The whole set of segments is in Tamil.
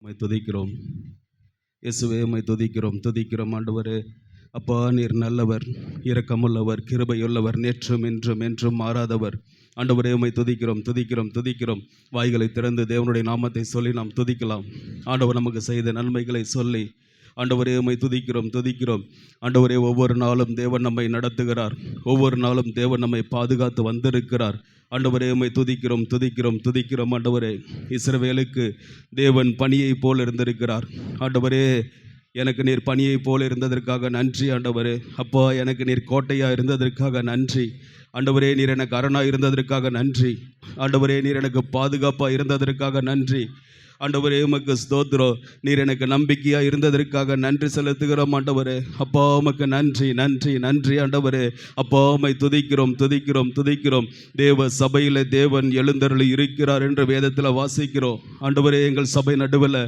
உம்மை துதிக்கிறோம் இயேசுவே, உம்மை துதிக்கிறோம் ஆண்டவரே. அப்பா, நீர் நல்லவர், இரக்கமுள்ளவர், கிருபையுள்ளவர், நேற்றும் இன்றும் என்றும் மாறாதவர். ஆண்டவரே, உம்மை துதிக்கிறோம். வாய்களை திறந்து தேவனுடைய நாமத்தை சொல்லி நாம் துதிக்கலாம். ஆண்டவர் நமக்கு செய்த நன்மைகளை சொல்லி ஆண்டவரே உம்மை துதிக்கிறோம். ஆண்டவரே, ஒவ்வொரு நாளும் தேவன் நம்மை நடத்துகிறார். ஒவ்வொரு நாளும் தேவன் நம்மை பாதுகாத்து வந்திருக்கிறார். ஆண்டவரே, உம்மை துதிக்கிறோம். ஆண்டவரே, இஸ்ரவேலுக்கு தேவன் பனியை போல் இருந்திருக்கிறார். ஆண்டவரே, எனக்கு நீர் பனியை போல் இருந்ததற்காக நன்றி. ஆண்டவரே, அப்பா, எனக்கு நீர் கோட்டையாக இருந்ததற்காக நன்றி. ஆண்டவரே, நீர் எனக்கு அரணாக இருந்ததற்காக நன்றி. ஆண்டவரே, நீர் எனக்கு பாதுகாப்பாக இருந்ததற்காக நன்றி. ஆண்டவரே, உமக்கு ஸ்தோத்திரம். நீர் எனக்கு நம்பிக்கையாக இருந்ததற்காக நன்றி செலுத்துகிறோம். ஆண்டவரே, அப்பா, உமக்கு நன்றி. ஆண்டவரே, அப்பா, உம்மை துதிக்கிறோம். தேவ சபையில் தேவன் எழுந்தருளி இருக்கிறார் என்று வேதத்தில் வாசிக்கிறோம். ஆண்டவரே, எங்கள் சபை நடுவில்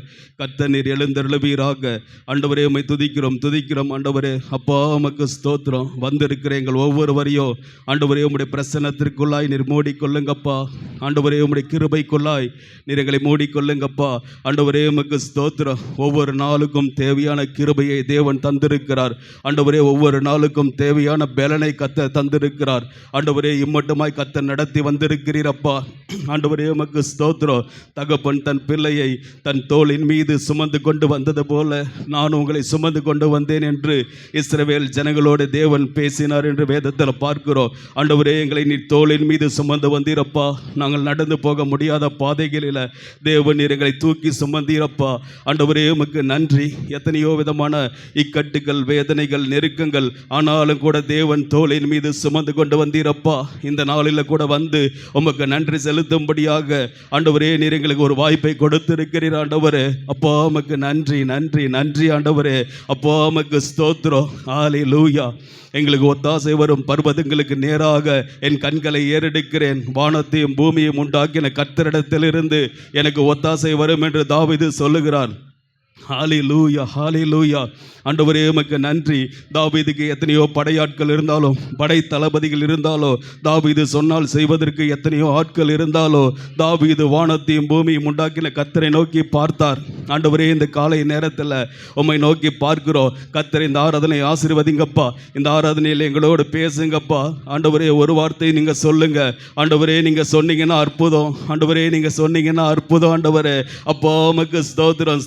கர்த்தர் நீர் எழுந்தருளுவீராக. ஆண்டவரே, உம்மை துதிக்கிறோம். ஆண்டவரே, அப்பா, உமக்கு ஸ்தோத்திரம். வந்திருக்கிற எங்கள் ஒவ்வொருவரையும் ஆண்டவரே, உம்முடைய பிரசன்னத்திற்குள்ளாய் நீர் மூடிக்கொள்ளுங்கப்பா. ஆண்டவரே, உம்முடைய கிருபைக்குள்ளாய் நீர் எங்களை மூடிக்கொள்ளுங்கப்பா. ஆண்டவரே, உமக்கு ஸ்தோத்திரம். ஒவ்வொரு நாளுக்கும் தேவையான கிருபையை தேவன் தந்திருக்கிறார். ஆண்டவரே, ஒவ்வொரு நாளுக்கும் தேவையான பலனை கர்த்தர் தந்திருக்கிறார். ஆண்டவரே, இம்மட்டுமாய் கர்த்தர் நடத்தி வந்திருக்கிறீரப்பா. ஆண்டவரே, உமக்கு ஸ்தோத்திரம். தகப்பன் தன் பிள்ளையை தன் தோளின் மீது சுமந்து கொண்டு வந்தது போல நான் உங்களை சுமந்து கொண்டு வந்தேன் என்று இஸ்ரவேல் ஜனங்களோடு தேவன் பேசினார் என்று வேதத்தில் பார்க்கிறோம். ஆண்டவரே, எங்களை நீ தோளின் மீது சுமந்து வந்தீரப்பா. நாங்கள் நடந்து போக முடியாத பாதைகளில் தேவன் நீர் எங்களை தூக்கி சுமந்தீரப்பா. ஆண்டவரே, உமக்கு நன்றி. எத்தனையோ விதமான இக்கட்டுகள், வேதனைகள், நெருக்கங்கள், ஆனாலும் கூட தேவன் தோளின் மீது சுமந்து கொண்டு வந்தீரப்பா. இந்த நாளில் கூட வந்து உமக்கு நன்றி செலுத்தும்படியாக ஆண்டவரே, நீர் எங்களுக்கு ஒரு வாய்ப்பை கொடுத்திருக்கிறீர். ஆண்டவரே, அப்பா, உமக்கு நன்றி. ஆண்டவரே, அப்பா, உமக்கு ஸ்தோத்திரம். ஹல்லேலூயா. எங்களுக்கு ஒத்தாசை வரும் பர்வதங்களுக்கு நேராக என் கண்களை ஏறெடுக்கிறேன். வானத்தையும் பூமியையும் உண்டாக்கின கர்த்தரிடத்திலிருந்து எனக்கு ஒத்தாசை வரும் என்று தாவீது சொல்லுகிறார். ஹல்லேலூயா. ஆண்டவரே, உமக்கு நன்றி. தாவீதுக்கு எத்தனையோ படையாட்கள் இருந்தாலும், படை தளபதிகள் இருந்தாலோ, தாவீது சொன்னால் செய்வதற்கு எத்தனையோ ஆட்கள் இருந்தாலோ, தாவீது வானத்தையும் பூமியும் உண்டாக்கின கர்த்தரை நோக்கி பார்த்தார். ஆண்டவரே, இந்த காலை நேரத்தில் உம்மை நோக்கி பார்க்கிறோம். கர்த்தரை, இந்த ஆராதனை ஆசீர்வதிங்கப்பா. இந்த ஆராதனையில் எங்களோடு பேசுங்கப்பா. ஆண்டவரே, ஒரு வார்த்தை நீங்கள் சொல்லுங்க. ஆண்டவரே, நீங்கள் சொன்னீங்கன்னா அற்புதம். ஆண்டவரே, நீங்கள் சொன்னீங்கன்னா அற்புதம். ஆண்டவரே, அப்பா, உமக்கு ஸ்தோத்திரம்.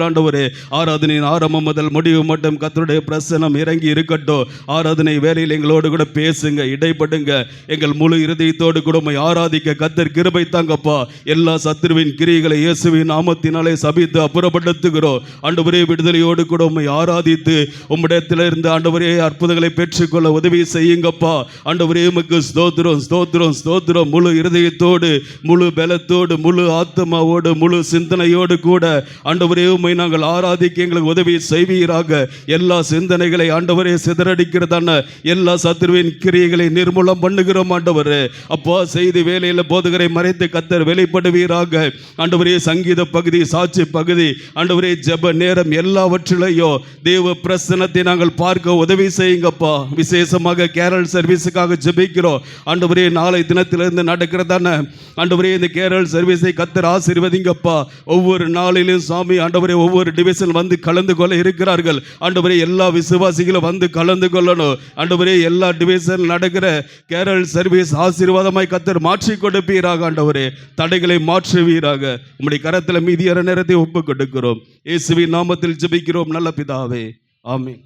ஆண்டவரே, ஆராதனையின் ஆரம்பம் முதல் முடிவு மட்டும் கர்த்தருடைய பிரசன்னம் இறங்கி இருக்கட்டும். ஆராதனை வேளையில் எங்களோடு கூட பேசுங்க, இடைப்படுங்க. எங்கள் முழு இருதயத்தோடு கூட உம்மை ஆராதிக்க கர்த்தர் கிருபை தாங்கப்பா. எல்லா சத்துருவின் கிரியைகளை இயேசுவின் நாமத்தினாலே சபித்து அப்புறப்படுத்துகிறோம். ஆண்டவரே, விடுதலையோடு கூட உம்மை ஆராதித்து உம்மிடத்திலிருந்து ஆண்டவரே அற்புதங்களை பெற்றுக்கொள்ள உதவி செய்யுங்கப்பா. ஆண்டவரே, உமக்கு ஸ்தோத்திரம். முழு இருதயத்தோடு, முழு பலத்தோடு, முழு ஆத்மாவோடு, முழு சிந்தனையோடு கூட ஆண்டவரே, உம்மை நாங்கள் ஆராதிக்க எங்களுக்கு உதவி செய்வீராக. எல்லா சிந்தனைகளை ஆண்டவரே சிதறடிக்கிறதான எல்லா சத்துருவின் கிரியைகளை நிர்மூலம் பண்ணுகிறோம். ஆண்டவரே, அப்பா, செய்தி வேலையில் போதகரை மறைத்து கர்த்தர் வெளிப்படுவீராக. ஆண்டவரே, சங்கீத பகுதி, சாட்சி பகுதி, ஆண்டவரே, ஜெப நேரம் எல்லாவற்றிலையும் தேவ பிரசன்னத்தை நாங்கள் பார்க்க உதவி செய்யுங்கப்பா. விசேஷமாக கேரள் சர்வீஸுக்காக ஜெபிக்கிறோம். ஆண்டவரே, நாளை தினத்திலிருந்து நடக்கிறதான ஆண்டவரே இந்த கேரள் சர்வீஸை கர்த்தர் ஆசீர்வதிங்கப்பா. ஒவ்வொரு நாளிலும் சாமி ஆண்டவரே, ஒவ்வொரு டிவிஷன் வந்து கலந்து கொள்ள இருக்கிறார்கள். ஆண்டவரே, எல்லா விசுவாசிகளும் வந்து கலந்து கொள்ளணும். ஆண்டவரே, எல்லா டிவிஷன் நடக்கிற கேரள் சர்வீஸ் ஆசீர்வாதமாய் கர்த்தர் மாற்றி கொடுப்பீராக. ஆண்டவரே, தடைகளை மாற்றுவீராக. உம்முடைய கரத்தில் மீதியான நேரத்தை ஒப்புக் கொடுக்கிறோம். இயேசுவின் நாமத்தில் ஜெபிக்கிறோம் நல்ல பிதாவே, ஆமென்.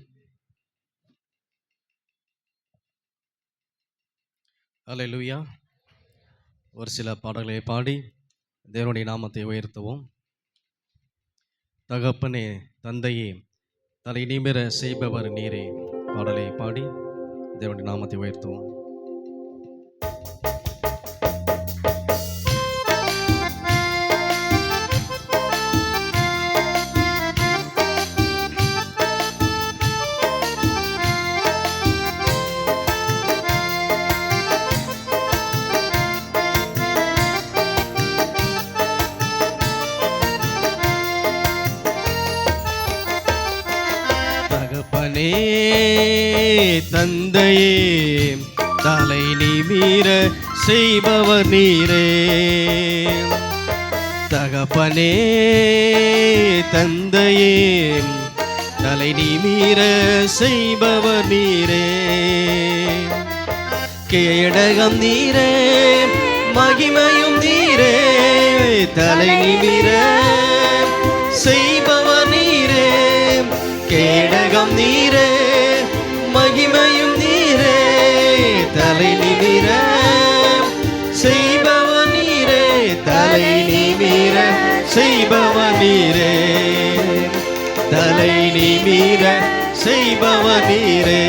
ஹல்லேலூயா. ஒரு சில பாடல்களை பாடி தேவனுடைய நாமத்தை உயர்த்துவோம். தகப்பனே, தந்தையே, தலை நிமிர செய்பவர் நீரே. பாடலை பாடி தேவனுடைய நாமத்தை உயர்த்துவோம். தந்தையே, தலை நிமிர செய்பவர் நீரே. தகப்பனே தந்தையே தலை நிமிர செய்பவர் நீரே, கேடகம் நீரே மகிமையும் நீரே, தலை நிமிர செய்பவர் நீரே, கேடகம் நீரே மகிமையும் நீரே, தலை நிமிர செய்பவர் நீரே, தலை நிமிர செய்பவர் நீரே, தலை நிமிர செய்பவர் நீரே.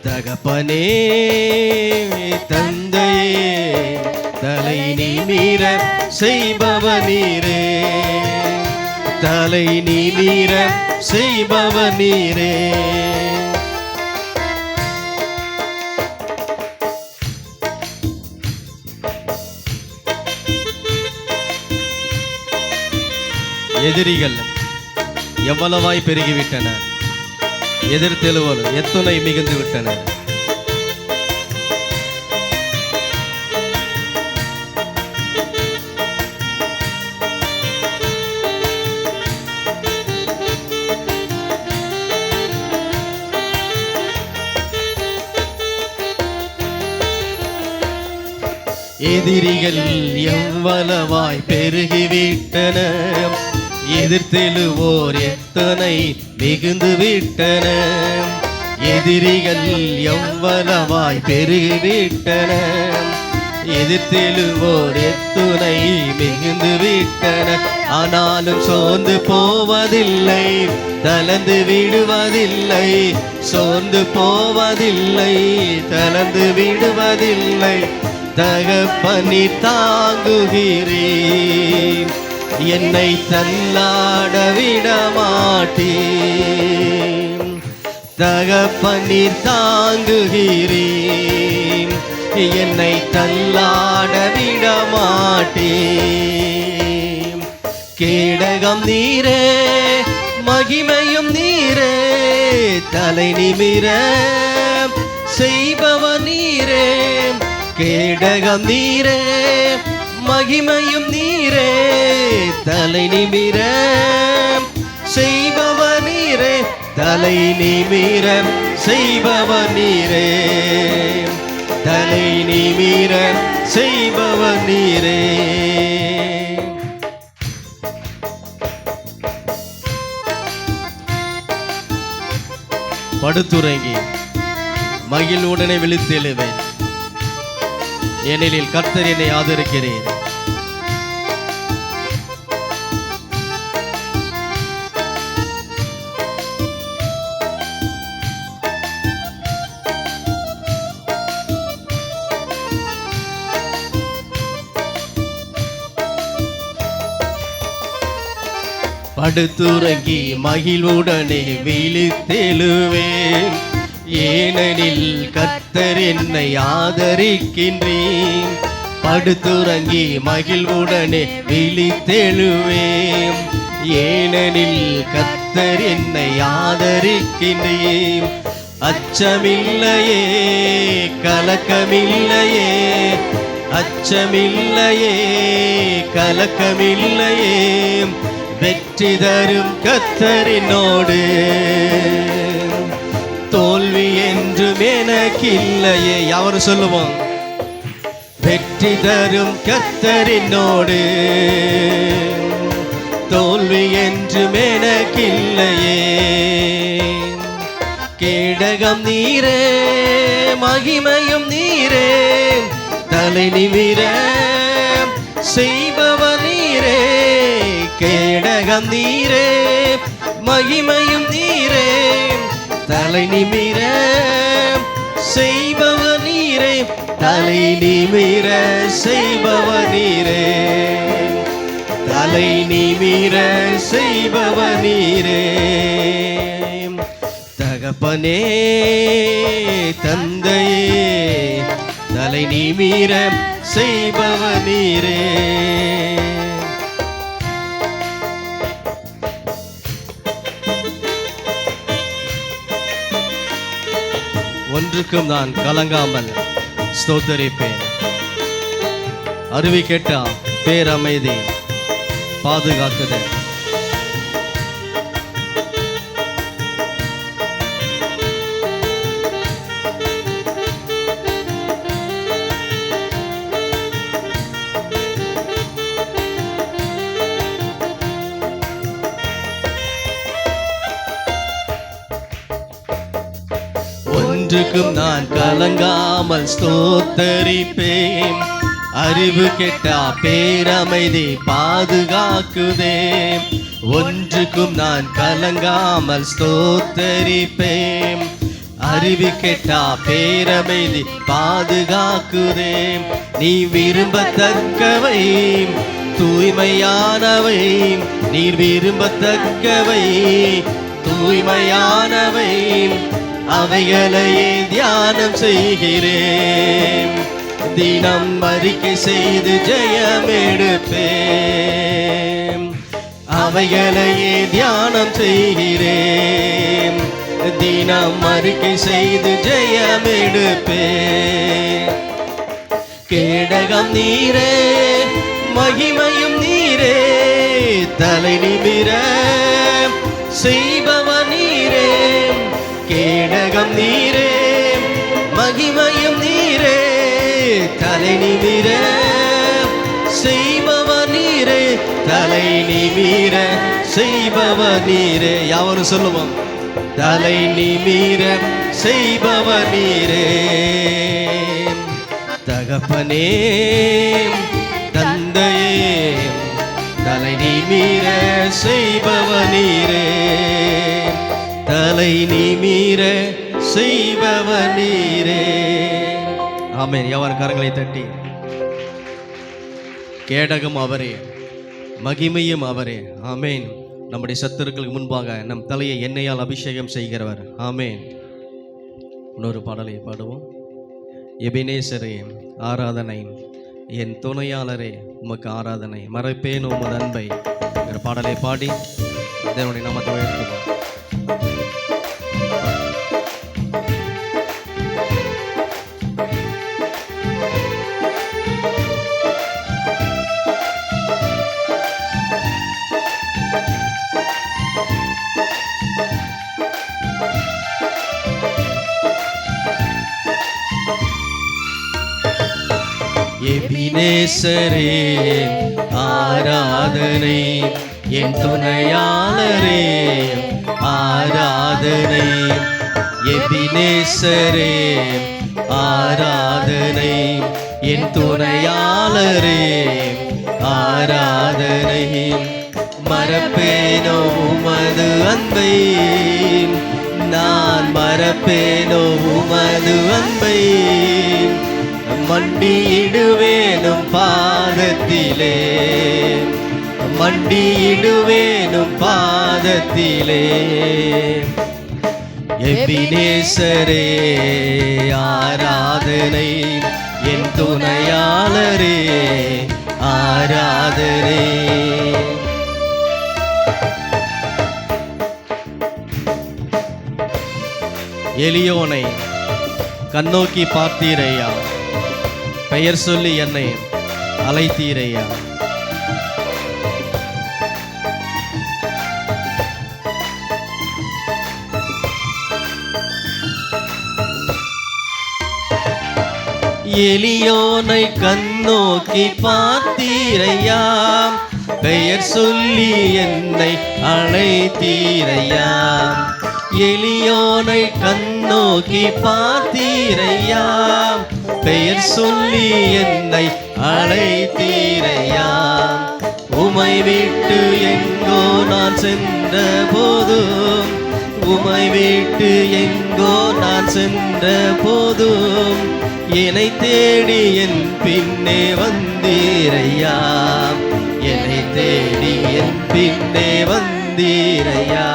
தகப்பனே தந்தையே தலை நிமிர செய்பவர் நீரே, தலை நிமிர செய்பவர் நீரே. எதிரிகள் எவ்வளவாய் பெருகிவிட்டன, எதிர்த்தெழுவோர் எத்துணை மிகுந்து விட்டன. எதிரிகள் எவ்வளவாய் பெருகிவிட்டன, எதிர்த்தெழுவோர் எத்தனை மிகுந்து விட்டன. எதிரிகள் எவ்வளவாய் பெருகிவிட்டன, எதிர்த்தெழுவோர் எத்துணை மிகுந்து விட்டன. ஆனாலும் சோர்ந்து போவதில்லை, தளர்ந்து விடுவதில்லை, சோர்ந்து போவதில்லை, தளர்ந்து விடுவதில்லை. தகப்பனி தாங்குகிறேன், என்னை தள்ளாட விட மாட்டேன். தகப்பனி தாங்குகிறேன், என்னை தள்ளாட விட மாட்டேன். கேடகம் நீரே மகிமையும் நீரே, தலை நிமிர செய்பவர் நீரே, கேடகம் நீரே மகிமையும் நீரே, தலை நிமிர செய்பவர் நீரே, தலை நிமிர செய்பவர் நீரே, தலை நிமிர செய்பவர் நீரே. படுத்துறங்கி மகிழ்வுடனே விழித்தெழுவேன், ஏனெனில் கர்த்தர் என்னை ஆதரிக்கிறேன். படுத்துறங்கி மகிழ்வுடனே விழித்தெழுவேன், ஏனெனில் கர்த்தர் என்னை ஆதரிக்கின்றேன். படுத்துறங்கி மகிழ்வுடனே விழித்தெழுவேன், ஏனெனில் கர்த்தர் என்னை ஆதரிக்கின்றேன். அச்சமில்லையே கலக்கமில்லையே, அச்சமில்லையே கலக்கமில்லையே, வெற்றி தரும் கர்த்தரினோடு, தோல்வி என்றும் எனக்கில்லையே. யாவரும் சொல்லுவோம், வெற்றி தரும் கர்த்தரினோடு, தோல்வி என்றும் எனக்கில்லையே. கேடகம் நீரே மகிமையும் நீரே, தலை நிமிர செய்பவர் நீரே, கேடகம் நீரே மகிமையும் நீரே, தலை நிமிர செய்பவர் நீரே, தலை நிமிர செய்பவர் நீரே, தலை நிமிர செய்பவர் நீரே. தகப்பனே தந்தையே தலை நிமிர செய்பவர் நீரே. ஒன்றுக்கும் நான் கலங்காமல் ஸ்தோத்தரிப்பேன். அருவி கேட்டா பேரமைதி பாதுகாக்குது. ஒன்றுக்கும் நான் கலங்காமல் ஸ்தோத்தரிப்பேன். அறிவு கெட்டா பேரமைதி பாதுகாக்குதே. ஒன்றுக்கும் நான் கலங்காமல் ஸ்தோத்தரிப்பேன். அறிவு கெட்டா பேரமைதி பாதுகாக்குதே. நீ விரும்பத்தக்கவை தூய்மையானவை, நீர் விரும்பத்தக்கவை தூய்மையானவை, அவைகளையே தியானம் செய்கிறேன். தினம் அறிக்கை செய்து ஜெயம் எடுப்பேன். அவைகளையே தியானம் செய்கிறேன். தினம் அறிக்கை செய்து ஜெயம் எடுப்பேன். கேடகம் நீரே மகிமையும் நீரே, தலை நிமிர செய்பவர் நீரே. கேடகம் நீரே மகிமையும் நீரே, தலை நிமிர செய்பவர் நீரே. தலை நிமிர செய்பவர் நீரே. யாவரும் சொல்லுவோம், தலை நிமிர செய்பவர் நீரே. தகப்பனே தந்தையே, தலை நிமிர செய்பவர் நீரே. தலை நிமிர செய்பவர் நீரே. ஆமென். யாவர் கரங்களை தட்டி, கேடகம் அவரே, மகிமையும் அவரே. ஆமென். நம்முடைய சத்துருக்களுக்கு முன்பாக நம் தலையை எண்ணெயால் அபிஷேகம் செய்கிறவர். ஆமென். இன்னொரு பாடலை பாடுவோம். எபினேசரே ஆராதனை, என் துணையாளரே உமக்கு ஆராதனை, மறைப்பேன் உமது அன்பை என்ற பாடலை பாடி தேவனுடைய நாமத்தை உயர்த்துவோம். எபினேசரே ஆராதனை, என் துணையாளரே ஆராதனை. எபினேசரே ஆராதனை, என் துணையாளரே ஆராதனை. மறப்பேனோ உமது அன்பை, நான் மறப்பேனோ உமது அன்பை. மண்டியிடுவேனும் பாதத்திலே, மண்டியிடுவேனும் பாதத்திலே. எபினேசரே ஆராதனை, என் துணையாளரே ஆராதனை. எளியோனை கண்ணோக்கி பார்த்தீரையா, பெயர் சொல்லி என்னை அழைத்தீரையா. எளியோனை கண்ணோக்கி பார்த்தீரையா, பெயர் சொல்லி என்னை அழைத்தீரையா. எளியோனை கண்ணோக்கி பார்த்தீரையா, பெயர் சொல்லி என்னை அழைத்தீரையா. உமை விட்டு எங்கோ நான் சென்ற போதும், உமை விட்டு எங்கோ நான் சென்ற போதும், என்னை தேடி என் பின்னே வந்தீரையா. என்னை தேடி என் பின்னே வந்தீரையா.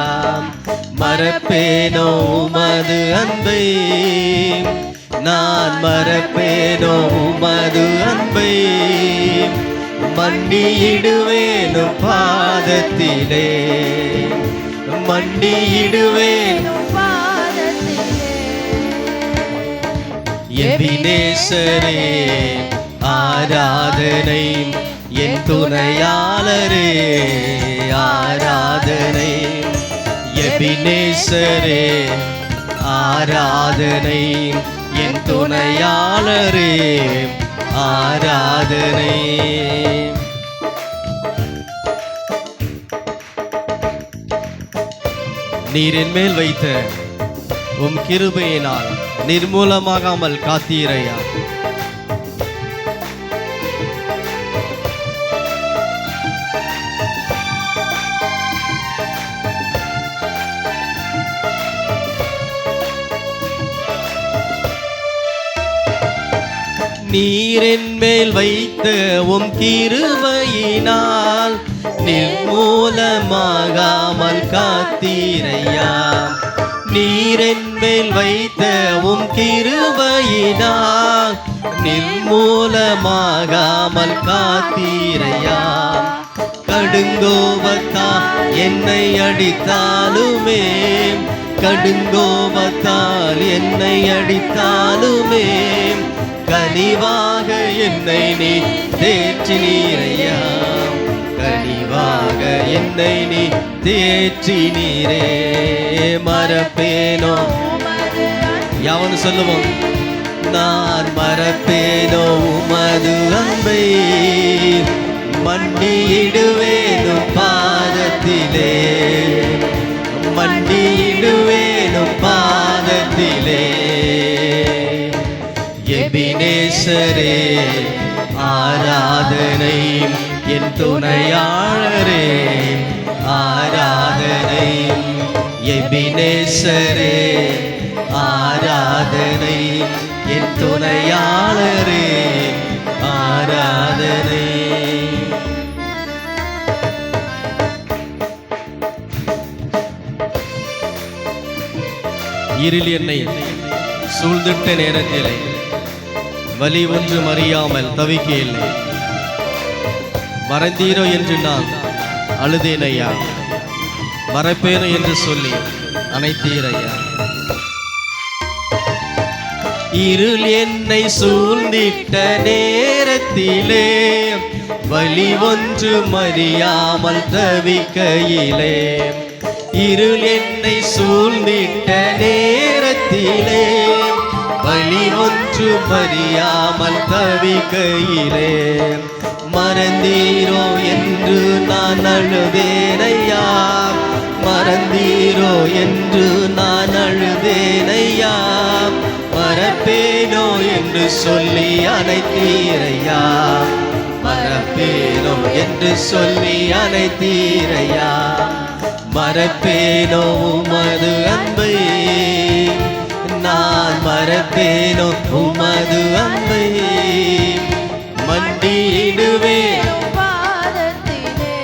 மறப்பேனோ உமது அன்பை, நான் மறப்பேனோ உமது அன்பை. மண்டியிடுவேனும் பாதத்திலே, மண்டியிடுவேனும் பாதத்திலே. எபினேசரே ஆராதனை, என் துணையாளரே ஆராதனை. எபினேசரே ஆராதனை. என் துணையாளரே ஆராதனை. நீரின் மேல் வைத்த உம் கிருபையினால் நிர்மூலமாகாமல் காத்தீரையா. நீரின் மேல் வைத்த உம் கிருபையினால் நிர்மூலமாகாமல் காத்தீரையா. நீரின் மேல் வைத்த உம் கிருபையினால் நிர்மூலமாகாமல் காத்தீரையா. கடுங்கோபத்தா என்னை அடித்தாலுமே, கடுங்கோபத்தால் என்னை அடித்தாலுமே கனிவாக என்னை நீ தேற்றினீரையா. கனிவாக என்னை நீ தேற்றினீரே. மறப்பேனோ யாவனு சொல்லுவோம், நான் மறப்பேனோ உமது அன்பை, மண்டியிடுவேனும் பாதத்திலே, மண்டியிடுவேனும் பாதத்திலே. எபினேசரே ஆராதனை. என் துணையாளரே ஆராதனை. எபினேசரே ஆராதனை. என் துணையாளரே ஆராதனை. இருள் என்னை சூழ்ந்திட்ட நேரத்திலே வலி ஒன்றும் அறியாமல் தவிக்கையில்லை. மறந்தீரோ என்று நான் அழுதேனையா. மறப்பேனோ என்று சொல்லி அனைத்தீரையா. இருள் என்னை சூழ்ந்திட்ட நேரத்திலே வலி ஒன்றும் அறியாமல் தவிக்கையிலே. இருள் என்னை சூழ்ந்திட்ட நேரத்திலே வலி ஒன்றும் அறியாமல் தவிக்கையிலே. மறந்தீரோ என்று நான் அழுதேனையா. மறந்தீரோ என்று நான் அழுதேனையா. மறப்பேனோ என்று சொல்லி அனைத்தீரையா. மறப்பேனோ என்று சொல்லி அனைத்தீரையா. மறப்பேனோ உமது அன்பை, நான் மறப்பேனோ உமது அன்பை. மண்டியிடுவேன் பாதத்திலே,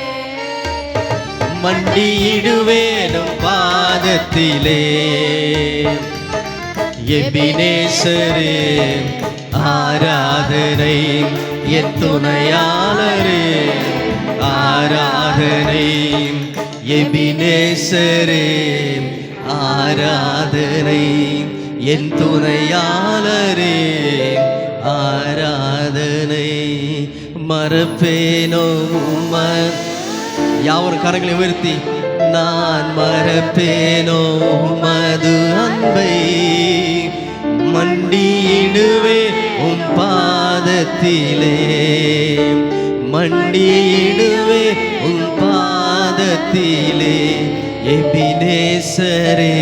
மண்டியிடுவேனும் பாதத்திலே. எபினேசரே ஆராதனை. என் துணையாளரே ஆராதனை. எபினேசரே ஆராதனை. என் துணையாளரே ஆராதனை. மறப்பேனோ யாவரும் கரங்களை உயர்த்தி, நான் மறப்பேனோ உமது அன்பை, மண்டியிடுவே உம் பாதத்திலே, மண்டியிடுவே உம் பாதத்திலே. எபினேசரே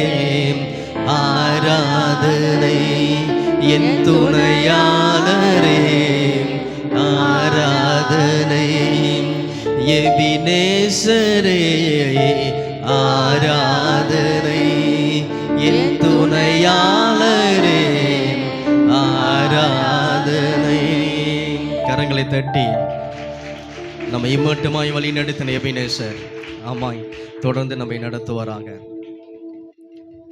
ஆராதனை. என் துணையாளரே ஆராதனை. எபினேசரே ஆராதனை. என் துணையாளரே ஆராதனை. கரங்களை தட்டி நம்ம இம்மட்டுமாய் வழி நடத்தின எபினேசர் ஆமாய் தொடர்ந்து நம்மை நடத்துவாராக.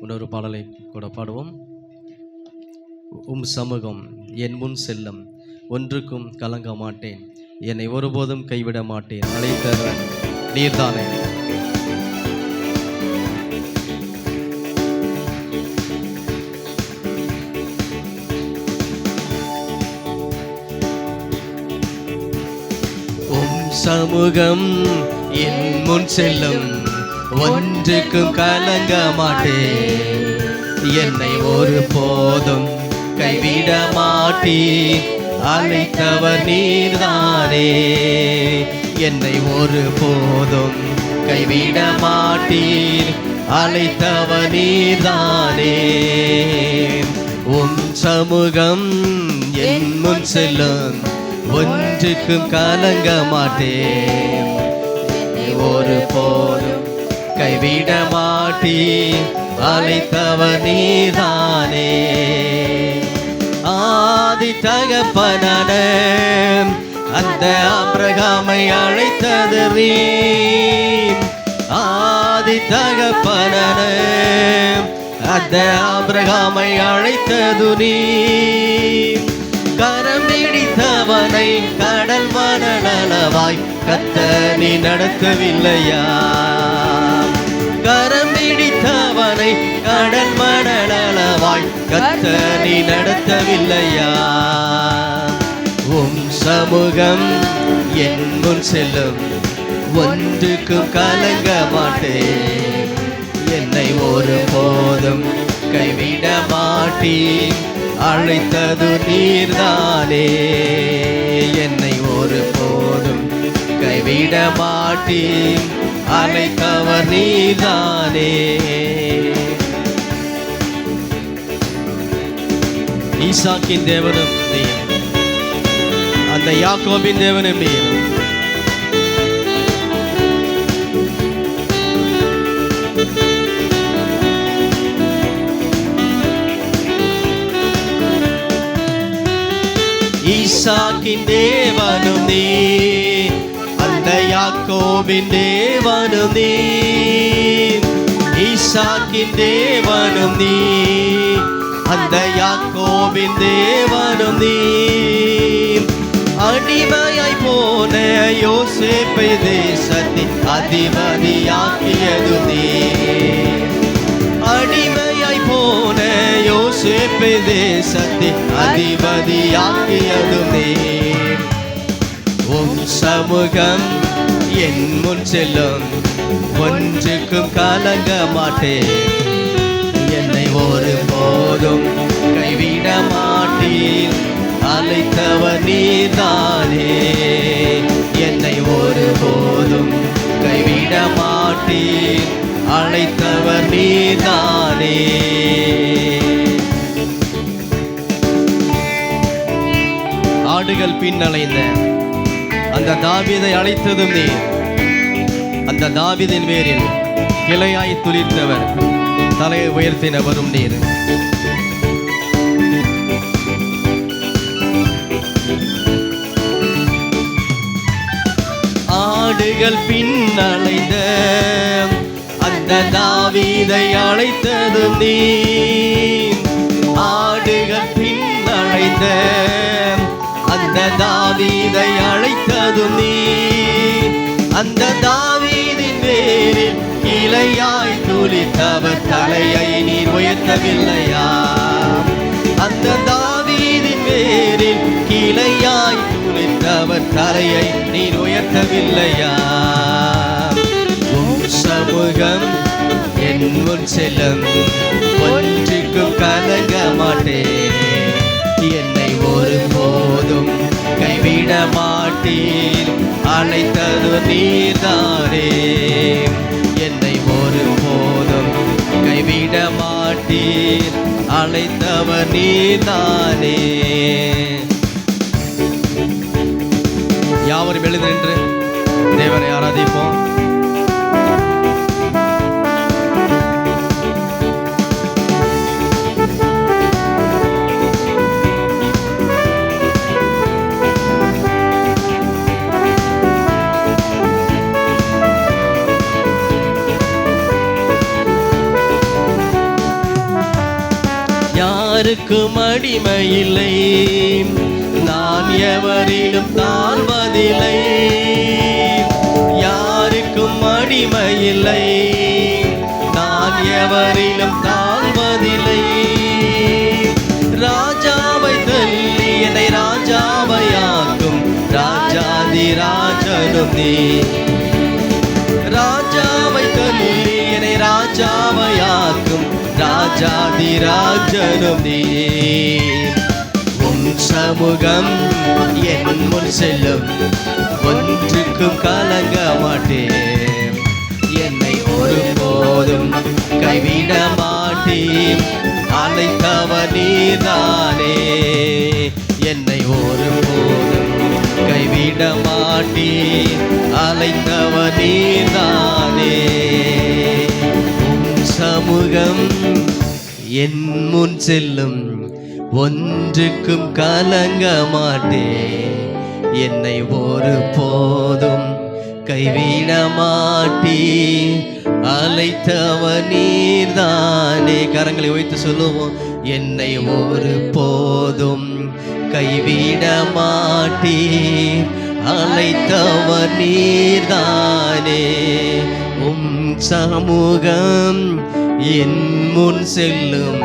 இன்னொரு பாடலை கூட பாடுவோம். உம் சமூகம் என் முன் செல்லும், ஒன்றுக்கும் கலங்க மாட்டேன், என்னை ஒருபோதும் கைவிட மாட்டேன், அழைத்தவர் நீர்தானே. உம் சமூகம் என் முன் செல்லும், ஒன்றுக்கும் கலங்க மாட்டேன். என்னை ஒரு போதும் கைவிட மாட்டீர், அழைத்தவர் நீர்தானே. என்னை ஒரு போதும் கைவிட மாட்டீர், அழைத்தவர் நீர்தானே. உம் சமூகம் என் முன் செல்லும், ஒன்றுக்கும் கலங்க மாட்டேன். ஒரு போதும் கைவிட மாட்டீர், அழைத்தவர் நீர்தானே. ஆதி தகப்பனான அந்த ஆபிரகாமை அழைத்தது நீர். ஆதி தகப்பனான அந்த ஆபிரகாமை அழைத்தது நீர். கரம் பிடித்தவனை கடல் மணலளவாய் கர்த்தர் நீ நடத்தவில்லையா? கரம் பிடித்தவனை கடல் மணலளவாய் கர்த்தர் நீ நடத்தவில்லையா? உம் சமூகம் என் முன் செல்லும், ஒன்றுக்கும் கலங்க மாட்டேன். என்னை ஒரு போதும் கைவிட மாட்டீர், அழைத்தது நீர்தானே. என்னை ஒரு போதும் கைவிட மாட்டீர், அழைத்தவர் நீர்தானே. ஈசாக்கின் தேவனும் நீர், அந்த யாக்கோபின் தேவனும் நீர். ஈசாக்கின் தேவனும் நீர், அந்த யாக்கோபின் தேவனும் நீர். ஈசாக்கின் தேவனும் நீர், அந்த யாக்கோபின் தேவனும் நீர். அடிமையாய் போன யோசேப்பை தேசத்தின் அதிபதியாக்கியது நீர். அடிமையாய் போன யோசேப்பை தேசத்தின் அதிபதியாக்கியது நீர். உம் சமூகம் என் முன் செல்லும், ஒன்றுக்கும் கலங்க மாட்டேன். என்னை ஒரு போதும் கைவிட மாட்டீர், அழைத்தவர் நீர்தானே. என்னை ஒரு போதும் கைவிட மாட்டீர், அழைத்தவர் நீர்தானே. ஆடுகள் பின்னலைந்த அந்த தாவீதை அழைத்ததும் நீர். அந்த தாவீதின் வேரில் கிளையாய் துளிர்த்தவர், தலையை உயர்த்தினவரும் நீர். ஆடுகள் பின்னலைந்த அந்த தாவீதை அழைத்ததும் நீர். ஆடுகள் பின்னலைந்த அந்த தாவீதை அழைத்ததும் நீர். அந்த தாவீதின் வேரில் கிளையாய் துளிர்த்தவர், தலையை நீர் உயர்த்தவில்லையா? அந்த தாவீதின் வேரில் கிளையாய் துளிர்த்தவர், தலையை நீர் உயர்த்தவில்லையா? உம் சமூகம் என் முன் செல்லும், ஒன்றுக்கும் கலங்க மாட்டேன். என்னை ஒரு போதும் கைவிட மாட்டீர், அழைத்தது நீர்தானே. என்னை ஒரு போதும் கைவிட மாட்டீர், அழைத்தவர் நீர்தானே. யாவரும் எழுந்து நின்று தேவனை ஆராதிப்போம். யாருக்கும் அடிமையில்லை, நான் எவரிலும் தாழ்வதில்லை. யாருக்கும் அடிமையில்லை, நான் எவரிலும் தாழ்வதில்லை. ராஜாவை தள்ளி என்னை ராஜாவையாக்கும் ராஜாதி ராஜனும் ராஜாவை தள்ளி என்னை ராஜாவையாக்கும் ராஜாதி ராஜனும் நீ. உன் சமூகம் என் முன் செல்லும், ஒன்றுக்கும் கலங்க மாட்டேன். என்னை ஒருபோதும் கைவிட மாட்டேன், அழைத்தவர் நீர்தானே. என்னை ஒருபோதும் கைவிட மாட்டேன், அழைத்தவர் நீர்தானே. உன் சமூகம் என் முன் செல்லும், ஒன்றுக்கும் கலங்க மாட்டேன். என்னை ஒருபோதும் கைவிட மாட்டீர், அழைத்தவர் நீர்தானே. கரங்களை வைத்து சொல்லுவோம். என்னை ஒருபோதும் கைவிட மாட்டீர், அழைத்தவர் நீர்தானே. உம் சமூகம் என் முன் செல்லும்,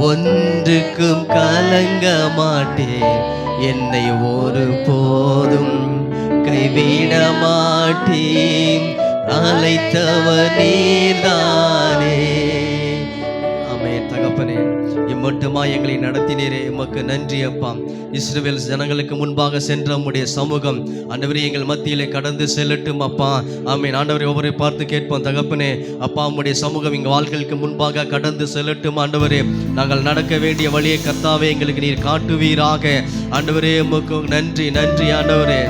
ஒன்றுக்கும் கலங்க மாட்டேன். என்னை ஒருபோதும் கைவிட மாட்டேன், அழைத்தவர் நீர்தானே. ஆமென். தகப்பனே, இம்மட்டுமா எங்களை நடத்தினீரே, உமக்கு நன்றி அப்பா. இஸ்ரவேல் ஜனங்களுக்கு முன்பாக சென்ற உம்முடைய சமூகம் ஆண்டவரே எங்கள் மத்தியிலே கடந்து செல்லட்டும் அப்பா. ஆமென். ஆண்டவரை ஒவ்வொரு பார்த்து கேட்போம். தகப்பனே அப்பா, உம்முடைய சமூகம் எங்கள் வாழ்க்கைக்கு முன்பாக கடந்து செல்லட்டும் ஆண்டவரே. நாங்கள் நடக்க வேண்டிய வழியை கர்த்தாவே எங்களுக்கு நீர் காட்டுவீராக ஆண்டவரே. உமக்கு நன்றி நன்றி ஆண்டவரே.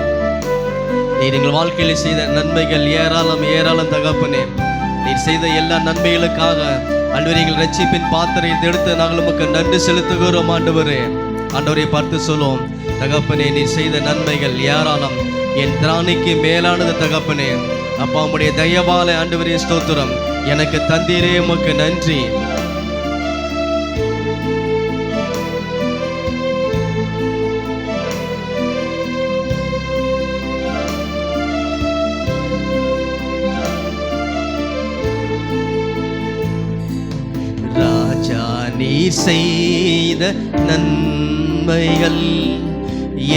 நீர் எங்கள் வாழ்க்கையில செய்த நன்மைகள் ஏராளம் ஏராளம் தகப்பனே. நீர் செய்த எல்லா நன்மைகளுக்காக ஆண்டவரே எங்கள் ரட்சிப்பின் பாத்திரத்தை எடுத்து நாங்கள் உமக்கு நன்றி செலுத்துகிறோம் ஆண்டவரே. ஆண்டவரை பார்த்து சொல்லுவோம். தகப்பனே, நீர் செய்த நன்மைகள் ஏராளம், என் திராணிக்கு மேலானது தகப்பனே. அப்பா, உம்முடைய தயவால ஆண்டவரே ஸ்தோத்திரம். எனக்கு தந்தீரே, உமக்கு நன்றி. ராஜா, நீர் செய்த நன்மைகள்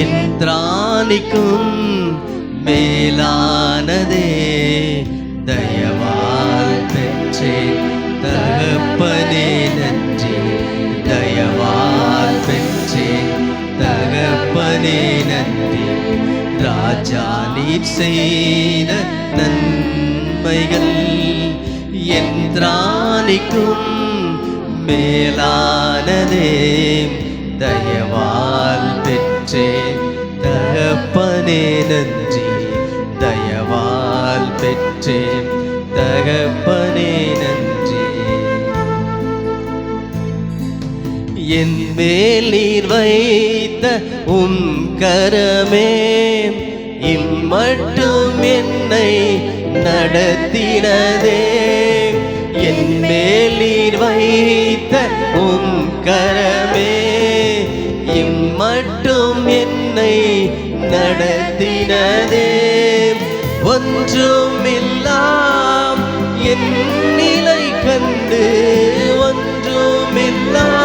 என் திராணிக்கும் மேலானதே. தயவால் பெற்றேன் தகப்பனே நன்றி, தயவால் பெற்றேன் தகப்பனே நன்றி. ராஜா, நீர் செய்த நன்மைகள் என் திராணிக்கும் மேலானதே. தயவால் பெற்றேன் தகப்பனே நன்றி, தயவால் பெற்றேன் தகப்பனே நன்றி. என் மேல் நீர் வைத்த உம் கரமே இம்மட்டும் என்னை நடத்தினதே. என் மேல் நீர் வைத்த உம் கரமே இம்மட்டும் என்னை நடத்தினதே. ஒன்றுமில்லாம் என் நிலை கண்டு, ஒன்றுமில்லாம்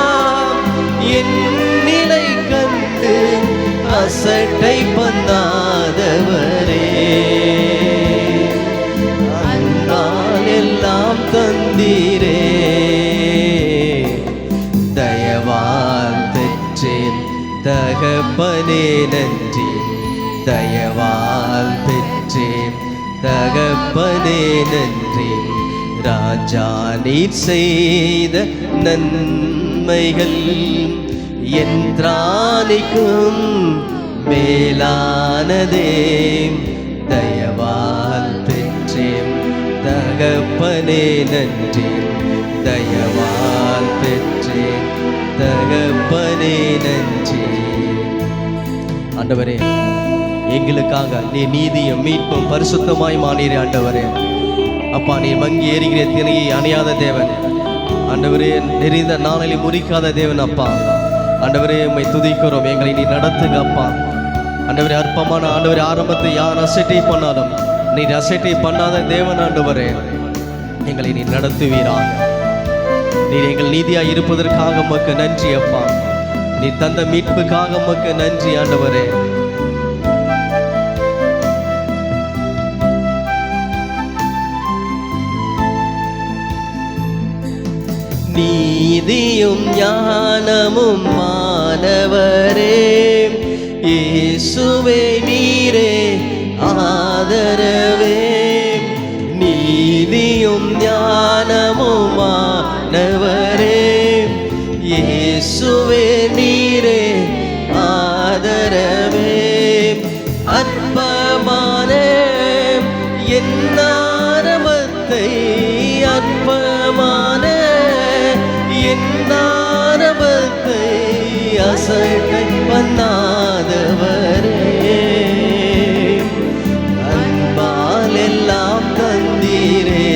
என் நிலை கண்டு அசட்டை பண்ணாதவரே. அன்னால் எல்லாம் தந்தீரே. தயவால் பெற்றேன் தகப்பனே நன்றி, தயவால் பெற்றேன் தகப்பனே நன்றி. ராஜா, நீர் செய்த நன்மைகள் என் திராணிக்கும் மேலானதே. தயவால் பெற்றேன் தகப்பனே நன்றி, தயவால் பெற்றேன் தகப்பனே நன்றி. ஆண்டவரே, எங்களுக்காக நீ நீதியும் மீட்பும் பரிசுத்தமாய் மாறீரே ஆண்டவரே. அப்பா, நீ மங்கி ஏறுகிற திரையை அணையாத தேவன் ஆண்டவரே, நெறிந்த நாளில் முறிக்காத தேவன் அப்பா. ஆண்டவரே, உம்மை துதிக்கிறோம். எங்களை நீ நடத்துங்க அப்பா. ஆண்டவரே, அற்பமான ஆண்டவரே, ஆரம்பத்தை யார் அசட்டை பண்ணாலும் நீ அசட்டை பண்ணாத தேவன் ஆண்டவரே. எங்களை நீ நடத்துவீராக. நீர் எங்கள் நீதியாய் இருப்பதற்காக உமக்கு நன்றி அப்பா. நீ தந்த மீட்புக்காக உமக்கு நன்றி ஆண்டவரே. நீதியும் ஞானமும் மாணவரே, இயேசுவே நீரே ஆதரவே. நீதியும் ஞானமும் மாணவரே, இயேசுவே நீரே ஆதரவே. அற்பமான என் ஆரம்பத்தை, அற்பமான என் ஆரம்பத்தை அசட்டை பண்ணாதவரே, அன்பால் எல்லாம் தந்தீரே,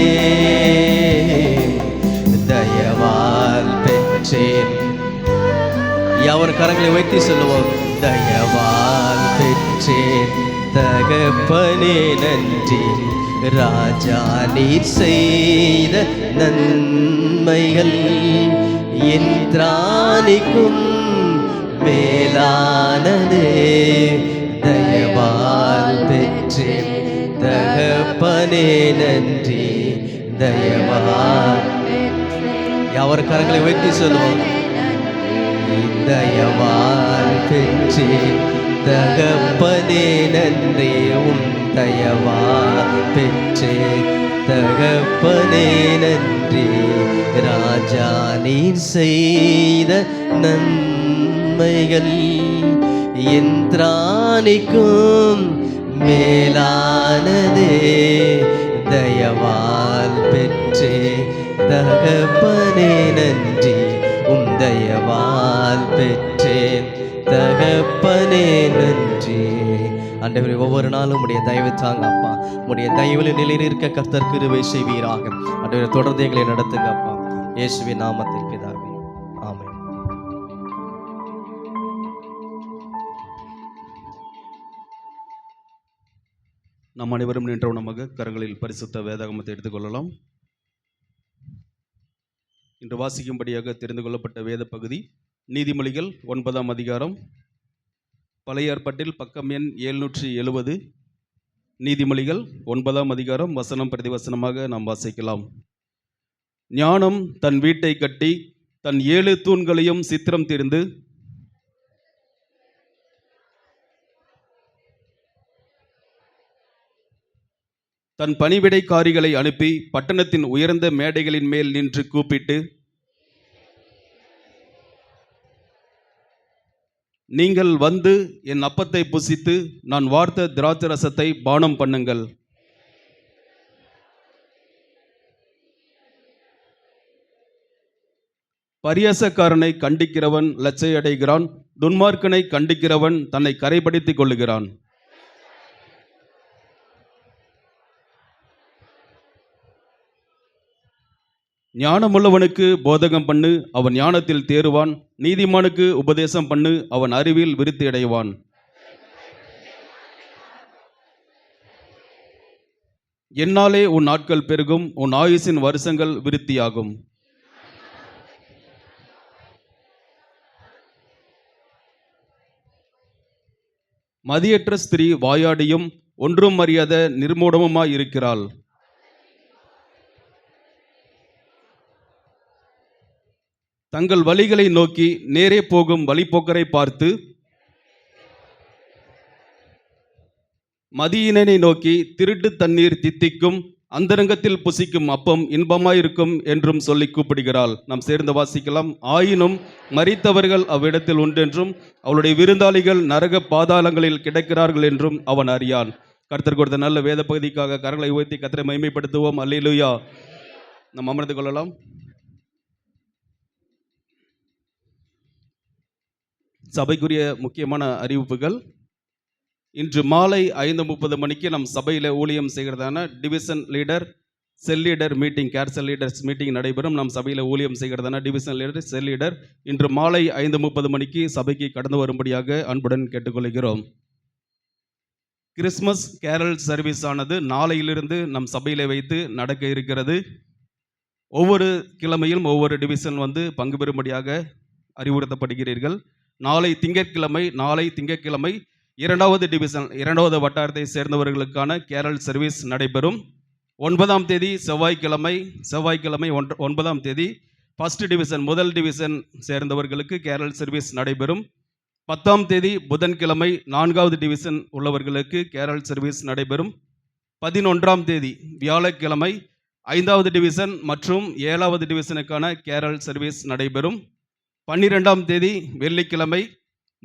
தயவால் பெற்றேன். யாவர் கரங்களை வைத்து சொல்லுவோம். தயவால் பெற்றேன் தகப்பனே நன்றி, ராஜா நீர் செய்த நன்மைகள் என் திராணிக்கும் மேலானதே. தயவால் பெற்றேன் தகப்பனே நன்றி, தயவால். யாவர் கரங்களை வைத்து சொல்லுவோம். தயவால் பெற்றேன் தகப்பனே நன்றி, உம் தயவால் பெற்றேன் தகப்பனே நன்றி, ராஜா நீர் செய்த நன்மைகள் என் திராணிக்கும் மேலானதே. தயவால் பெற்றேன் தகப்பனே நன்றி, உம் தயவால் பெற்றேன் தகப்பனே நன்றி. ஆண்டவரே, ஒவ்வொரு நாளும் உடைய தயவு தாங்க அப்பா. உடைய தயவில் நிலைநிற்க கர்த்தர் கிருபை செய்வீராக. ஆண்டவரே, தொடர்ந்து எங்களை நடத்துங்க அப்பா. இயேசுவின் நாமத்தில் பிதாவே, ஆமென். நாம் அனைவரும் நின்றவனமாக கரங்களில் பரிசுத்த வேதாகமத்தை எடுத்துக்கொள்ளலாம். இன்று வாசிக்கும்படியாக தெரிந்து கொள்ளப்பட்ட வேத பகுதி நீதிமொழிகள் 9ஆம் அதிகாரம், பழைய ஏற்பாட்டில் பக்கம் எண் 770. நீதிமொழிகள் 9ஆம் அதிகாரம் வசனம் பிரதி வசனமாக நாம் வாசிக்கலாம். ஞானம் தன் வீட்டை கட்டி தன் 7 தூண்களையும் சித்திரம் தீர்ந்து தன் பணிவிடைக்காரிகளை அனுப்பி பட்டணத்தின் உயர்ந்த மேடைகளின் மேல் நின்று கூப்பிட்டு, நீங்கள் வந்து என் அப்பத்தை புசித்து நான் வார்த்த திராட்சரசத்தை பானம் பண்ணுங்கள். பரியாசக்காரனை கண்டிக்கிறவன் லட்சை அடைகிறான், துன்மார்க்கனை கண்டிக்கிறவன் தன்னை கரைப்படுத்திக் கொள்ளுகிறான். ஞானமுள்ளவனுக்கு போதகம் பண்ணு, அவன் ஞானத்தில் தேறுவான். நீதிமானுக்கு உபதேசம் பண்ணு, அவன் அறிவில் விருத்தி அடைவான். என்னாலே உன் நாட்கள் பெருகும், உன் ஆயுசின் வருஷங்கள் விருத்தியாகும். மதியற்ற ஸ்திரீ வாயாடியும் ஒன்றும் அறியாத நிர்மூடமுமாய் இருக்கிறாள். தங்கள் வழிகளை நோக்கி நேரே போகும் வழிபோக்கரை பார்த்து, மதியினனை நோக்கி திருட்டு தண்ணீர் தித்திக்கும், அந்தரங்கத்தில் புசிக்கும் அப்பம் இன்பமாயிருக்கும் என்றும் சொல்லி கூப்பிடுகிறாள். நாம் சேர்ந்து வாசிக்கலாம். ஆயினும் மரித்தவர்கள் அவ்விடத்தில் உண்டென்றும் அவளுடைய விருந்தாளிகள் நரக பாதாளங்களில் கிடக்கிறார்கள் என்றும் அவன் அறியான். கர்த்தர் கொடுத்த நல்ல வேத பகுதிக்காக கரங்களை உயர்த்தி கர்த்தரை மகிமைப்படுத்துவோம். அல்லேலூயா. நாம் அமர்ந்து கொள்ளலாம். சபைக்குரிய முக்கியமான அறிவிப்புகள். இன்று மாலை 5:30 மணிக்கு நம் சபையில் ஊழியம் செய்கிறதான டிவிஷன் லீடர் செல் லீடர் மீட்டிங், கேர் செல் லீடர்ஸ் மீட்டிங் நடைபெறும். நம் சபையில் ஊழியம் செய்கிறதான டிவிஷன் லீடர் செல் லீடர் இன்று மாலை 5:30 மணிக்கு சபைக்கு கடந்து வரும்படியாக அன்புடன் கேட்டுக்கொள்கிறோம். கிறிஸ்மஸ் கேரல் சர்வீஸ் ஆனது நாளையிலிருந்து நம் சபையில் வைத்து நடக்க இருக்கிறது. ஒவ்வொரு கிழமையும் ஒவ்வொரு டிவிஷன் பங்கு பெறும்படியாக அறிவுறுத்தப்படுகிறீர்கள். நாளை திங்கட்கிழமை 2வது டிவிஷன் 2வது வட்டாரத்தை சேர்ந்தவர்களுக்கான கேரல் சர்வீஸ் நடைபெறும். 9ஆம் தேதி செவ்வாய்க்கிழமை 9ஆம் தேதி ஃபர்ஸ்ட் டிவிஷன் முதல் டிவிஷன் சேர்ந்தவர்களுக்கு கேரல் சர்வீஸ் நடைபெறும். 10ஆம் தேதி புதன்கிழமை 4வது டிவிஷன் உள்ளவர்களுக்கு கேரல் சர்வீஸ் நடைபெறும். 11ஆம் தேதி வியாழக்கிழமை 5வது டிவிஷன் மற்றும் 7வது டிவிஷனுக்கான கேரல் சர்வீஸ் நடைபெறும். 12ஆம் தேதி வெள்ளிக்கிழமை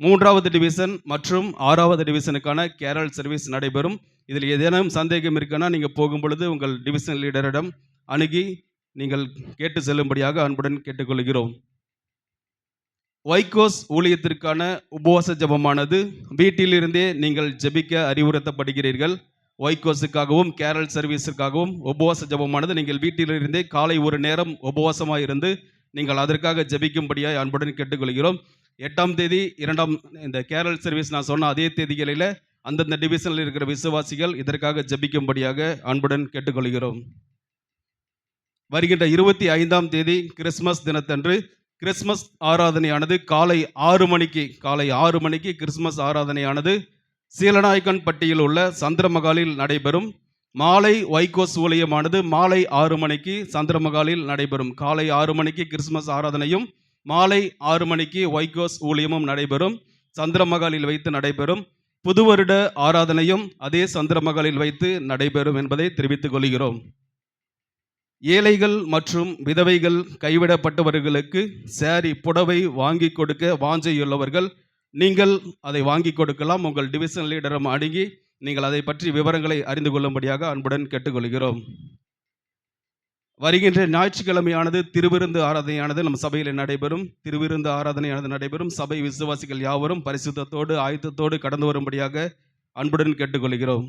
3வது டிவிஷன் மற்றும் 6வது டிவிஷனுக்கான கேரல் சர்வீஸ் நடைபெறும். இதில் ஏதேனும் சந்தேகம் இருக்குன்னா நீங்கள் போகும் பொழுது உங்கள் டிவிஷன் லீடரிடம் அணுகி நீங்கள் கேட்டு செல்லும்படியாக அன்புடன் கேட்டுக்கொள்கிறோம். வைகோஸ் ஊழியத்திற்கான உபவாச ஜெபமானது வீட்டிலிருந்தே நீங்கள் ஜெபிக்க அறிவுறுத்தப்படுகிறீர்கள். வைகோஸுக்காகவும் கேரல் சர்வீஸுக்காகவும் உபவாச ஜெபமானது நீங்கள் வீட்டிலிருந்தே காலை ஒரு நேரம் உபவாசமாக இருந்து நீங்கள் அதற்காக ஜெபிக்கும்படியாக அன்புடன் கேட்டுக்கொள்கிறோம். 8ஆம் தேதி இந்த கேரல் சர்வீஸ் நான் சொன்ன அதே தேதிகளில் அந்தந்த டிவிஷனில் இருக்கிற விசுவாசிகள் இதற்காக ஜெபிக்கும்படியாக அன்புடன் கேட்டுக்கொள்கிறோம். வருகின்ற 25ஆம் தேதி கிறிஸ்மஸ் தினத்தன்று கிறிஸ்மஸ் ஆராதனையானது காலை 6 மணிக்கு கிறிஸ்மஸ் ஆராதனையானது சீலநாயக்கன்பட்டியில் உள்ள சந்திரமகாலில் நடைபெறும். மாலை வைகோஸ் ஊழியமானது மாலை 6 மணிக்கு சந்திரமகாலில் நடைபெறும். காலை 6 மணிக்கு கிறிஸ்மஸ் ஆராதனையும் மாலை 6 மணிக்கு வைகோஸ் ஊழியமும் நடைபெறும். சந்திரமகாலில் வைத்து நடைபெறும். புது வருட ஆராதனையும் அதே சந்திரமகாலில் வைத்து நடைபெறும் என்பதை தெரிவித்துக் கொள்கிறோம். ஏழைகள் மற்றும் விதவைகள் கைவிடப்பட்டவர்களுக்கு சாரி புடவை வாங்கி கொடுக்க வாஞ்சையுள்ளவர்கள் நீங்கள் அதை வாங்கி கொடுக்கலாம். உங்கள் டிவிஷன் லீடரும் அணுகி நீங்கள் அதை பற்றி விவரங்களை அறிந்து கொள்ளும்படியாக அன்புடன் கேட்டுக்கொள்கிறோம். வருகின்ற ஞாயிற்றுக்கிழமையானது திருவிருந்து ஆராதனையானது நம் சபையில் நடைபெறும். திருவிருந்து ஆராதனையானது நடைபெறும். சபை விசுவாசிகள் யாவரும் பரிசுத்தத்தோடு ஆயத்தத்தோடு கடந்து வரும்படியாக அன்புடன் கேட்டுக்கொள்கிறோம்.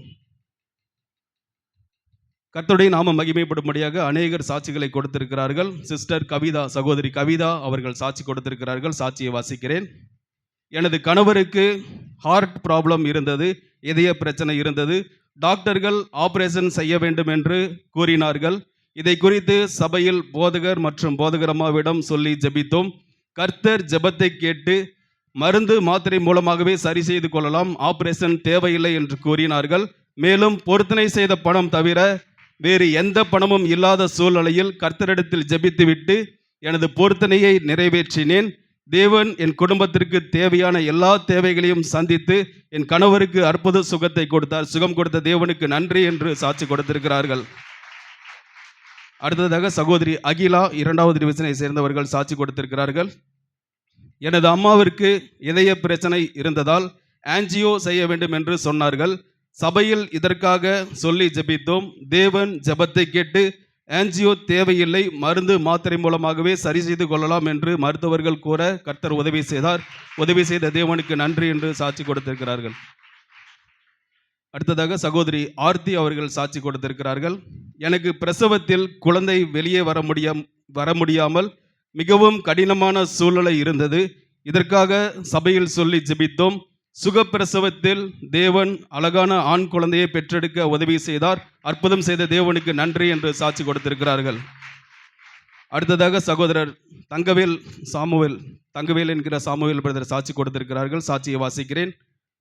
கர்த்தருடைய நாமம் மகிமைப்படும்படியாக அநேகர் சாட்சிகளை கொடுத்திருக்கிறார்கள். சிஸ்டர் கவிதா, சகோதரி கவிதா அவர்கள் சாட்சி கொடுத்திருக்கிறார்கள். சாட்சியை வாசிக்கிறேன். எனது கணவருக்கு ஹார்ட் ப்ராப்ளம் இருந்தது, இதய பிரச்சனை இருந்தது. டாக்டர்கள் ஆபரேஷன் செய்ய வேண்டும் என்று கூறினார்கள். இதை குறித்து சபையில் போதகர் மற்றும் போதகரம்மாவிடம் சொல்லி ஜெபித்தோம். கர்த்தர் ஜெபத்தை கேட்டு மருந்து மாத்திரை மூலமாகவே சரி செய்து கொள்ளலாம், ஆபரேஷன் தேவையில்லை என்று கூறினார்கள். மேலும் பொருத்தனை செய்த பணம் தவிர வேறு எந்த பணமும் இல்லாத சூழ்நிலையில் கர்த்தரிடத்தில் ஜெபித்துவிட்டு எனது பொருத்தனையை நிறைவேற்றினேன். தேவன் என் குடும்பத்திற்கு தேவையான எல்லா தேவைகளையும் சந்தித்து என் கணவருக்கு அற்புத சுகத்தை கொடுத்தார். சுகம் கொடுத்த தேவனுக்கு நன்றி என்று சாட்சி கொடுத்திருக்கிறார்கள். அடுத்ததாக சகோதரி அகிலா 2வது டிவிஷனை சேர்ந்தவர்கள் சாட்சி கொடுத்திருக்கிறார்கள். எனது அம்மாவிற்கு இதய பிரச்சனை இருந்ததால் ஆன்ஜியோ செய்ய வேண்டும் என்று சொன்னார்கள். சபையில் இதற்காக சொல்லி ஜெபித்தோம். தேவன் ஜெபத்தை கேட்டு ஆன்ஜியோ தேவையில்லை, மருந்து மாத்திரை மூலமாகவே சரி செய்து கொள்ளலாம் என்று மருத்துவர்கள் கூற கர்த்தர் உதவி செய்தார். உதவி செய்த தேவனுக்கு நன்றி என்று சாட்சி கொடுத்திருக்கிறார்கள். அடுத்ததாக சகோதரி ஆர்த்தி அவர்கள் சாட்சி கொடுத்திருக்கிறார்கள். எனக்கு பிரசவத்தில் குழந்தை வெளியே வர முடியாமல் மிகவும் கடினமான சூழ்நிலை இருந்தது. இதற்காக சபையில் சொல்லி ஜெபித்தோம். சுகப்பிரசவத்தில் தேவன் அழகான ஆண் குழந்தையை பெற்றெடுக்க உதவி செய்தார். அற்புதம் செய்த தேவனுக்கு நன்றி என்று சாட்சி கொடுத்திருக்கிறார்கள். அடுத்ததாக சகோதரர் தங்கவேல் என்கிற சாமுவேல் பிரதர் சாட்சி கொடுத்திருக்கிறார்கள். சாட்சியை வாசிக்கிறேன்.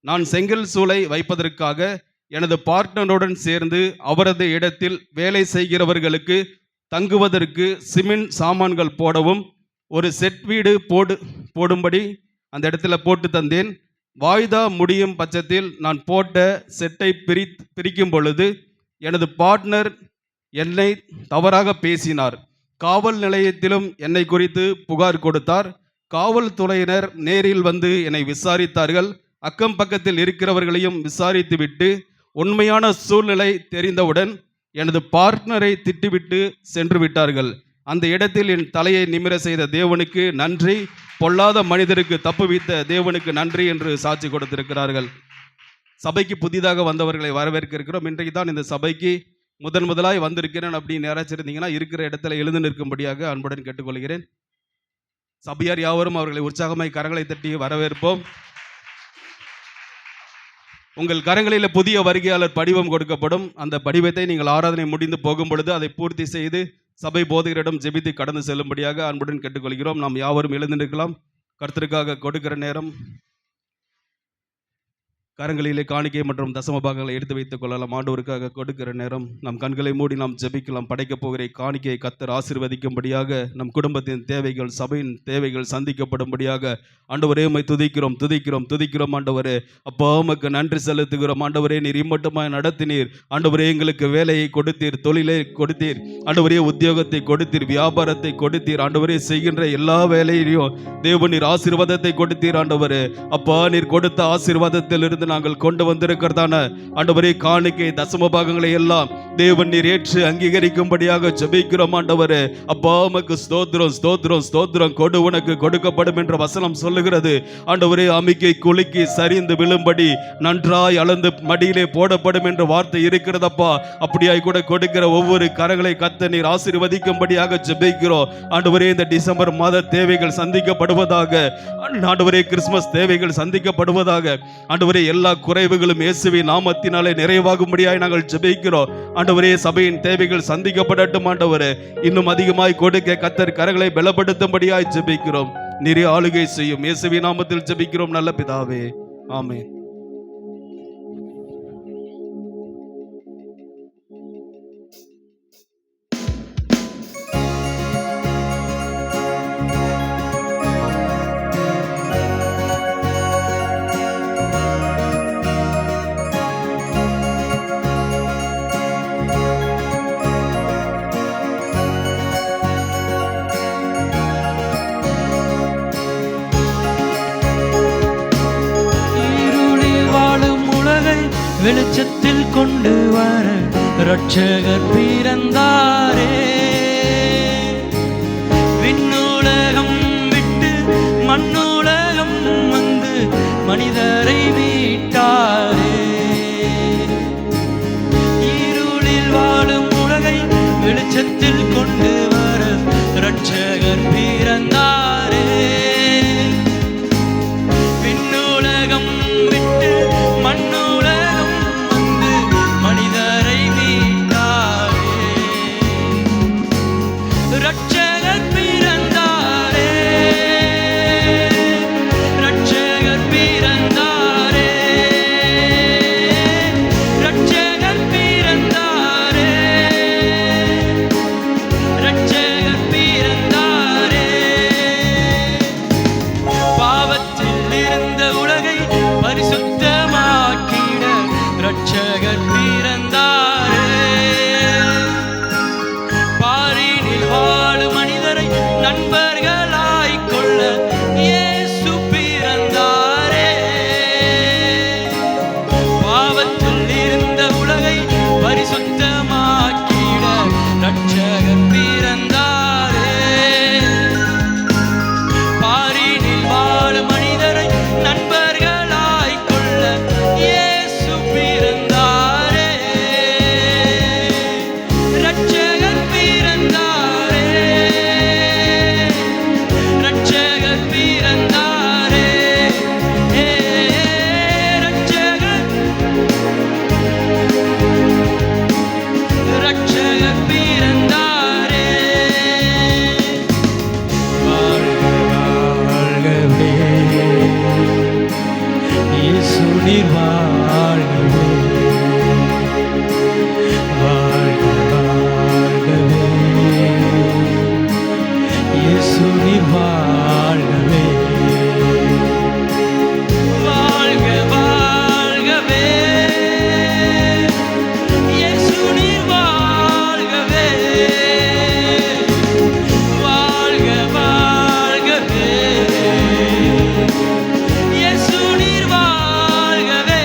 நான் செங்கல் சூளை வைப்பதற்காக எனது பார்ட்னருடன் சேர்ந்து அவரது இடத்தில் வேலை செய்கிறவர்களுக்கு தங்குவதற்கு சிமெண்ட் சாமான்கள் போடவும் ஒரு செட் வீடு போடும்படி அந்த இடத்துல போட்டு தந்தேன். வாய்தா முடியும் பட்சத்தில் நான் போட்ட செட்டை பிரிக்கும் பொழுது எனது பார்ட்னர் என்னை தவறாக பேசினார். காவல் நிலையத்திலும் என்னை குறித்து புகார் கொடுத்தார். காவல்துறையினர் நேரில் வந்து என்னை விசாரித்தார்கள். அக்கம் பக்கத்தில் இருக்கிறவர்களையும் விசாரித்துவிட்டு உண்மையான சூழ்நிலை தெரிந்தவுடன் எனது பார்ட்னரை திட்டிவிட்டு சென்று விட்டார்கள். அந்த இடத்தில் என் தலையை நிமிர செய்த தேவனுக்கு நன்றி, பொல்லாத மனிதருக்கு தப்புவித்த தேவனுக்கு நன்றி என்று சாட்சி கொடுத்திருக்கிறார்கள். சபைக்கு புதிதாக வந்தவர்களை வரவேற்க இருக்கிறோம். இன்றைக்கு தான் இந்த சபைக்கு முதலாய் வந்திருக்கிறேன் அப்படின்னு யாராச்சும் இருந்தீங்கன்னா இருக்கிற இடத்துல எழுந்து நிற்கும்படியாக அன்புடன் கேட்டுக்கொள்கிறேன். சபையார் யாவரும் அவர்களை உற்சாகமாய் கரங்களை தட்டி வரவேற்போம். உங்கள் கரங்களில் புதிய வருகையாளர் படிவம் கொடுக்கப்படும். அந்த படிவத்தை நீங்கள் ஆராதனை முடிந்து போகும் பொழுது அதை பூர்த்தி செய்து சபை போதகரிடம் ஜெபித்து கடந்து செல்லும்படியாக அன்புடன் கேட்டுக்கொள்கிறோம். நாம் யாவரும் எழுந்திருக்கலாம். கர்த்தருக்காக கொடுக்கிற நேரம். கரங்களிலே காணிக்கை மற்றும் தசம பாகங்களை எடுத்து வைத்துக் கொள்ளலாம். ஆண்டவருக்காக கொடுக்கிற நேரம் நம் கண்களை மூடி நாம் ஜெபிக்கலாம். படைக்கப் போகிற காணிக்கையை கர்த்தர் ஆசீர்வதிக்கும்படியாக, நம் குடும்பத்தின் தேவைகள், சபையின் தேவைகள் சந்திக்கப்படும்படியாக ஆண்டவரே உம்மை துதிக்கிறோம் துதிக்கிறோம் துதிக்கிறோம். ஆண்டவரே அப்பா உமக்கு நன்றி செலுத்துகிறோம். ஆண்டவரே நீர் இம்மட்டுமாய் நடத்தினீர். ஆண்டவரே எங்களுக்கு வேலையை கொடுத்தீர், தொழிலை கொடுத்தீர், ஆண்டவரே உத்தியோகத்தை கொடுத்தீர், வியாபாரத்தை கொடுத்தீர். ஆண்டவரே செய்கின்ற எல்லா வேலையிலையும் தேவன் நீர் ஆசீர்வாதத்தை கொடுத்தீர். ஆண்டவரே அப்பா நீர் கொடுத்த ஆசீர்வாதத்திலிருந்து நாங்கள் கொண்டு வந்திருக்கிறதான ஆண்டவரே காணிக்கை தசம பாகங்களை எல்லாம் தேவன் நீர் ஏற்று அங்கீகரிக்கும்படியாக ஜெபிக்கிறோம். ஆண்டவரே அப்பா உமக்கு ஸ்தோத்திரம் ஸ்தோத்திரம் ஸ்தோத்திரம். கொடு உனக்கு கொடுக்கப்படும் என்ற வசனம் சொல்லுகிறது. ஆண்டவரே அமிக்கை குலுக்கி சரிந்து விழும்படி நன்றாய் அளந்து மடியிலே போடப்படும் என்ற வார்த்தை இருக்கிறதப்பா. அப்படியாய் கூட கொடுக்கிற ஒவ்வொரு கரங்களை கர்த்தர் நீர் ஆசீர்வதிக்கும்படியாக ஜெபிக்கிறோம். ஆண்டவரே இந்த டிசம்பர் மாத தேவைகள் சந்திக்கப்படுவதாக. ஆண்டவரே கிறிஸ்துமஸ் தேவைகள் சந்திக்கப்படுவதாக. ஆண்டவரே எல்லா குறைவுகளும் இயேசுவின் நாமத்தினாலே நிறைவாகும்படியாய் நாங்கள் ஜெபிக்கிறோம். ஆண்டவரே சபையின் தேவைகள் சந்திக்கப்படட்டும். ஆண்டவரே இன்னும் அதிகமாய் கொடுக்க கர்த்தர் கரங்களை பலப்படுத்தும்படியாய் ஜெபிக்கிறோம். நீரே ஆளுகை செய்யும். இயேசுவின் நாமத்தில் ஜெபிக்கிறோம் நல்ல பிதாவே, ஆமென். வெளிச்சத்தில் கொண்டு வர இரட்சகர் பிறந்தாரே. விண்ணுலகம் விட்டு மண்ணுலகம் வந்து மனிதரை மீட்டாரே. இருளில் வாழும் உலகை வெளிச்சத்தில் கொண்டு வர இரட்சகர் பிறந்தாரே. விண்ணுலகம் விட்டு மண்ணுலகம் வந்து மனிதரை மீட்டாரே. இரட்சகர் பிறந்தாரே, இரட்சகர் பிறந்தாரே, இரட்சகர் பிறந்தாரே, இரட்சகர் பிறந்தாரே. பாவத்தில் இருந்த உலகை பரிசுத்தமாக்கிட இரட்சகர் பிறந்தாரே. பாரினில் வாழும் மனிதரை நண்பர்களாய் கொள்ள இயேசு பிறந்தாரே. பாவத்தில் இருந்த உலகை பரிசுத்தமாக்கிட இரட்சகர் பிறந்தாரே. பாரினில் வாழும் மனிதரை நண்பர்களாய் கொள்ள இயேசு பிறந்தாரே. இரட்சகர் பிறந்தாரே, இரட்சகர் பிறந்தாரே. இரட்சகர் பிறந்தாரே. வாழ்கவே இயேசு நீர் வாழ்கவே. வாழ்கவே இயேசு நீர் வாழ்கவே. வாழ்க வாழ்கவே இயேசு நீர் வாழ்கவே. வாழ்க வாழ்கவே இயேசு நீர் வாழ்கவே.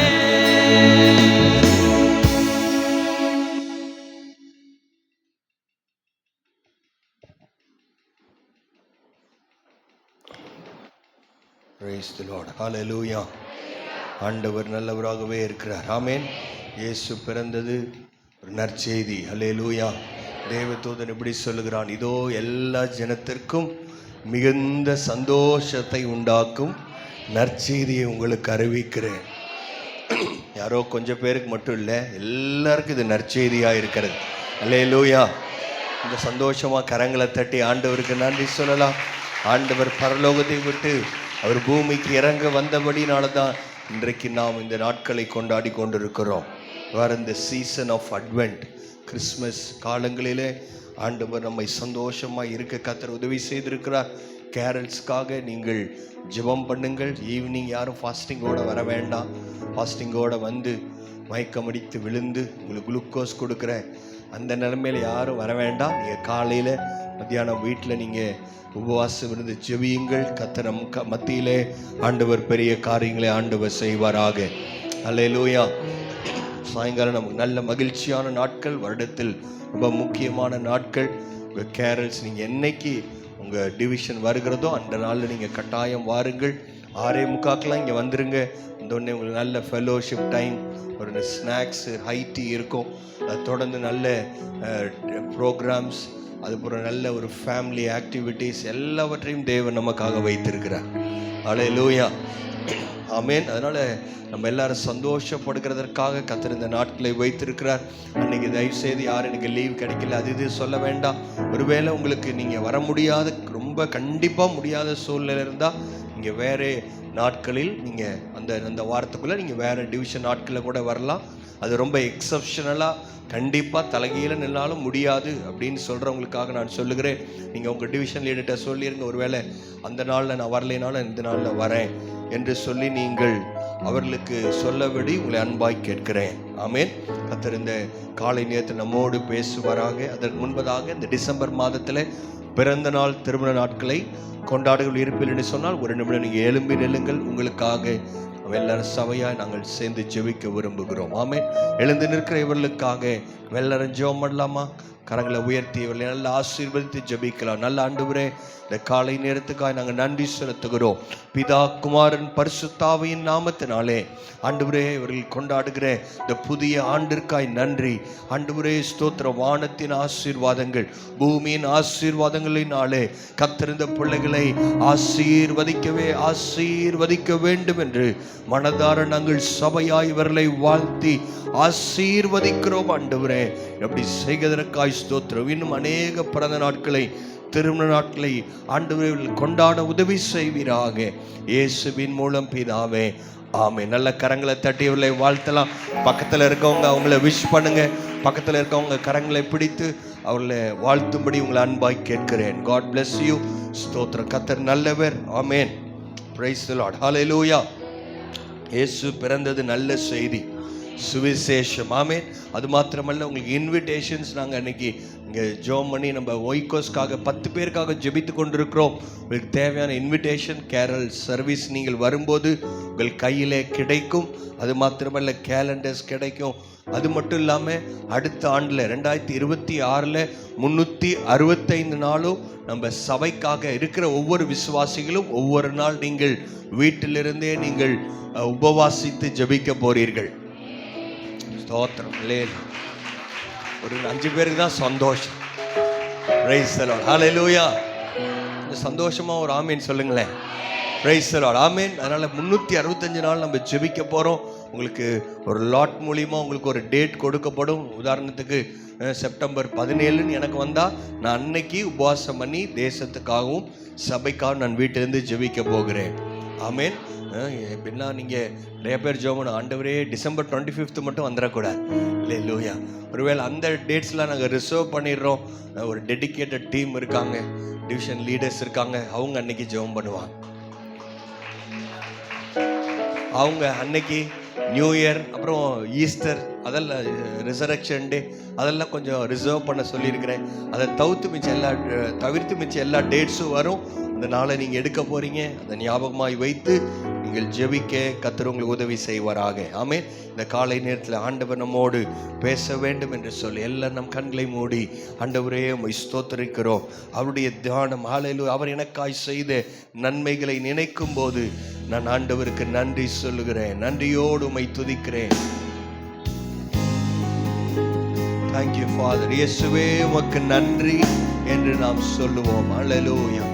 Praise the Lord. Hallelujah. ஆண்டவர் நல்லவராகவே இருக்கிறார். ஆமென். இயேசு பிறந்தது ஒரு நற்செய்தி. ஹல்லேலூயா. தேவதூதன் இப்படி சொல்லுகிறான், இதோ எல்லா ஜனத்திற்கும் மிகுந்த சந்தோஷத்தை உண்டாக்கும் நற்செய்தியை உங்களுக்கு அறிவிக்கிறேன். யாரோ கொஞ்சம் பேருக்கு மட்டும் இல்லை, எல்லாருக்கும் இது நற்செய்தியாக இருக்கிறது. ஹல்லேலூயா. இந்த சந்தோஷமாக கரங்களை தட்டி ஆண்டவருக்கு நன்றி சொல்லலாம். ஆண்டவர் பரலோகத்தை விட்டு அவர் பூமிக்கு இறங்க வந்தபடினால தான் இன்றைக்கு நாம் இந்த நாட்களை கொண்டாடி கொண்டிருக்கிறோம். வேறு இந்த சீசன் ஆஃப் அட்வென்ட், கிறிஸ்மஸ் காலங்களிலே ஆண்டவர் நம்மை சந்தோஷமாக இருக்க கர்த்தர் உதவி செய்திருக்கிறார். கேரல்ஸ்க்காக நீங்கள் ஜெபம் பண்ணுங்கள். ஈவினிங் யாரும் ஃபாஸ்டிங்கோடு வர வேண்டாம். ஃபாஸ்டிங்கோடு வந்து மயக்கமடித்து விழுந்து உங்களுக்கு குளுக்கோஸ் கொடுக்குற அந்த நிலைமையில் யாரும் வர வேண்டாம். நீங்கள் காலையில் மத்தியானம் வீட்டில் நீங்கள் உபவாசம் இருந்து ஜெபியுங்கள். கர்த்தர் நம் மத்தியிலே ஆண்டவர் பெரிய காரியங்களை ஆண்டவர் செய்வாராக. அல்லேலூயா. சாயங்காலம் நமக்கு நல்ல மகிழ்ச்சியான நாட்கள், வருடத்தில் ரொம்ப முக்கியமான நாட்கள். உங்கள் கேரல்ஸ் நீங்கள் என்னைக்கு உங்கள் டிவிஷன் வருகிறதோ அந்த நாளில் நீங்கள் கட்டாயம் வாருங்கள். 6:45 இங்கே வந்துடுங்க. இந்தோடனே உங்களுக்கு நல்ல ஃபெலோஷிப் டைம், ஒரு ஸ்நாக்ஸு, ஹை டீ இருக்கும். அது தொடர்ந்து நல்ல ப்ரோக்ராம்ஸ், அதுபோல் நல்ல ஒரு ஃபேமிலி ஆக்டிவிட்டீஸ் எல்லாவற்றையும் தேவன் நமக்காக வைத்திருக்கிறார். அல்லேலூயா. ஆமென். அதனால் நம்ம எல்லாரும் சந்தோஷப்படுகிறதற்காக கர்த்தர் இந்த நாட்களை வைத்திருக்கிறார். அன்றைக்கி தயவுசெய்து யாரும் எனக்கு லீவ் கிடைக்கல அது இது சொல்ல வேண்டாம். ஒருவேளை உங்களுக்கு நீங்கள் வர முடியாத, ரொம்ப கண்டிப்பாக முடியாத சூழ்நிலை இருந்தால் நீங்கள் வேறு நாட்களில் நீங்கள் அந்த வாரத்துக்குள்ளே நீங்கள் வேறு டிவிஷன் நாட்களில் கூட வரலாம். அது ரொம்ப எக்ஸப்ஷனலாக கண்டிப்பாக தலைகீழ நின்னாலும் முடியாது அப்படின்னு சொல்கிறவங்களுக்காக நான் சொல்லுகிறேன். நீங்கள் உங்கள் டிவிஷன் லீடர்கிட்ட சொல்லிடுங்க, ஒருவேளை அந்த நாளில் நான் வரலைனாலும் இந்த நாளில் வரேன் என்று சொல்லி நீங்கள் அவர்களுக்கு சொல்லபடி உங்களை அன்பாய் கேட்கிறேன். ஆமென். கர்த்தர் இந்த காலை நேரத்தில் நம்மோடு பேசுவாராக. அதற்கு முன்பதாக இந்த டிசம்பர் மாதத்தில் பிறந்த நாள் திருமண நாட்களை கொண்டாடுகள் இருப்பில் என்று சொன்னால் ஒரு நிமிடம் நீங்கள் எழும்பி நில்லுங்கள். உங்களுக்காக எல்லாரும் சபையாய் நாங்கள் சேர்ந்து ஜெபிக்க விரும்புகிறோம். ஆமென். எழுந்து நிற்கிற இவர்களுக்காக எல்லாரும் ஜெபம் பண்ணலாமா? கரங்களை உயர்த்தி இவர்களை நல்லா ஆசீர்வதித்து ஜெபிக்கலாம். நல்ல ஆண்டவரே, இந்த காலை நேரத்துக்காக நாங்கள் நன்றி செலுத்துகிறோம். பிதா, குமாரன், பரிசுத்தாவியின் நாமத்தினாலே ஆண்டவரே இவர்கள் கொண்டாடுகிற இந்த புதிய ஆண்டிற்காய் நன்றி. ஆண்டவரே ஸ்தோத்திரம். வானத்தின் ஆசீர்வாதங்கள், பூமியின் ஆசீர்வாதங்களினாலே கர்த்தர் பிள்ளைகளை ஆசீர்வதிக்க வேண்டும் என்று மனதார நாங்கள் சபையாய் இவர்களை வாழ்த்தி ஆசீர்வதிக்கிறோம். ஆண்டவரே எப்படி செய்வதற்காய் ஸ்தோத்திரம். இன்னும் அநேக பிறந்த நாட்களை, திருமண நாட்களை ஆண்டவர்கள் கொண்டாட உதவி செய்வீராக. இயேசுவின் மூலம் பிதாவே, ஆமென். நல்ல கரங்களை தட்டியவர்களை வாழ்த்தலாம். பக்கத்தில் இருக்கவங்க அவங்கள விஷ் பண்ணுங்க. பக்கத்தில் இருக்கவங்க கரங்களை பிடித்து அவர்களை வாழ்த்தும்படி உங்களை அன்பாய் கேட்கிறேன். God bless you. ஸ்தோத்திரம். கர்த்தர் நல்லவர். Amen. Praise the Lord. Hallelujah. இயேசு பிறந்தது நல்ல செய்தி, சுவிசேஷம். ஆமென். அது மாத்திரமல்ல, உங்களுக்கு இன்விடேஷன்ஸ் நாங்கள் அன்னைக்கு இங்கே ஜோம் பண்ணி நம்ம ஒய்கோஸ்க்காக 10 பேருக்காக ஜெபித்து கொண்டிருக்கிறோம். உங்களுக்கு தேவையான இன்விடேஷன், கேரல் சர்வீஸ் நீங்கள் வரும்போது உங்கள் கையிலே கிடைக்கும். அது மாத்திரமல்ல, கேலண்டர்ஸ் கிடைக்கும். அது மட்டும் இல்லாமல் அடுத்த ஆண்டில் 2026 365 நாளும் நம்ம சபைக்காக இருக்கிற ஒவ்வொரு விசுவாசிகளும் ஒவ்வொரு நாள் நீங்கள் வீட்டிலிருந்தே நீங்கள் உபவாசித்து ஜெபிக்க போறீர்கள். ஸ்தோத்திரம். ஒரு 5 பேருக்கு தான் சந்தோஷம். Praise the Lord. ஹல்லேலூயா. சந்தோஷமா ஒரு ஆமீன் சொல்லுங்களேன். Praise the Lord. ஆமீன். அதனால 365 நாள் நம்ம ஜெபிக்க போறோம். உங்களுக்கு ஒரு லாட் மூலியமா உங்களுக்கு ஒரு டேட் கொடுக்கப்படும். உதாரணத்துக்கு செப்டம்பர் 17 எனக்கு வந்தால் நான் அன்னைக்கு உபவாசம் பண்ணி தேசத்துக்காகவும் சபைக்காகவும் நான் வீட்டிலேருந்து ஜெபிக்க போகிறேன். ஆமேன். எப்படின்னா நீங்கள் நிறைய பேர் ஜோமன் ஆண்டவரே டிசம்பர் 25 மட்டும் வந்துடக்கூடாது. அல்லேலூயா. ஒருவேளை அந்த டேட்ஸ்லாம் நாங்கள் ரிசர்வ் பண்ணிடுறோம். ஒரு டெடிக்கேட்டட் டீம் இருக்காங்க, டிவிஷன் லீடர்ஸ் இருக்காங்க. அவங்க அன்னைக்கு ஜெபம் பண்ணுவாங்க. அவங்க அன்னைக்கு நியூ இயர், அப்புறம் ஈஸ்டர், அதெல்லாம் ரிசரக்ஷன் டே, அதெல்லாம் கொஞ்சம் ரிசர்வ் பண்ண சொல்லியிருக்கிறேன். அதை தவிர்த்து மிச்சம் எல்லா டேட்ஸும் வரும். அந்த நாளை நீங்கள் எடுக்க போகிறீங்க. அதை ஞாபகமாய் வைத்து நீங்கள் ஜெபிக்க கர்த்தர் உங்களுக்கு உதவி செய்வாராக. ஆமென். இந்த காலை நேரத்தில் ஆண்டவர் நம்மோடு பேச வேண்டும் என்று சொல்லி எல்லாம் நம் கண்களை மூடி ஆண்டவரே உம்மை ஸ்தோத்திரிக்கிறோம். அவருடைய தியானம் ஹல்லேலூயா. அவர் எனக்காய் செய்த நன்மைகளை நினைக்கும் போது நான் ஆண்டவருக்கு நன்றி சொல்லுகிறேன். நன்றியோடு உம்மை துதிக்கிறேன். Thank you father. இயேசுவே உமக்கு நன்றி என்று நாம் சொல்லுவோம். ஹல்லேலூயா.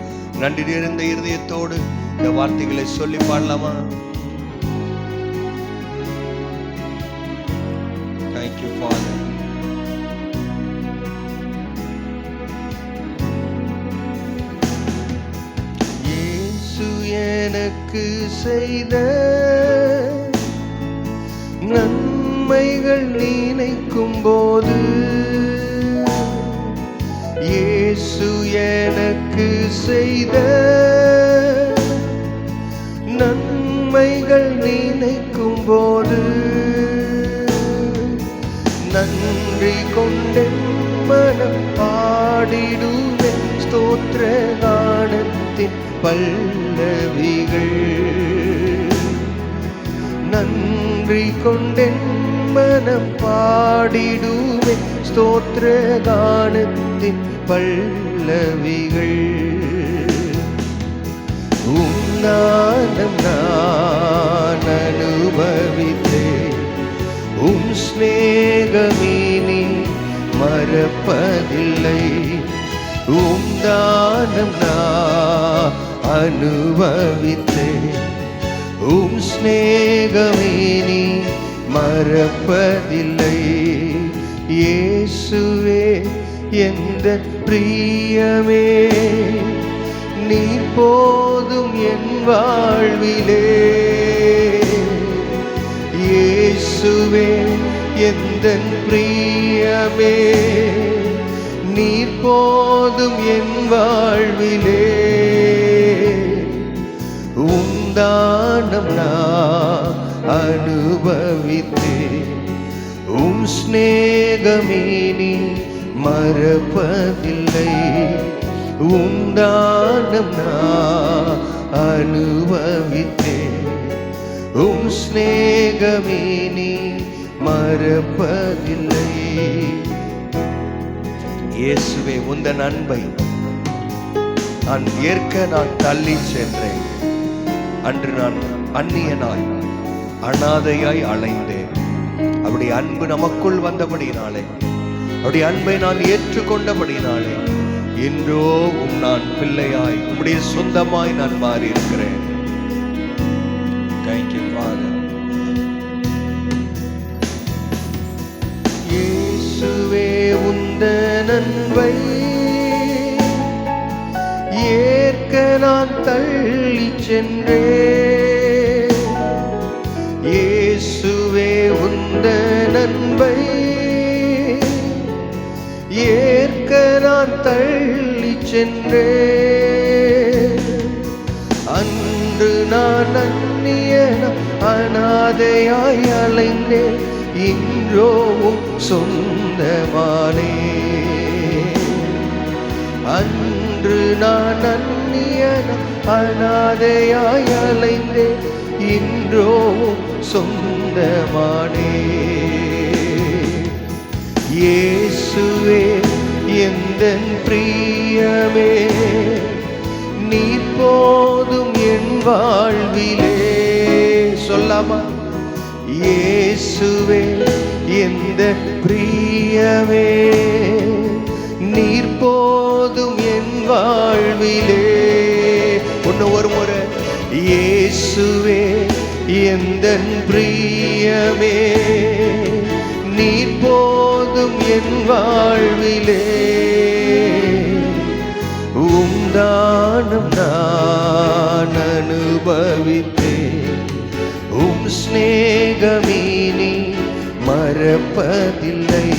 நன்றி நிறைந்த இருதயத்தோடு இந்த வார்த்தைகளை சொல்லி பாடலாமா? Thank you father. இயேசு எனக்கு செய்த நன்மைகள் நினைக்கும் போது இயேசு எனக்கு செய்த நன்மைகள் நினைக்கும் போது நன்றி கொண்டேன் மனம் பாடிடுவேன் ஸ்தோத்திர கானத்தின் பல்லவிகள். நன்றி கொண்டேன் மனம் பாடிடுவேன் ஸ்தோத்திர கானத்தின் பல்லவிகள். உன்னானம் நான் அனுபவித்தேன், உம் ஸ்நேகமினி மறப்பதில்லை. உம் தானம் நான் அனுபவித்தேன், உம் ஸ்நேகமினி மறப்பதில்லை. இயேசுவே எந்த பிரியமே, நீர் போதும் என் வாழ்விலே. இயேசுவே எந்தன் பிரியமே, நீர் போதும் என் வாழ்விலே. உந்தானம் நான் அனுபவித்தேன், உம் ஸ்நேகமினி மறப்பதில்லை. உந்தானம் நான் அனுபவித்தேன், உம் ஸ்நேகமினி மறப்பதில்லை. இயேசுவே உந்தன் அன்பை நான் ஏற்க நான் தள்ளி சென்றேன். அன்று நான் அந்நியனாய் அனாதையாய் அலைந்தேன். அவருடைய அன்பு நமக்குள் வந்தபடினாலே, அவருடைய அன்பை நான் ஏற்றுக்கொண்டபடினாலே இன்றோ நான் பிள்ளையாய் உம்முடைய சொந்தமாய் நான் மாறி இருக்கிறேன். Thank you, Father. இயேசுவே உந்தன் அன்பை ஏற்க நான் தள்ளி சென்றேன். இயேசுவே உந்தன் அன்பை ஏற்க நான் தள்ளி சென்றேன். அன்று நான் அந்நியன அனாதையாய் அலைந்தேன், இன்றோவும் சொந்தமானே. அன்று நான் அந்நியன அனாதையாய் அலைந்தேன், இன்றோவும் சொந்தமானே. இயேசுவே எந்தன் பிரியமே, நீர் போதும் என் வாழ்விலே. சொல்லாமா? இயேசுவே எந்த பிரியமே, நீர் போதும் என் வாழ்விலே. ஒரு முறை இயேசுவே எந்தன் பிரியமே, நீர் போதும் என் வாழ்விலே. உம் தானம் நான் அனுபவித்தேன், உம் ஸ்நேகமினி மறப்பதில்லை.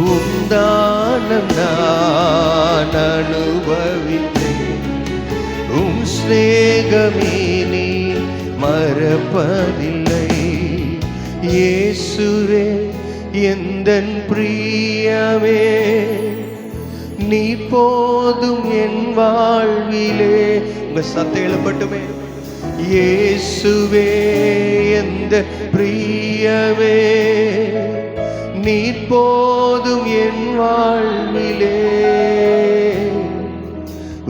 உம் தானம் நான் அனுபவித்தேன், உம் ஸ்நேகமினி மறப்பதில்லை. இயேசுவே எந்தன் பிரியமே, நீ போதும் என் வாழ்விலே. உங்க சத்தம் எழுப்பட்டுமே. இயேசுவே எந்த பிரியமே, நீ போதும் என் வாழ்விலே.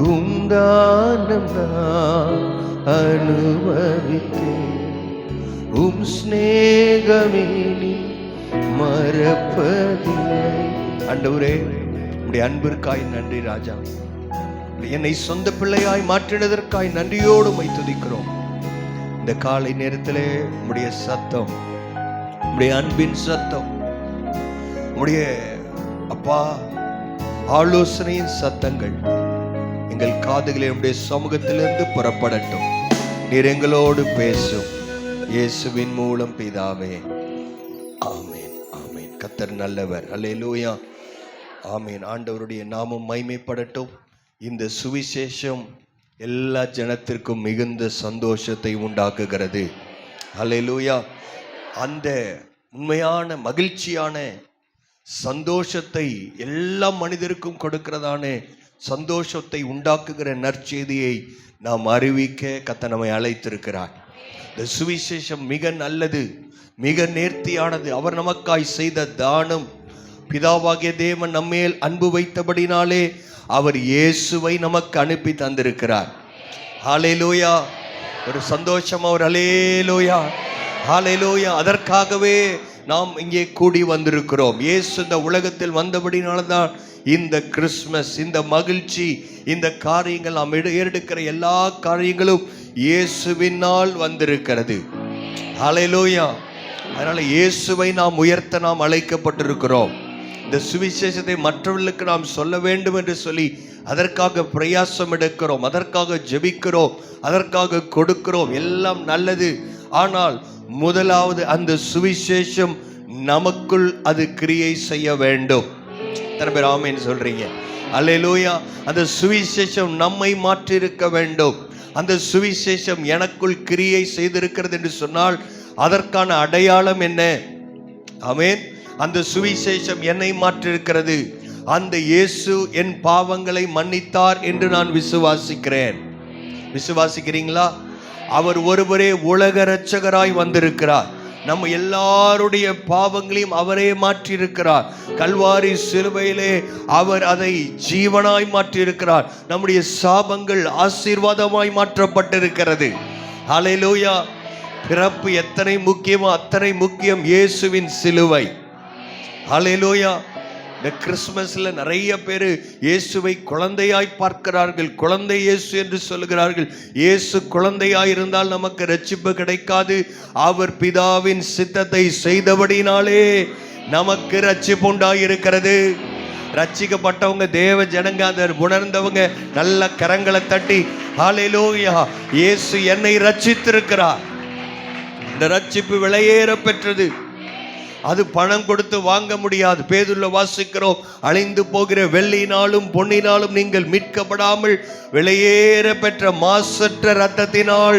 உந்தானம் நான் அனுபவித்தேன், உம் ஸ்நேகமினி மறப்பதில்லை. ஆண்டவரே, உம்முடைய அன்பிற்காய் நன்றி ராஜா. என்னை சொந்த பிள்ளையாய் மாற்றினதற்காய் நன்றியோடு உம்மை துதிக்கிறோம். இந்த காலை நேரத்திலே உம்முடைய சத்தம், உம்முடைய அன்பின் சத்தம், உம்முடைய அப்பா ஆலோசனையின் சத்தங்கள் எங்கள் காதுகளில் உம்முடைய சமூகத்திலிருந்து புறப்படட்டும். நீர் எங்களோடு பேசும். இயேசுவின் மூலம் பிதாவே, ஆமென், ஆமென். கர்த்தர் நல்லவர். அல்லேலூயா, ஆமென். ஆண்டவருடைய நாமம் மகிமைப்படட்டும். இந்த சுவிசேஷம் எல்லா ஜனத்திற்கும் மிகுந்த சந்தோஷத்தை உண்டாக்குகிறது. அல்லேலூயா. அந்த உண்மையான மகிழ்ச்சியான சந்தோஷத்தை எல்லா மனிதருக்கும் கொடுக்கிறதான சந்தோஷத்தை உண்டாக்குகிற நற்செய்தியை நாம் அறிவிக்க கர்த்தர் நம்மை அழைத்திருக்கிறார். இந்த சுவிசேஷம் மிக நல்லது, மிக நேர்த்தியானது. அவர் நமக்காய் செய்த தானம். பிதாவாகிய தேவன் நம்மேல் அன்பு வைத்தபடினாலே அவர் இயேசுவை நமக்கு அனுப்பி தந்திருக்கிறார். ஹல்லேலூயா. ஒரு சந்தோஷமா ஒரு ஹல்லேலூயா, ஹல்லேலூயா. அதற்காகவே நாம் இங்கே கூடி வந்திருக்கிறோம். இயேசு இந்த உலகத்தில் வந்தபடினால்தான் இந்த கிறிஸ்மஸ், இந்த மகிழ்ச்சி, இந்த காரியங்கள் நாம் எடுக்கிற எல்லா காரியங்களும் இயேசுவினால் வந்திருக்கிறது. ஹல்லேலூயா. அதனால இயேசுவை நாம் உயர்த்த நாம் அழைக்கப்பட்டிருக்கிறோம். இந்த சுவிசேஷத்தை மற்றவர்களுக்கு நாம் சொல்ல வேண்டும் என்று சொல்லி அதற்காக பிரயாசம் எடுக்கிறோம், அதற்காக ஜெபிக்கிறோம், அதற்காக கொடுக்கிறோம். எல்லாம் நல்லது. ஆனால் முதலாவது அந்த சுவிசேஷம் நமக்குள் அது கிரியை செய்ய வேண்டும். எத்தனை பேர் ஆமென் சொல்றீங்க? அல்லேலூயா. அந்த சுவிசேஷம் நம்மை மாற்றி இருக்க வேண்டும். அந்த சுவிசேஷம் எனக்குள் கிரியை செய்திருக்கிறது என்று சொன்னால் அதற்கான அடையாளம் என்ன? ஆமென். அந்த சுவிசேஷம் என்னை மாற்றிருக்கிறது. அந்த இயேசு என் பாவங்களை மன்னித்தார் என்று நான் விசுவாசிக்கிறேன். விசுவாசிக்கிறீங்களா? அவர் ஒருவரே உலக இரட்சகராய் வந்திருக்கிறார். நம்ம எல்லாருடைய பாவங்களையும் அவரே மாற்றியிருக்கிறார். கல்வாரி சிலுவையிலே அவர் அதை ஜீவனாய் மாற்றியிருக்கிறார். நம்முடைய சாபங்கள் ஆசீர்வாதமாய் மாற்றப்பட்டிருக்கிறது. ஹல்லேலூயா. பிறப்பு எத்தனை முக்கியமோ அத்தனை முக்கியம் இயேசுவின் சிலுவை. ஹல்லேலூயா. இந்த கிறிஸ்மஸ்ல நிறைய பேர் இயேசுவை குழந்தையாய் பார்க்கிறார்கள். குழந்தை இயேசு என்று சொல்லுகிறார்கள். இயேசு குழந்தையாய் இருந்தால் நமக்கு ரட்சிப்பு கிடைக்காது. அவர் பிதாவின் சித்தத்தை செய்தபடினாலே நமக்கு ரட்சிப்பு உண்டாயிருக்கிறது. ரட்சிக்கப்பட்டவங்க தேவ ஜனங்க, அதை உணர்ந்தவங்க நல்ல கரங்களை தட்டி ஹல்லேலூயா, இயேசு என்னை ரட்சித்திருக்கிறார். இந்த ரட்சிப்பு விலையேற பெற்றது. அது பணம் கொடுத்து வாங்க முடியாது. பேதுருல வாசிக்கிறோம், அழிந்து போகிற வெள்ளியினாலும் பொன்னினாலும் நீங்கள் மீட்கப்படாமல் விலையேற பெற்ற மாசற்ற இரத்தத்தினால்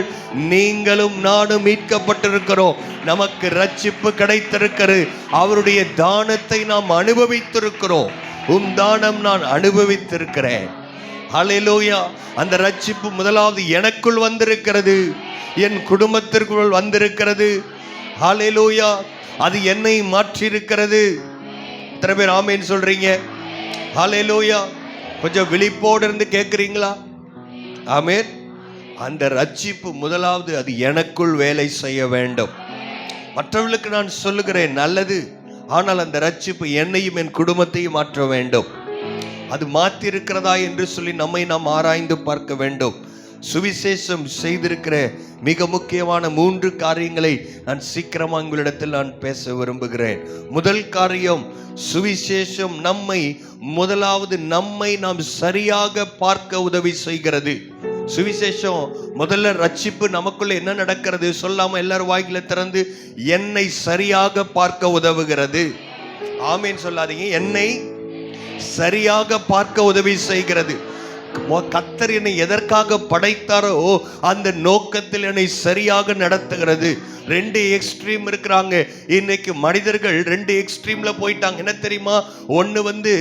நீங்களும் நானும் மீட்கப்பட்டிருக்கிறோம். நமக்கு ரட்சிப்பு கிடைத்திருக்கிறது. அவருடைய தானத்தை நாம் அனுபவித்திருக்கிறோம். தானம் நான் அனுபவித்திருக்கிறேன். ஹல்லேலூயா. அந்த ரட்சிப்பு முதலாவது எனக்குள் வந்திருக்கிறது, என் குடும்பத்திற்குள் வந்திருக்கிறது. ஹல்லேலூயா. அது என்னை மாற்றி இருக்கிறது. எத்தனை பேர் ஆமென் சொல்றீங்க? ஹல்லேலூயா. கொஞ்சம் விழிப்போடு இருந்து கேட்குறீங்களா? ஆமென். அந்த ரட்சிப்பு முதலாவது அது எனக்குள் வேலை செய்ய வேண்டும். மற்றவர்களுக்கு நான் சொல்லுகிறேன் நல்லது, ஆனால் அந்த ரட்சிப்பு என்னையும் என் குடும்பத்தையும் மாற்ற வேண்டும். அது மாற்றி இருக்கிறதா என்று சொல்லி நம்மை நாம் ஆராய்ந்து பார்க்க வேண்டும். சுவிசேஷம் செய்திருக்கிற மிக முக்கியமான 3 காரியங்களை நான் சீக்கிரமாக உங்களிடத்தில் நான் பேச விரும்புகிறேன். முதல் காரியம், சுவிசேஷம் முதலாவது நம்மை நாம் சரியாக பார்க்க உதவி செய்கிறது. சுவிசேஷம் முதல்ல ரட்சிப்பு நமக்குள்ள என்ன நடக்கிறது சொல்லாம எல்லாரும் வாய்களை திறந்து என்னை சரியாக பார்க்க உதவுகிறது. ஆமென் சொல்லாதீங்க. என்னை சரியாக பார்க்க உதவி செய்கிறது. கர்த்தர் என்னை எதற்காக படைத்தாரோ அந்த நோக்கத்தில் என்னை சரியாக நடத்துகிறது. 2 எக்ஸ்ட்ரீம் இருக்கிறாங்க. இன்னைக்கு மனிதர்கள் 2 எக்ஸ்ட்ரீம்ல போயிட்டாங்க. என்ன தெரியுமா? ஒன்று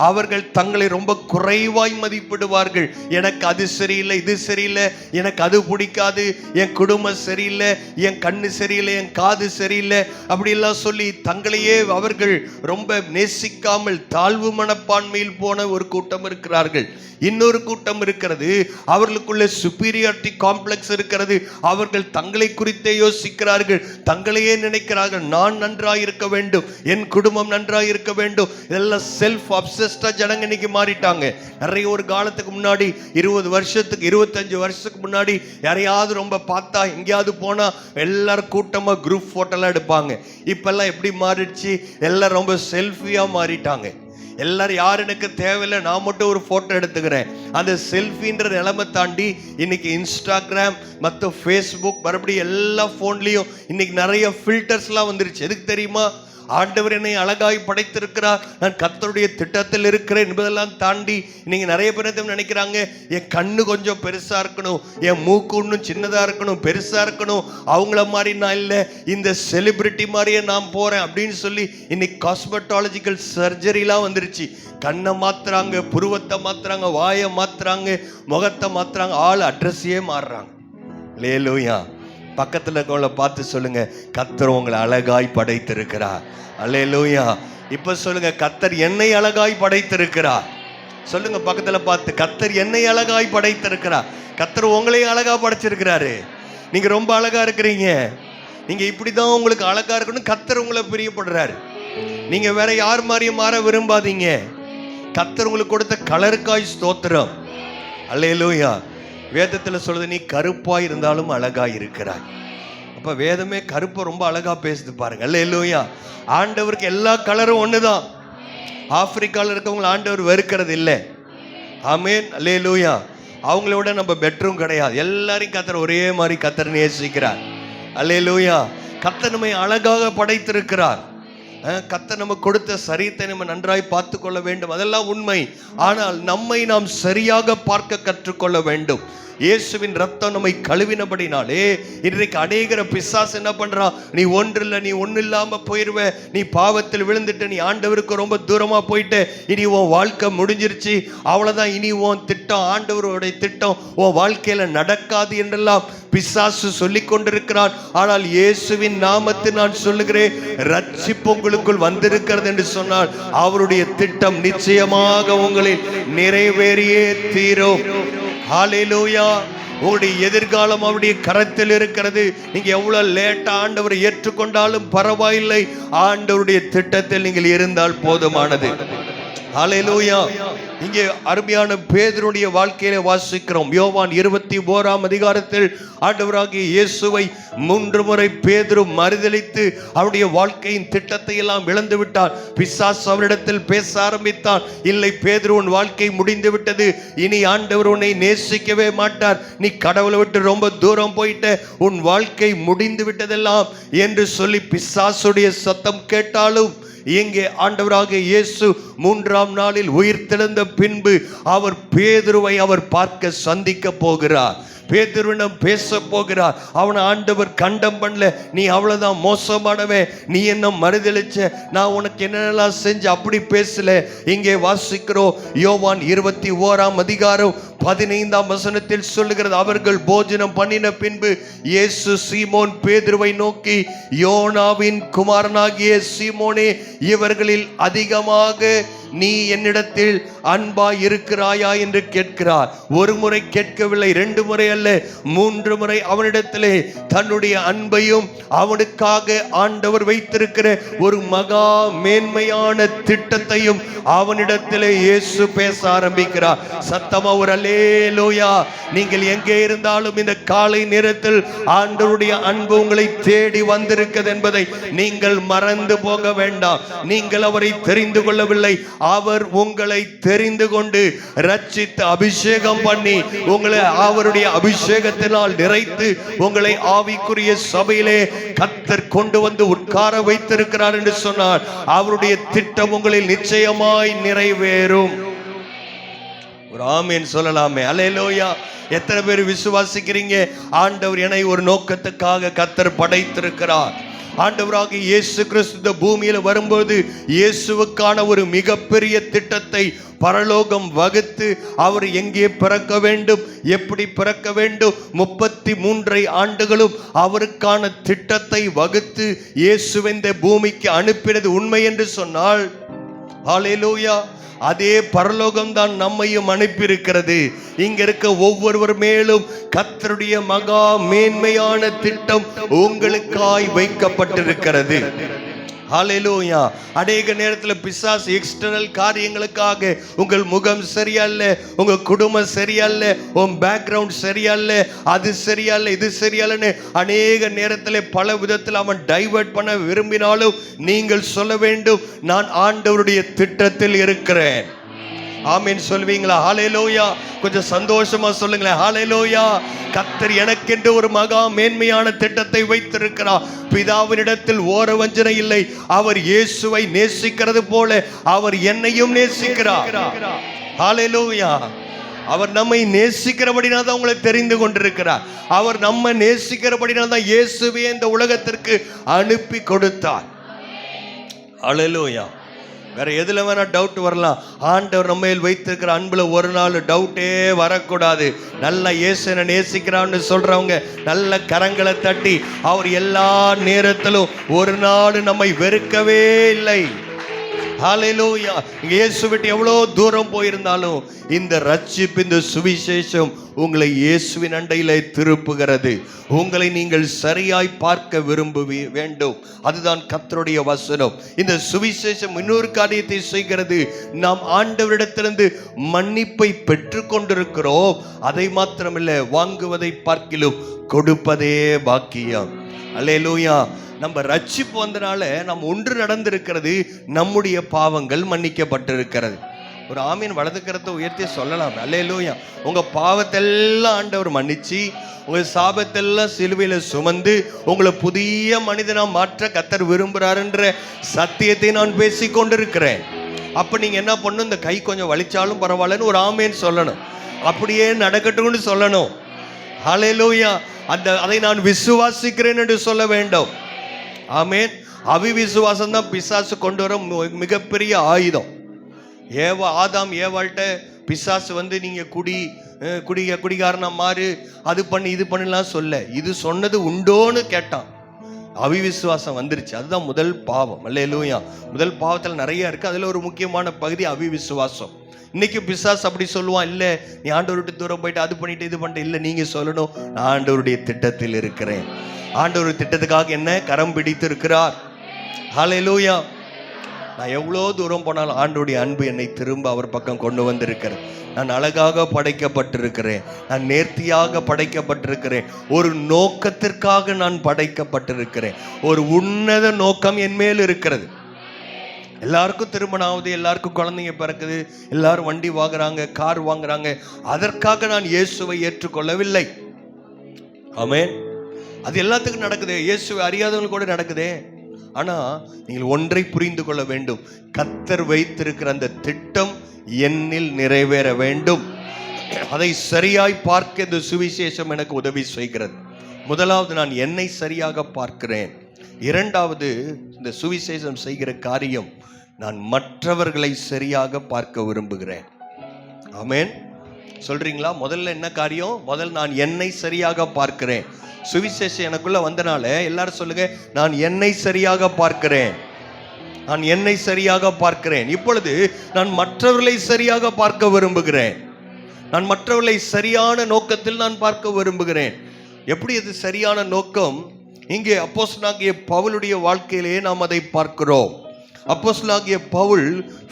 அவர்கள் தங்களை ரொம்ப குறைவாய் மதிப்பிடுவார்கள். எனக்கு அது சரியில்லை, இது சரியில்லை, எனக்கு அது பிடிக்காது, என் குடும்பம் சரியில்லை, என் கண்ணு சரியில்லை, என் காது சரியில்லை, அப்படிலாம் சொல்லி தங்களையே அவர்கள் ரொம்ப நேசிக்காமல் தாழ்வு மனப்பான்மையில் போன ஒரு கூட்டம் இருக்கிறார்கள். இன்னொரு கூட்டம் இருக்கிறது, அவர்களுக்குள்ள சுப்பீரியாரிட்டி காம்ப்ளெக்ஸ் இருக்கிறது. அவர்கள் தங்களை குறித்தே யோசிக்கிறார்கள், தங்களையே நினைக்கிறார்கள். நான் நன்றாக இருக்க வேண்டும், என் குடும்பம் நன்றாக இருக்க வேண்டும். இதெல்லாம் செல்ஃப் அப்சஸ்டா ஜனங்க இன்னைக்கு மாறிட்டாங்க. நிறைய ஒரு காலத்துக்கு முன்னாடி 20 வருஷத்துக்கு 25 வருஷத்துக்கு முன்னாடி யாரையாவது ரொம்ப பார்த்தா எங்கேயாவது போனா எல்லாரும் கூட்டமா குரூப் போட்டோலாம் எடுப்பாங்க. இப்பெல்லாம் எப்படி மாறிடுச்சு? எல்லாம் ரொம்ப செல்ஃபியா மாறிட்டாங்க. எல்லாரும் யார் எனக்கு தேவையில்லை, நான் மட்டும் ஒரு போட்டோ எடுத்துக்கிறேன். அந்த செல்ஃபின்ற நிலைமை தாண்டி இன்னைக்கு இன்ஸ்டாகிராம் மற்ற ஃபேஸ்புக் மறுபடியும் எல்லா ஃபோன்லேயும் இன்னைக்கு நிறைய ஃபில்டர்ஸ்லாம் வந்துருச்சு. எதுக்கு தெரியுமா? ஆண்டவர் என்னை அழகாய் படைத்திருக்கிறார், நான் கர்த்தருடைய திட்டத்தில் இருக்கிறேன் என்பதெல்லாம் தாண்டி இன்னைக்கு நிறைய பேர் நினைக்கிறாங்க, என் கண்ணு கொஞ்சம் பெருசா இருக்கணும், என் மூக்கு இன்னும் சின்னதா இருக்கணும், பெருசா இருக்கணும், அவங்கள மாதிரி நான் இல்லை, இந்த செலிபிரிட்டி மாதிரியே நான் போறேன் அப்படின்னு சொல்லி இன்னைக்கு காஸ்மெட்டாலஜிக்கல் சர்ஜரிலாம் வந்துருச்சு. கண்ணை மாத்துறாங்க, புருவத்தை மாத்துறாங்க, வாயை மாத்துறாங்க, முகத்தை மாத்துறாங்க, ஆள் அட்ரஸையே மாறுறாங்க. அல்லேலூயா. பக்கத்தில் இருக்கவங்கள பார்த்து சொல்லுங்க, கர்த்தர் உங்களை அழகாய் படைத்திருக்கிறார். அல்லேலூயா. இப்ப சொல்லுங்க, கர்த்தர் என்னை அழகாய் படைத்திருக்கிறார். சொல்லுங்க பக்கத்துல பார்த்து, கர்த்தர் என்னை அழகாய் படைத்திருக்கிறார். கர்த்தர் உங்களையும் அழகா படைச்சிருக்கிறாரு. நீங்க ரொம்ப அழகா இருக்கிறீங்க. நீங்க இப்படிதான் உங்களுக்கு அழகா இருக்கணும். கர்த்தர் உங்களை பிரியப்படுறாரு. நீங்க வேற யார் மாதிரியும் மாற விரும்பாதீங்க. கர்த்தர் உங்களுக்கு கொடுத்த கலருக்காய் ஸ்தோத்திரம். அல்லேலூயா. வேதத்தில் சொல்லுது, நீ கருப்பாய் இருந்தாலும் அழகாய் இருக்கிறாய். அப்ப வேதமே கருப்பை ரொம்ப அழகா பேசுது பாருங்க. அல்லேலூயா. ஆண்டவருக்கு எல்லா கலரும் ஒண்ணுதான். ஆப்பிரிக்காவில் இருக்கவங்களை ஆண்டவர் வெறுக்கிறது இல்லை. ஆமேன். அல்லேலூயா. அவங்களோட நம்ம பெட்ரூம் கிடையாது. எல்லாரையும் கர்த்தர் ஒரே மாதிரி கர்த்தர் நேசிக்கிறார். அல்லேலூயா. கர்த்தர் நம்மை அழகாக படைத்திருக்கிறார். கர்த்தர் நமக்கு கொடுத்த சரீரத்தை நம்ம நன்றாய் பார்த்து கொள்ள வேண்டும், அதெல்லாம் உண்மை. ஆனால் நம்மை நாம் சரியாக பார்க்க கற்றுக்கொள்ள வேண்டும். இயேசுவின் ரத்தம் நம்மை கழுவினபடினாலே இன்றைக்கு அநேகர பிசாசு என்ன பண்றான், நீ ஒன்றில்லை, நீ ஒன்றும் இல்லாம போயிடுவ, நீ பாவத்தில் விழுந்துட்ட, நீ ஆண்டவருக்கு ரொம்ப தூரமா போயிட்ட, இனி உன் வாழ்க்கை முடிஞ்சிருச்சு, அவ்வளவுதான், இனி உன் திட்டம், ஆண்டவருடைய திட்டம் உன் வாழ்க்கையில நடக்காது என்றெல்லாம் பிசாசு சொல்லி கொண்டிருக்கிறான். ஆனால் இயேசுவின் நாமத்தில் நான் சொல்லுகிறேன், ரட்சிப்பு உங்களுக்குள் வந்திருக்கிறது என்று சொன்னால் அவருடைய திட்டம் நிச்சயமாக உங்களில் நிறைவேறியே தீரும். ஹல்லேலூயா. உங்களுடைய எதிர்காலம் அவருடைய கரத்தில் இருக்கிறது. நீங்க எவ்வளவு லேட்டா ஆண்டவரை ஏற்றுக்கொண்டாலும் பரவாயில்லை, ஆண்டவருடைய திட்டத்தில் நீங்கள் இருந்தால் போதுமானது. ஹல்லேலூயா. இங்கே அருமையான பேதுருடைய வாழ்க்கையில வாசிக்கிறோம். யோவான் 21ஆம் அதிகாரத்தில் ஆண்டவராகிய இயேசுவை 3 முறை பேதுரு மறுதலித்து அவருடைய வாழ்க்கையின் திட்டத்தை எல்லாம் இழந்து விட்டார். பிசாசு அவரிடத்தில் பேச ஆரம்பித்தான். இல்லை பேதுரு, உன் வாழ்க்கை முடிந்து விட்டது, இனி ஆண்டவர் உன்னை நேசிக்கவே மாட்டார், நீ கடவுளை விட்டு ரொம்ப தூரம் போயிட்ட, உன் வாழ்க்கை முடிந்து விட்டதெல்லாம் என்று சொல்லி பிசாசுடைய சத்தம் கேட்டாலும் இங்கே ஆண்டவராகிய இயேசு 3ஆம் நாளில் உயிர்த்தெழுந்த பின்பு அவர் பேதுருவை அவர் பார்க்க சந்திக்க போகிறார். பேதுருவிடம் பேச போகிறார். அவனை ஆண்டவர் கண்டம் பண்ணல, நீ அவ்வளவுதான் மோசமானவன், நீ என்ன மறுதலிச்ச, நான் உனக்கு என்னென்னலாம் செஞ்ச, அப்படி பேசல. இங்கே வாசிக்கிறோம் யோவான் 21ஆம் அதிகாரம் 15ஆம் வசனத்தில் சொல்லுகிறது, அவர்கள் போஜனம் பண்ணின பின்பு இயேசு சீமோன் பேதுருவை நோக்கி, யோனாவின் குமாரனாகிய சீமோனே, இவர்களில் அதிகமாக நீ என்னிடத்தில் அன்பாய் இருக்கிறாயா என்று கேட்கிறார். ஒரு முறை கேட்கவில்லை, 2 முறை அல்ல, 3 முறை அவனிடத்திலே தன்னுடைய அன்பையும் அவனுக்காக ஆண்டவர் வைத்திருக்கிற ஒரு மகா மேன்மையான திட்டத்தையும் அவனிடத்திலே இயேசு பேச ஆரம்பிக்கிறார். சத்தமா ஒரு அல்லேலூயா. நீங்கள் எங்கே இருந்தாலும் இந்த காலை நேரத்தில் ஆண்டவருடைய அன்பு உங்களை தேடி வந்திருக்கிறது என்பதை நீங்கள் மறந்து போக வேண்டாம். நீங்கள் அவரை தெரிந்து கொள்ளவில்லை, அவர் உங்களை தெரிந்து கொண்டு ரட்சித்து அபிஷேகம் பண்ணி உங்களை அவருடைய அபிஷேகத்தினால் நிறைத்து உங்களை ஆவிக்குரிய சபையிலே கர்த்தர் கொண்டு வந்து உட்கார வைத்திருக்கிறார் என்று சொன்னார். அவருடைய திட்டம் உங்களில் நிச்சயமாய் நிறைவேறும். ஒரு ஆமென் சொல்லலாமே. அல்லேலூயா. எத்தனை பேர் விசுவாசிக்கிறீங்க, ஆண்டவர் என்னை ஒரு நோக்கத்துக்காக கர்த்தர் படைத்திருக்கிறார். ஆண்டவராகிய இயேசு கிறிஸ்து பூமியில் வரும்போது இயேசுவுக்கான ஒரு மிகப்பெரிய திட்டத்தை பரலோகம் வகுத்து அவர் எங்கே பிறக்க வேண்டும், எப்படி பிறக்க வேண்டும், 33 ஆண்டுகளும் அவருக்கான திட்டத்தை வகுத்து இயேசுவை இந்த பூமிக்கு அனுப்பினது உண்மை என்று சொன்னால், ஹல்லேலூயா, அதே பரலோகம் தான் நம்மையும் அனுப்பியிருக்கிறது. இங்க இருக்க ஒவ்வொருவர் மேலும் கர்த்தருடைய மகா மேன்மையான திட்டம் உங்களுக்காய் வைக்கப்பட்டிருக்கிறது. ஹல்லேலூயா. அநேக நேரத்தில் பிசாசு எக்ஸ்டர்னல் காரியங்களுக்காக உங்கள் முகம் சரியால்ல, உங்க குடும்பம் சரியால்ல, உன் பேக்ரவுண்ட் சரியால்ல, அது சரியால்ல, இது சரியால்லன்னு அநேக நேரத்தில் பல விதத்தில் அவன் டைவர்ட் பண்ண விரும்பினாலும் நீங்கள் சொல்ல வேண்டும், நான் ஆண்டவருடைய திட்டத்தில் இருக்கிறேன். ஆமென் சொல்வீங்களா? ஹல்லேலூயா. கொஞ்சம் சந்தோஷமா சொல்லுங்களேன். ஹல்லேலூயா. கர்த்தர் எனக்கென்று ஒரு மகா மேன்மையான திட்டத்தை வைத்திருக்கிறார். பிதாவினிடத்தில் ஓர வஞ்சனை இல்லை. அவர் இயேசுவை நேசிக்கிறது போல அவர் என்னையும் நேசிக்கிறார். ஹல்லேலூயா. அவர் நம்மை நேசிக்கிறபடினால் தான் உங்களை தெரிந்து கொண்டிருக்கிறார். அவர் நம்ம நேசிக்கிறபடினால் தான் இயேசுவே இந்த உலகத்திற்கு அனுப்பி கொடுத்தார். ஹல்லேலூயா. வேற எதுல வேணா டவுட் வரலாம். ஆண்டவர் நம்ம மேல் வைத்திருக்கிற அன்புல ஒரு நாள் டவுட்டே வரக்கூடாது. நல்ல இயேசுவை நேசிக்கிறான்னு சொல்றவங்க நல்ல கரங்களை தட்டி, அவர் எல்லா நேரத்திலும் ஒரு நாள் நம்மை வெறுக்கவே இல்லை. ஹல்லேலூயா. இயேசு விட்டு எவ்வளோ தூரம் போயிருந்தாலும் இந்த ரட்சிப்பு, இந்த சுவிசேஷம் உங்களை இயேசுவின் அண்டையிலே திருப்புகிறது. உங்களை நீங்கள் சரியாய் பார்க்க வேண்டும். அதுதான் கர்த்தருடைய வசனம். இந்த சுவிசேஷம் இன்னொரு காரியத்தை செய்கிறது. நாம் ஆண்டவரிடத்திலிருந்து மன்னிப்பை பெற்று கொண்டிருக்கிறோம். அதை மாத்திரமில்லை, வாங்குவதை பார்க்கிலும் கொடுப்பதே பாக்கியம். அல்லேலூயா. நம்ம ரட்சிப்பு வந்தனால நம்ம ஒன்று நடந்திருக்கிறது, நம்முடைய பாவங்கள் மன்னிக்கப்பட்டிருக்கிறது. ஒரு ஆமீன் வலது கரத்தை உயர்த்தி சொல்லலாம். அல்லேலூயா. உங்க பாவத்தெல்லாம் ஆண்டவர் மன்னிச்சு, உங்க சாபத்தெல்லாம் சிலுவையில சுமந்து உங்களை புதிய மனிதனா மாற்ற கர்த்தர் விரும்புறாருன்ற சத்தியத்தை நான் பேசி கொண்டிருக்கிறேன். அப்ப நீங்க என்ன பண்ணணும்? இந்த கை கொஞ்சம் வலிச்சாலும் பரவாயில்லன்னு ஒரு ஆமீன் சொல்லணும். அப்படியே நடக்கட்டும்னு சொல்லணும். ஹல்லேலூயா. அதை நான் விசுவாசிக்கிறேன் என்று சொல்ல வேண்டும். ஆமென். அவிவிசுவாசம் தான் பிசாசு கொண்டு வர மிகப்பெரிய ஆயுதம். ஆதாம் ஏவாள்கிட்ட பிசாசு வந்து நீங்க குடிகாரனா மாறு, அது பண்ணி இது பண்ணலாம் சொல்ல, இது சொன்னது உண்டோன்னு கேட்டான். அவிவிசுவாசம் வந்துருச்சு. அதுதான் முதல் பாவம். அல்லேலூயா. முதல் பாவத்தில் நிறைய இருக்கு. அதுல ஒரு முக்கியமான பகுதி அவிவிசுவாசம். இன்னைக்கு பிசாசு அப்படி சொல்லுவான், இல்லை நீ ஆண்டவர் விட்டு தூரம் போயிட்டு அது பண்ணிட்டு இது பண்ணிட்டு. இல்லை, நீங்க சொல்லணும், நான் ஆண்டவருடைய திட்டத்தில் இருக்கிறேன். ஆண்டவர் திட்டத்துக்காக என்ன கரம் பிடித்து இருக்கிறார். ஹல்லேலூயா. நான் எவ்வளோ தூரம் போனாலும் ஆண்டவருடைய அன்பு என்னை திரும்ப அவர் பக்கம் கொண்டு வந்திருக்கிறேன். நான் அழகாக படைக்கப்பட்டிருக்கிறேன். நான் நேர்த்தியாக படைக்கப்பட்டிருக்கிறேன். ஒரு நோக்கத்திற்காக நான் படைக்கப்பட்டிருக்கிறேன். ஒரு உன்னத நோக்கம் என் மேல் இருக்கிறது. எல்லாருக்கும் திருமணம் ஆகுது, எல்லாருக்கும் குழந்தைங்க பிறக்குது, எல்லாரும் வண்டி வாங்குறாங்க, கார் வாங்குறாங்க. அதற்காக நான் இயேசுவை ஏற்றுக்கொள்ளவில்லை. ஆமென். அது எல்லாத்துக்கும் நடக்குது. இயேசுவை அறியாதவங்களுக்கு கூட நடக்குதே. ஆனா நீங்கள் ஒன்றை புரிந்து கொள்ள வேண்டும். கர்த்தர் வைத்திருக்கிற அந்த திட்டம் என்னில் நிறைவேற வேண்டும். அதை சரியாய் பார்க்க இந்த சுவிசேஷம் எனக்கு உதவி செய்கிறது. முதலாவது, நான் என்னை சரியாக பார்க்கிறேன். இரண்டாவது, இந்த சுவிசேஷம் செய்கிற காரியம், நான் மற்றவர்களை சரியாக பார்க்க விரும்புகிறேன். ஆமென். சொல்றீங்களா? முதல்ல என்ன காரியம்? முதல் நான் என்னை சரியாக பார்க்கிறேன். சுவிசேஷம் எனக்குள்ள வந்தனால எல்லாரும் சொல்லுங்க, நான் என்னை சரியாக பார்க்கிறேன். நான் என்னை சரியாக பார்க்கிறேன். இப்பொழுது நான் மற்றவர்களை சரியாக பார்க்க விரும்புகிறேன். நான் மற்றவர்களை சரியான நோக்கத்தில் நான் பார்க்க விரும்புகிறேன். எப்படி அது சரியான நோக்கம்? இங்கே அப்போஸ்தலனாகிய பவுலுடைய வாழ்க்கையிலேயே நாம் அதை பார்க்கிறோம். அப்போஸ்தலனாகிய பவுல்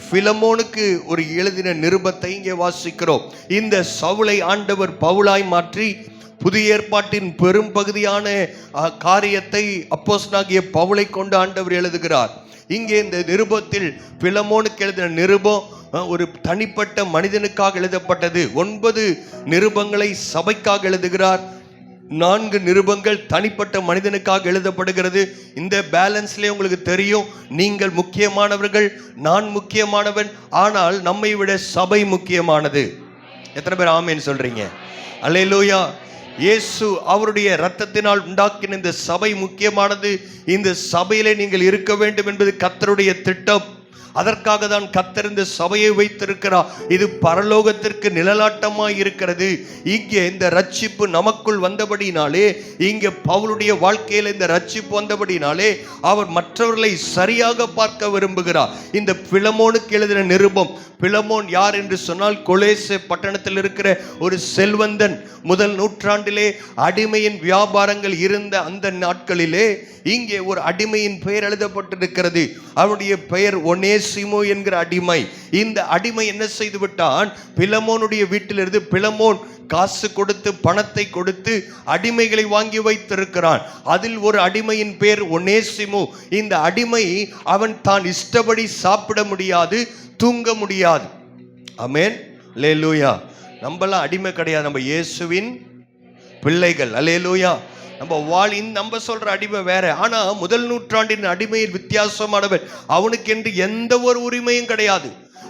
பிலமோனுக்கு ஒரு எழுதின நிருபத்தை இங்கே வாசிக்கிறோம். இந்த சவுலை ஆண்டவர் பவுலாய் மாற்றி புதிய ஏற்பாட்டின் பெரும் பகுதியான காரியத்தை அப்போஸ்தலனாகிய பவுலை கொண்டு ஆண்டவர் எழுதுகிறார். இங்கே இந்த நிருபத்தில் பிலமோனுக்கு எழுதின நிருபம் ஒரு தனிப்பட்ட மனிதனுக்காக எழுதப்பட்டது. 9 நிருபங்களை சபைக்காக எழுதுகிறார். 4 நிருபங்கள் தனிப்பட்ட மனிதனுக்காக எழுதப்படுகிறது. இந்த பேலன்ஸ்லேயே உங்களுக்கு தெரியும், நீங்கள் முக்கியமானவர்கள், நான் முக்கியமானவன். ஆனால் நம்மை விட சபை முக்கியமானது. எத்தனை பேர் ஆமென் சொல்றீங்க? அல்லேலூயா. இயேசு அவருடைய இரத்தத்தினால் உண்டாக்கின இந்த சபை முக்கியமானது. இந்த சபையிலே நீங்கள் இருக்க வேண்டும் என்பது கர்த்தருடைய திட்டம். அதற்காக தான் கர்த்தர் இந்த சபையை வைத்திருக்கிறார். இது பரலோகத்திற்கு நிழலாட்டமாய் இருக்கிறது. இங்கே இந்த ரட்சிப்பு நமக்குள் வந்தபடினாலே, இங்கே பவுலுடைய வாழ்க்கையில் இந்த ரட்சிப்பு வந்தபடினாலே அவர் மற்றவர்களை சரியாக பார்க்க விரும்புகிறார். இந்த பிலமோனுக்கு எழுதின நிருபம், பிலமோன் யார் என்று சொன்னால் கொலேசே பட்டணத்தில் இருக்கிற ஒரு செல்வந்தன். முதல் நூற்றாண்டிலே அடிமையின் வியாபாரங்கள் இருந்த அந்த நாட்களிலே இங்கே ஒரு அடிமையின் பெயர் எழுதப்பட்டிருக்கிறது. அவனுடைய பெயர் ஒனேசிமு என்கிற அடிமை. இந்த அடிமை என்ன செய்து விட்டான்? பிலமோனுடைய வீட்டிலிருந்து பிலமோன் காசு கொடுத்து பணத்தை கொடுத்து அடிமைகளை வாங்கி வைத்திருக்கிறான். அதில் ஒரு அடிமையின் பேர் ஒனேசிமு. இந்த அடிமை அவன் தான் இஷ்டப்படி சாப்பிட முடியாது, தூங்க முடியாது. ஆமென், அல்லேலூயா. நம்மளாம் அடிமை கிடையாது, நம்ம இயேசுவின் பிள்ளைகள். அல்லேலூயா. நம்ம சொல்ற அடிமை வேற. ஆனா முதல் நூற்றாண்டின் அடிமையில் வித்தியாசமானவன். அவனுக்கென்று எந்த ஒரு உரிமையும் கிடையாது.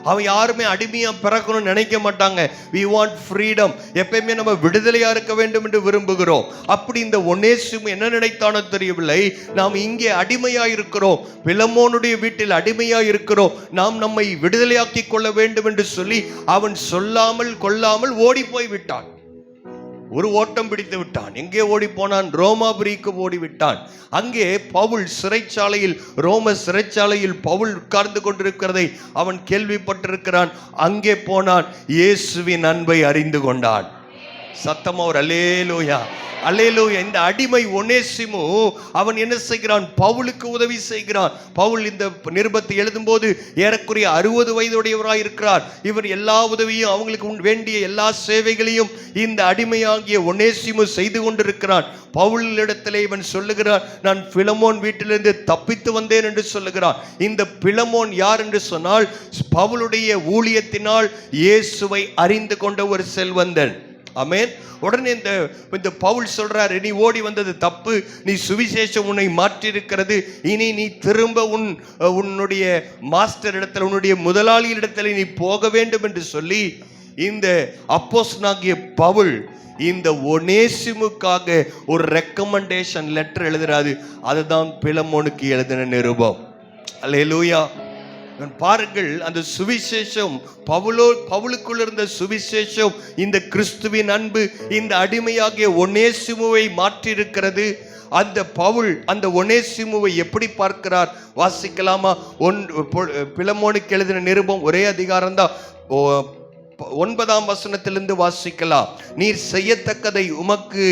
அவன் யாருமே அடிமையா பிறக்கணும்னு நினைக்க மாட்டாங்க. we want freedom. எப்பயுமே நம்ம விடுதலையா இருக்க வேண்டும் என்று விரும்புகிறோம். அப்படி இந்த ஒனேசிமு என்ன நினைத்தானோ தெரியவில்லை, நாம் இங்கே அடிமையா இருக்கிறோம், பிலமோனுடைய வீட்டில் அடிமையா இருக்கிறோம், நாம் நம்மை விடுதலையாக்கி கொள்ள வேண்டும் என்று சொல்லி அவன் சொல்லாமல் கொள்ளாமல் ஓடி போய் விட்டான். ஒரு ஓட்டம் பிடித்து விட்டான். எங்கே ஓடி போனான்? ரோமாபுரிக்கு ஓடி விட்டான். அங்கே பவுல் சிறைச்சாலையில், ரோம சிறைச்சாலையில் பவுல் உட்கார்ந்து கொண்டிருக்கிறதை அவன் கேள்விப்பட்டிருக்கிறான். அங்கே போனான். இயேசுவின் அன்பை அறிந்து கொண்டான். சத்தமா ஒரு அல்லேலூயா, அல்லேலூயா. இந்த அடிமை ஒனேசிமு அவன் என்ன செய்கிறான்? பவுலுக்கு உதவி செய்கிறான். பவுல் இந்த நிருபத்தை எழுதும்போது ஏறக்குறைய 60 வயதுடையவராய் இருக்கிறார். இவர் எல்லா உதவியும், அவங்களுக்கு வேண்டிய எல்லா சேவைகளையும் இந்த அடிமையாகிய ஒனேசிமு செய்து கொண்டிருக்கிறான். பவுலிடத்திலே இவன் சொல்லுகிறான், நான் பிலமோன் வீட்டிலிருந்து தப்பித்து வந்தேன் என்று சொல்லுகிறான். இந்த பிலமோன் யார் என்று சொன்னால், பவுலுடைய ஊழியத்தினால் இயேசுவை அறிந்து கொண்ட ஒரு செல்வந்தன். ஆமென். உடனே இந்த பவுல் சொல்றாரு, நீ ஓடி வந்தது தப்பு, நீ சுவிசேஷம் உன்னை மாற்றி இருக்கிறது, இனி நீ திரும்ப உன்னுடைய மாஸ்டர் இடத்துல, உன்னுடைய முதலாளி இடத்துல நீ போக வேண்டும் என்று சொல்லி இந்த அப்போஸ்தலனாகிய பவுல் இந்த ஒனேசிமுக்காக ஒரு ரெக்கமெண்டேஷன் லெட்டர் எழுதுறாரு. அதுதான் பிலமோனுக்கு எழுதின நிருபம். அல்லேலூயா. பாருங்கள், அந்த சுவிசேஷம், பவுலுக்குள் இருந்த சுவிசேஷம், இந்த கிறிஸ்துவின் அன்பு இந்த அடிமையாகிய ஒனேசிமுவை மாற்றி இருக்கிறது. அந்த பவுல் அந்த ஒனேசிமுவை எப்படி பார்க்கிறார்? வாசிக்கலாமா? பிலமோனுக்கு எழுதின நிருபம் ஒரே அதிகாரம் தான், 9ஆம் வசனத்திலிருந்து வாசிக்கலாம். நீர் செய்யத்தக்கதை உமக்கு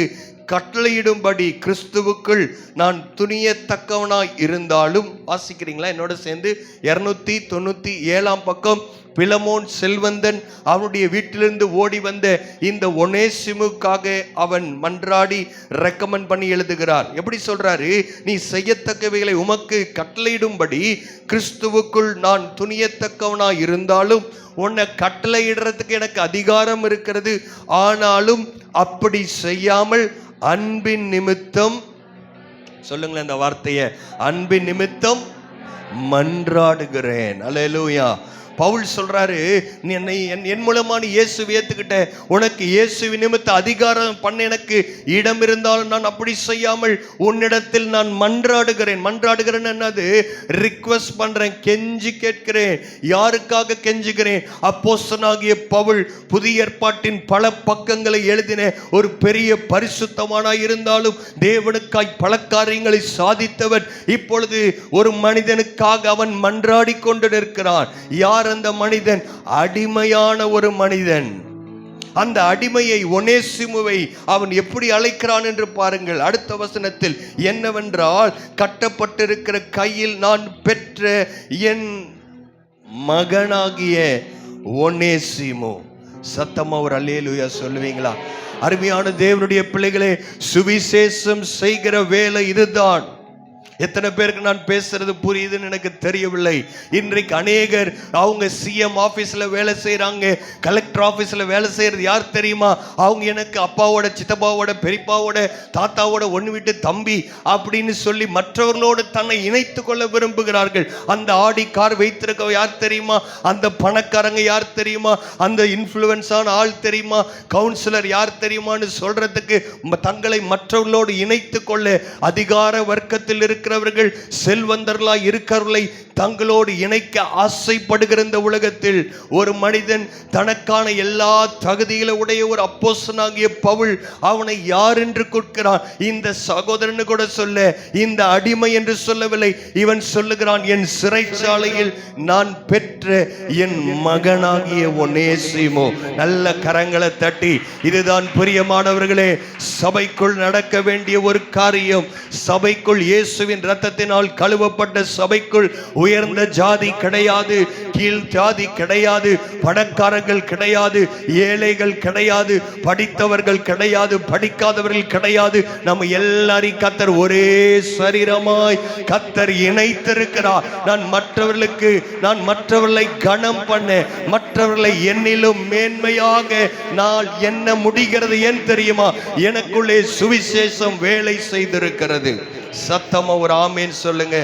கட்டளையிடும்படி கிறிஸ்துவுக்குள் நான் துணியத்தக்கவனாய் இருந்தாலும். வாசிக்கிறீங்களா என்னோட சேர்ந்து? 297ஆம் பக்கம். பிலமோன் செல்வந்தன் அவனுடைய வீட்டிலிருந்து ஓடி வந்த இந்த ஒனேசிமுக்காக அவன் மன்றாடி ரெக்கமெண்ட் பண்ணி எழுதுகிறார். எப்படி சொல்றாரு? நீ செய்யத்தக்கவைகளை உமக்கு கட்டளையிடும்படி கிறிஸ்துவுக்குள் நான் துணியத்தக்கவனாய் இருந்தாலும், உன்னை கட்டளையிடுறதுக்கு எனக்கு அதிகாரம் இருக்கிறது, ஆனாலும் அப்படி செய்யாமல் அன்பின் நிமித்தம், சொல்லுங்களேன் அந்த வார்த்தையை, அன்பின் நிமித்தம் மன்றாடுகிறேன். அல்லேலூயா. பவுல் சொல்றாரு, நீ என்னை என் மூலமா நீ இயேசுவை ஏத்துக்கிட்ட, உனக்கு இயேசுவின் நிமித்த அதிகாரம் பண்ண எனக்கு இடம் இருந்தாலும் நான் அப்படி செய்யாமல் உன்னிடத்தில் நான் மன்றாடுகிறேன். மன்றாடுகிறேன் என்னது? ரிக்வெஸ்ட் பண்றேன், கெஞ்சி கேட்கிறேன். யாருக்காக கெஞ்சுகிறேன்? அப்போஸ்தலனாகிய பவுல் புதிய ஏற்பாட்டின் பல பக்கங்களை எழுதின ஒரு பெரிய பரிசுத்தமானாய் இருந்தாலும் தேவனுக்காய் பல காரியங்களை சாதித்தவன். இப்பொழுது ஒரு மனிதனுக்காக அவன் மன்றாடி கொண்டு நிற்கிறான். யார் அந்த மனிதன்? அடிமையான ஒரு மனிதன். அந்த அடிமையை ஒனேசிமுவை அவன் எப்படி அழைக்கிறான் என்று பாருங்கள். அடுத்த வசனத்தில் என்னவென்றால், கட்டப்பட்டிருக்கிற கையில் நான் பெற்ற என் மகனாகிய ஒனேசிமு. சத்தமா ஒரு அல்லேலூயா சொல்லுவீங்களா? அருமையான தேவனுடைய பிள்ளைகளே, சுவிசேஷம் செய்கிற வேலை இதுதான். எத்தனை பேருக்கு நான் பேசுறது புரியுதுன்னு எனக்கு தெரியவில்லை. இன்றைக்கு அநேகர் அவங்க சிஎம் ஆபீஸ்ல வேலை செய்யறாங்க, கலெக்டர் ஆபீஸ்ல வேலை செய்யறது யார் தெரியுமா? அவங்க எனக்கு அப்பாவோட, சித்தப்பாவோட, பெரியப்பாவோட, தாத்தாவோட ஒன்று விட்டு தம்பி அப்படின்னு சொல்லி மற்றவர்களோடு தன்னை இணைத்து கொள்ள விரும்புகிறார்கள். அந்த ஆடி கார் வைத்திருக்க யார் தெரியுமா? அந்த பணக்காரங்க யார் தெரியுமா? அந்த இன்ஃப்ளூயன்ஸான ஆள் தெரியுமா? கவுன்சிலர் யார் தெரியுமான்னு சொல்றதுக்கு தங்களை மற்றவர்களோடு இணைத்து கொள்ள அதிகார வர்க்கத்தில் இருக்கிறவர்கள், செல்வந்தர்களாய் இருக்கிறவர்களை தங்களோடு இணைக்க ஆசைப்படுகிற இந்த உலகத்தில் ஒரு மனிதன் தனக்கான எல்லா தகுதிகளை உடைய ஒரு அப்போஸ்தலனாகிய பவுல் அவனை யார் என்று கொடுக்கிறான். இந்த சகோதரன் கூட சொல்ல, இந்த அடிமை என்று சொல்லவில்லை. இவன் சொல்லுகிறான், என் சிறைச்சாலையில் நான் பெற்ற என் மகனாகிய ஒனேசிமோ. நல்ல கரங்களை தட்டி, இதுதான் பிரியமானவர்களே சபைக்குள் நடக்க வேண்டிய ஒரு காரியம். சபைக்குள் இயேசுவின் இரத்தத்தினால் கழுவப்பட்ட சபைக்குள் உயர்ந்த ஜாதி கிடையாது, கீழ் ஜாதி கிடையாது, பணக்காரர்கள் கிடையாது, ஏழைகள் கிடையாது, படித்தவர்கள் கிடையாது, படிக்காதவர்கள் கிடையாது. நம்ம எல்லாரையும் கர்த்தர் ஒரே சரீரமாய் கர்த்தர் இணைத்திருக்கிறார். நான் மற்றவர்களை கனம் பண்ண, மற்றவர்களை என்னிலும் மேன்மையாக நான் என்ன முடிகிறது ஏன் தெரியுமா? எனக்குள்ளே சுவிசேஷம் வேலை செய்திருக்கிறது. சத்தமா ஒரு ஆமேன் சொல்லுங்க.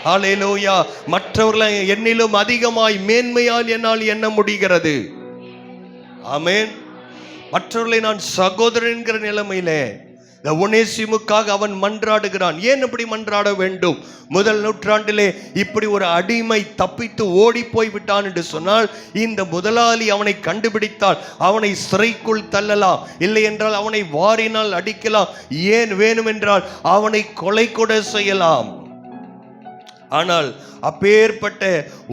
ஹல்லேலூயா. மற்றவர்களை என்னிலும் அதிகமாய் மேன்மையால் என்னால் என்ன முடிகிறது. ஆமேன். மற்றவர்களை நான் சகோதரன் என்கிற நிலைமையிலே இந்த ஒனேசிமுக்காக அவன் மன்றாடுகிறான். ஏன் இப்படி மன்றாட வேண்டும்? முதல் நூற்றாண்டிலே இப்படி ஒரு அடிமை தப்பித்து ஓடி போய் விட்டான் என்று சொன்னால், இந்த முதலாளி அவனை கண்டுபிடித்தால் அவனை சிறைக்குள் தள்ளலாம், இல்லை என்றால் அவனை வாரினால் அடிக்கலாம், ஏன் வேணுமென்றால் அவனை கொலை கூட செய்யலாம். ஆனால் அப்பேற்பட்ட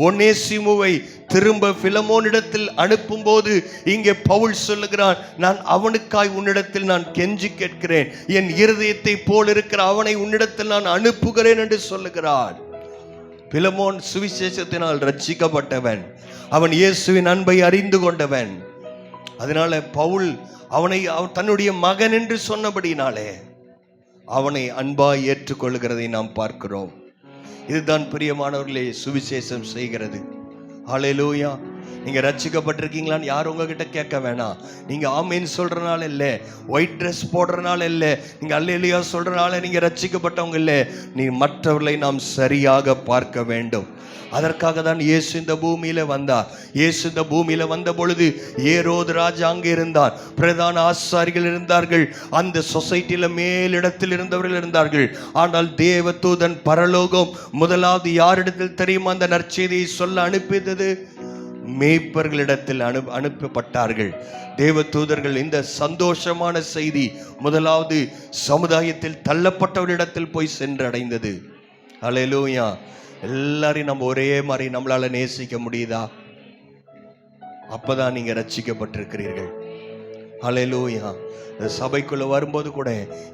ஒனேசிமுவை திரும்ப பிலமோனிடத்தில் அனுப்பும் போது இங்கே பவுல் சொல்லுகிறான், நான் அவனுக்காய் உன்னிடத்தில் நான் கெஞ்சி கேட்கிறேன், என் இருதயத்தை போல் இருக்கிற அவனை உன்னிடத்தில் நான் அனுப்புகிறேன் என்று சொல்லுகிறான். பிலமோன் சுவிசேஷத்தினால் ரட்சிக்கப்பட்டவன், அவன் இயேசுவின் அன்பை அறிந்து கொண்டவன். அதனால பவுல் அவனை தன்னுடைய மகன் என்று சொன்னபடினாலே அவனை அன்பாய் ஏற்றுக்கொள்கிறதை நாம் பார்க்கிறோம். இதுதான் பிரியமானவர்களே சுவிசேஷம் செய்கிறது. ஹல்லேலூயா. நீங்க ரட்சிக்கப்பட்டிருக்கீங்களான்னு யாரும் உங்ககிட்ட கேட்க வேணாம். நீங்க ஆமேன் சொல்றனால இல்ல, ஒயிட் ட்ரெஸ் போடுறனால இல்ல, நீங்க அல்லேலூயா சொல்றனால நீங்க ரட்சிக்கப்பட்டவங்க இல்ல. நீ மற்றவர்களை நாம் சரியாக பார்க்க வேண்டும். அதற்காக தான் இயேசு இந்த பூமியில வந்தார். இயேசு இந்த பூமியில வந்த பொழுது ஏரோது ராஜா அங்கே இருந்தார், பிரதான ஆசாரிகள் இருந்தார்கள், அந்த சொசைட்டியில மேலிடத்தில் இருந்தவர்கள் இருந்தார்கள். ஆனால் தேவதூதன் பரலோகம் முதலாவது யாரிடத்தில் தெரியுமா அந்த நற்செய்தியை சொல்ல அனுப்பியது? மேய்ப்பர்களிடத்தில் அனுப்பப்பட்டார்கள் தேவதூதர்கள். இந்த சந்தோஷமான செய்தி முதலாவது சமுதாயத்தில் தள்ளப்பட்டவரிடத்தில் போய் சென்றடைந்தது. ஹல்லேலூயா. எல்லாரையும் நம்ம ஒரே மாதிரி நம்மளால நேசிக்க முடியுதா? அப்பதான் நீங்க ரட்சிக்கப்பட்டிருக்கிறீர்கள். ஹல்லேலூயா. சபைக்குள்ள வரும்போது கூட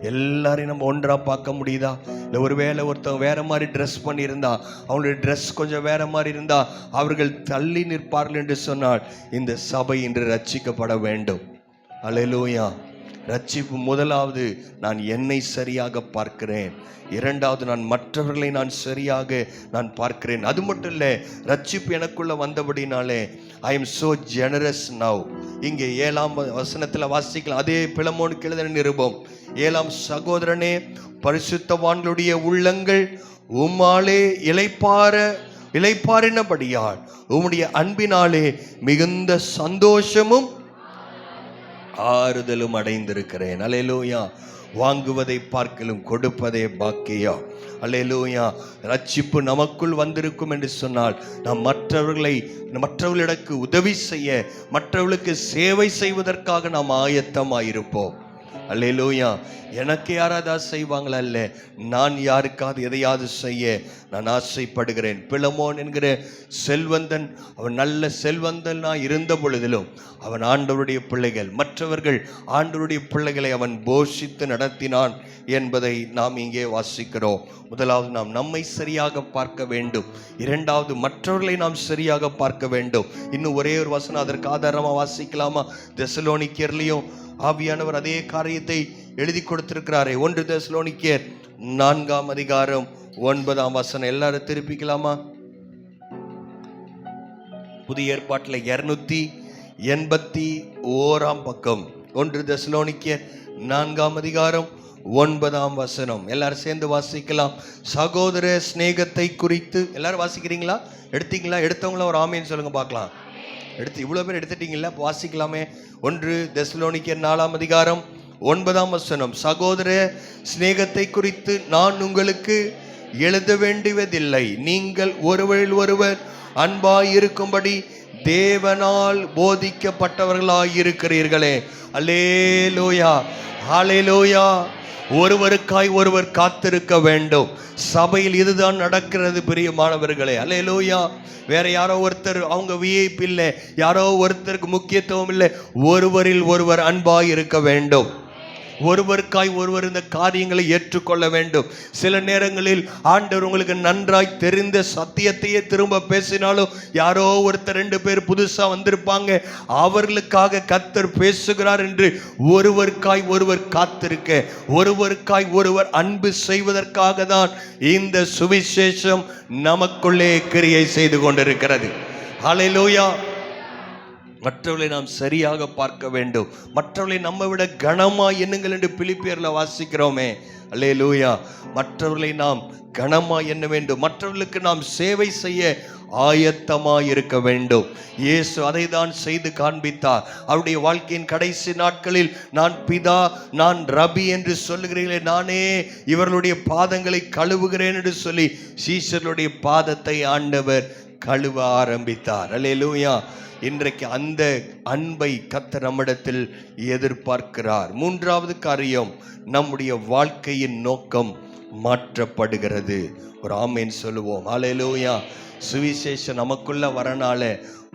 எல்லாரையும் நம்ம ஒன்றா பார்க்க முடியுதா? இல்லை ஒருவேளை ஒருத்தவங்க வேற மாதிரி ட்ரெஸ் பண்ணியிருந்தா, அவங்களுடைய ட்ரெஸ் கொஞ்சம் வேற மாதிரி இருந்தா அவர்கள் தள்ளி நிற்பார்கள் என்று சொன்னால் இந்த சபை இன்று ரட்சிக்கப்பட வேண்டும். ஹல்லேலூயா. ரட்சிப்பு முதலாவது நான் என்னை சரியாக பார்க்கிறேன், இரண்டாவது நான் மற்றவர்களை நான் சரியாக நான் பார்க்கிறேன். அது மட்டும் இல்லை, ரட்சிப்பு எனக்குள்ள வந்தபடினாலே I am so generous now. இங்கே 7ஆம் வசனத்தில் வாசிக்கலாம். அதே பிலமோனுக்கு எழுதின நிருபம் 7ஆம் சகோதரனே, பரிசுத்தவான்களுடைய உள்ளங்கள் உம்மாலே இளைப்பாறினபடியால் உம்முடைய அன்பினாலே மிகுந்த சந்தோஷமும் ஆறுதலும் அடைந்திருக்கிறேன். அல்லேலூயா. வாங்குவதை பார்க்கலும் கொடுப்பதே பாக்கியம். அல்லேலூயா. ரட்சிப்பு நமக்குள் வந்திருக்கும் என்று சொன்னால் நாம் மற்றவர்களுக்கு உதவி செய்ய, மற்றவர்களுக்கு சேவை செய்வதற்காக நாம் ஆயத்தமாயிருப்போம். அல்லேலூயா. எனக்கு யாராவது செய்வாங்களா? இல்லை, நான் யாருக்காவது எதையாவது செய்ய நான் ஆசைப்படுகிறேன். பிலமோன் என்கிற செல்வந்தன், அவன் நல்ல செல்வந்தனா இருந்த பொழுதிலும் அவன் ஆண்டவருடைய பிள்ளைகள், மற்றவர்கள் ஆண்டவருடைய பிள்ளைகளை அவன் போஷித்து நடத்தினான் என்பதை நாம் இங்கே வாசிக்கிறோம். முதலாவது நாம் நம்மை சரியாக பார்க்க வேண்டும், இரண்டாவது மற்றவர்களை நாம் சரியாக பார்க்க வேண்டும். இன்னும் ஒரே ஒரு வசனம் அதற்கு ஆதாரமாக வாசிக்கலாமா? தெசலோனிக்கேர்லையும் ஆவியானவர் அதே காரியத்தை எழுதி கொடுத்திருக்கிறாரே. 1 தெசலோனிக்கேர் 4ஆம் அதிகாரம் 9ஆம் வசனம். எல்லாரும் திருப்பிக்கலாமா? புதிய ஏற்பாட்டில் 281ஆம் பக்கம். 1 தெசலோனிக்கேர் 4ஆம் அதிகாரம் 9ஆம் வசனம். எல்லாரும் சேர்ந்து வாசிக்கலாம். சகோதர சிநேகத்தை குறித்து எல்லாரும் வாசிக்கிறீங்களா? எடுத்தீங்களா? எடுத்தவங்களா ஒரு ஆமேன்னு சொல்லுங்க பார்க்கலாம். இவ்வளோ பேர் எடுத்துட்டீங்களா? வாசிக்கலாமே. 1 தெசலோனிக்கேர் 4ஆம் அதிகாரம் 9ஆம் வசனம். சகோதர சிநேகத்தை குறித்து நான் உங்களுக்கு எழுத வேண்டுவதில்லை. நீங்கள் ஒருவரில் ஒருவர் அன்பாய் இருக்கும்படி தேவனால் போதிக்கப்பட்டவர்களாயிருக்கிறீர்களே. அல்லேலூயா, ஹல்லேலூயா. ஒருவருக்காய் ஒருவர் காத்திருக்க வேண்டும். சபையில் இதுதான் நடக்கிறது பிரியமானவர்களே. அல்லேலூயா. வேற யாரோ ஒருத்தர் அவங்க விஐபி இல்லை, யாரோ ஒருத்தருக்கு முக்கியத்துவம் இல்லை. ஒருவரில் ஒருவர் அன்பாய் இருக்க வேண்டும். ஒருவருக்காய் ஒருவர் இந்த காரியங்களை ஏற்றுக்கொள்ள வேண்டும். சில நேரங்களில் ஆண்டவர் உங்களுக்கு நன்றாய் தெரிந்த சத்தியத்தையே திரும்ப பேசினாலும் யாரோ ஒருத்தர் 2 பேர் புதுசா வந்திருப்பாங்க, அவர்களுக்காக கர்த்தர் பேசுகிறார் என்று ஒருவருக்காய் ஒருவர் காத்திருக்க, ஒருவருக்காய் ஒருவர் அன்பு செய்வதற்காக தான் இந்த சுவிசேஷம் நமக்குள்ளே கிரியை செய்து கொண்டிருக்கிறது. ஹல்லேலூயா. மற்றவர்களை நாம் சரியாக பார்க்க வேண்டும். மற்றவர்களை நம்ம விட கனமா எண்ணுங்கள் என்று பிலிப்பியர்ல வாசிக்கிறோமே. அல்லேலூயா. மற்றவர்களை நாம் கனமா எண்ண வேண்டும். மற்றவர்களுக்கு நாம் சேவை செய்ய ஆயத்தமாய் இருக்க வேண்டும். இயேசு அதை தான் செய்து காண்பித்தார். அவருடைய வாழ்க்கையின் கடைசி நாட்களில் நான் பிதா, நான் ரபி என்று சொல்லுகிறீர்களே, நானே இவர்களுடைய பாதங்களை கழுவுகிறேன் என்று சொல்லி சீஷர்களுடைய பாதத்தை ஆண்டவர் கழுவ ஆரம்பித்தார். அல்லேலூயா. இன்றைக்கு அந்த அன்பை கர்த்தர் நம்மிடத்தில் எதிர்பார்க்கிறார். 3வது காரியம், நம்முடைய வாழ்க்கையின் நோக்கம் மாற்றப்படுகிறது. ஒரு ஆமேன் சொல்லுவோம். ஹல்லேலூயா. சுவிசேஷம் நமக்குள்ள வரனால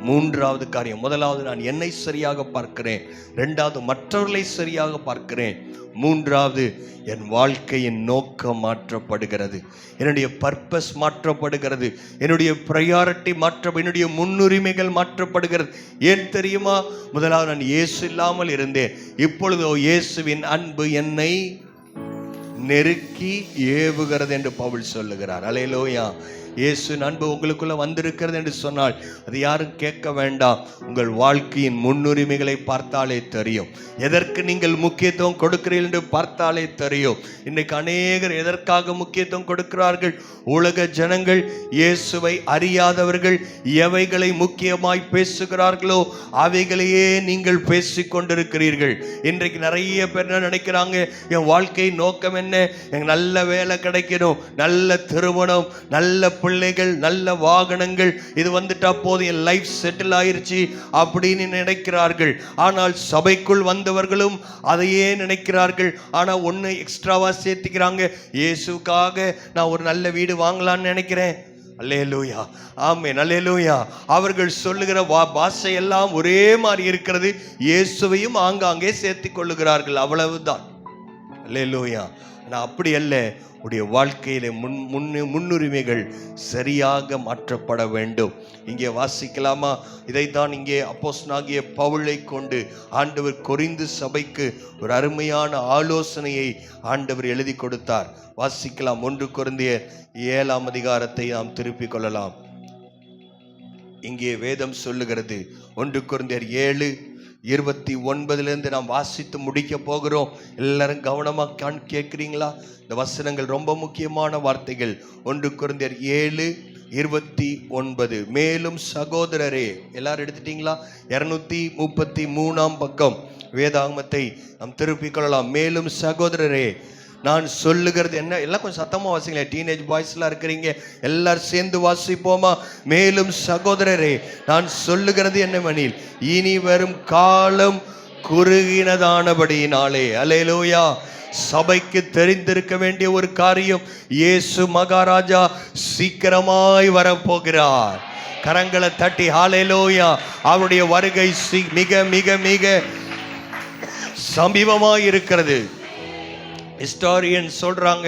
3வது காரியம், முதலாவது நான் என்னை சரியாக பார்க்கிறேன், 2வது மற்றவர்களை சரியாக பார்க்கிறேன், 3வது என் வாழ்க்கையின் நோக்கம் மாற்றப்படுகிறது, என்னுடைய பர்பஸ் மாற்றப்படுகிறது, என்னுடைய ப்ரையாரிட்டி என்னுடைய முன்னுரிமைகள் மாற்றப்படுகிறது. ஏன் தெரியுமா? முதலாவது நான் இயேசு இல்லாமல் இருந்தேன், இப்பொழுதோ இயேசுவின் அன்பு என்னை நெருக்கி ஏவுகிறது என்று பவுல் சொல்லுகிறார். அல்லேலூயா. இயேசுவின் அன்பு உங்களுக்குள்ள வந்திருக்கிறது என்று சொன்னால் அது யாரும் கேட்க வேண்டாம். உங்கள் வாழ்க்கையின் முன்னுரிமைகளை பார்த்தாலே தெரியும். எதற்கு நீங்கள் முக்கியத்துவம் கொடுக்கிறீர்கள் என்று பார்த்தாலே தெரியும். இன்றைக்கு அநேகர் எதற்காக முக்கியத்துவம் கொடுக்கிறார்கள்? உலக ஜனங்கள், இயேசுவை அறியாதவர்கள் எவைகளை முக்கியமாய் பேசுகிறார்களோ அவைகளையே நீங்கள் பேசிக் கொண்டிருக்கிறீர்கள். இன்றைக்கு நிறைய பேர் என்ன நினைக்கிறாங்க? என் வாழ்க்கை நோக்கம் என்ன? எனக்கு நல்ல வேலை கிடைக்கணும், நல்ல திருமணம், நல்ல பிள்ளைகள், நல்ல வாகனங்கள், இது வந்துட்டா போதும், என் லைஃப் செட்டில் ஆயிருச்சு அப்படின்னு நினைக்கிறார்கள். ஆனால் சபைக்குள் வந்தவர்களும் அதையே நினைக்கிறார்கள். ஆனா ஒன்னு எக்ஸ்ட்ராவா சேர்த்துக்கிறாங்க, இயேசுக்காக நான் ஒரு நல்ல வீடு வாங்கலாம்னு நினைக்கிறேன். அல்லேலூயா, ஆமென், அல்லேலூயா. அவர்கள் சொல்லுகிற பாஷை எல்லாம் ஒரே மாதிரி இருக்கிறது. இயேசுவையும் ஆங்காங்கே சேர்த்துக் கொள்ளுகிறார்கள், அவ்வளவுதான். அல்லேலூயா. நான் அப்படி அல்ல. உடைய வாழ்க்கையிலே முன்னுரிமைகள் சரியாக மாற்றப்பட வேண்டும். இங்கே வாசிக்கலாமா? இதைத்தான் இங்கே அப்போஸ்தலனாகிய பவுலை கொண்டு ஆண்டவர் கொரிந்து சபைக்கு ஒரு அருமையான ஆலோசனையை ஆண்டவர் எழுதி கொடுத்தார். வாசிக்கலாம். 1 கொரிந்தியர் 7ஆம் அதிகாரத்தை நாம் திருப்பிக் கொள்ளலாம். இங்கே வேதம் சொல்லுகிறது, 1 கொரிந்தியர் 7:29 நாம் வாசித்து முடிக்க போகிறோம். எல்லாரும் கவனமா கேட்கிறீங்களா? இந்த வசனங்கள் ரொம்ப முக்கியமான வார்த்தைகள். 1 கொரிந்தியர் 7:29. மேலும் சகோதரரே, எல்லாரும் எடுத்துட்டீங்களா? 233ஆம் பக்கம் வேதாகமத்தை நாம் திருப்பிக் கொள்ளலாம். மேலும் சகோதரரே, நான் சொல்லுகிறது என்ன? எல்லாம் கொஞ்சம் சத்தமா வாசிங்களேன். டீனேஜ் பாய்ஸ்லாம் இருக்கிறீங்க, எல்லாரும் சேர்ந்து வாசிப்போமா? மேலும் சகோதரரே, நான் சொல்லுகிறது என்னவெனில், இனி வரும் காலம் குறுகினதானபடியினாலே. அல்லேலூயா. சபைக்கு தெரிந்திருக்க வேண்டிய ஒரு காரியம், இயேசு மகாராஜா சீக்கிரமாய் வரப்போகிறார். கரங்களை தட்டி ஹல்லேலூயா. அவருடைய வருகை மிக மிக மிக சமீபமாய் இருக்கிறது. ஹிஸ்டாரியன் சொல்றாங்க,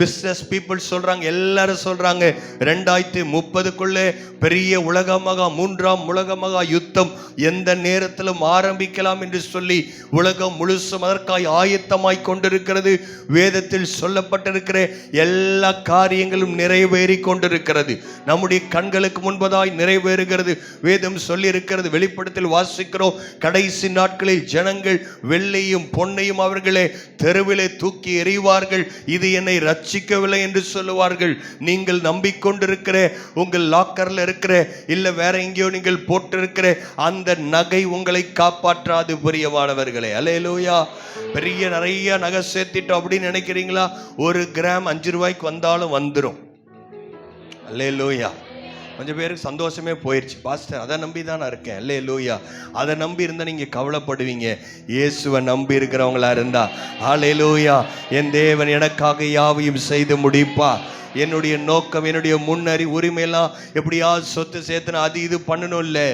பிஸ்னஸ் பீப்புள் சொல்றாங்க, எல்லாரும் சொல்றாங்க 2030க்குள்ளே பெரிய உலகமகா 3ஆம் உலகமகா யுத்தம் எந்த நேரத்திலும் ஆரம்பிக்கலாம் என்று சொல்லி உலகம் முழுசும் அதற்காய் ஆயத்தமாய் கொண்டிருக்கிறது. வேதத்தில் சொல்லப்பட்டிருக்கிற எல்லா காரியங்களும் நிறைவேறி கொண்டிருக்கிறது. நம்முடைய கண்களுக்கு முன்பதாய் நிறைவேறுகிறது. வேதம் சொல்லி இருக்கிறது, வெளிப்படுத்தல் வாசிக்கிறோம், கடைசி நாட்களில் ஜனங்கள் வெள்ளையும் பொன்னையும் அவர்களே தெருவிலே தூக்கி எறிவார்கள், இது என்னை ரட்சிக்கவில்லை என்று சொல்லுவார்கள். நீங்கள் நம்பிக்கொண்டிருக்கிற உங்கள் லாக்கர்ல இருக்கிற இல்ல வேற எங்கேயோ நீங்கள் போட்டிருக்கிற அந்த நகை உங்களை காப்பாற்றாது பிரியமானவர்களே. அல்லேலூயா. பெரிய நிறைய நகை சேர்த்திட்டோம் அப்படின்னு நினைக்கிறீங்களா? 1 கிராம் 5 ரூபாய்க்கு வந்தாலும் வந்துடும். அல்லேலூயா. கொஞ்சம் பேருக்கு சந்தோஷமே போயிடுச்சு, பாஸ்டர் அதை நம்பி தான் நான் இருக்கேன். அல்லேலூயா. அதை நம்பி இருந்தால் நீங்கள் கவலைப்படுவீங்க. இயேசுவை நம்பி இருக்கிறவங்களா இருந்தா அல்லேலூயா, என் தேவன் எனக்காக யாவையும் செய்து முடிப்பா. என்னுடைய நோக்கம், என்னுடைய முன்னறி உரிமையெல்லாம் எப்படியாவது சொத்து சேர்த்துனா அது இது பண்ணணும் இல்லை.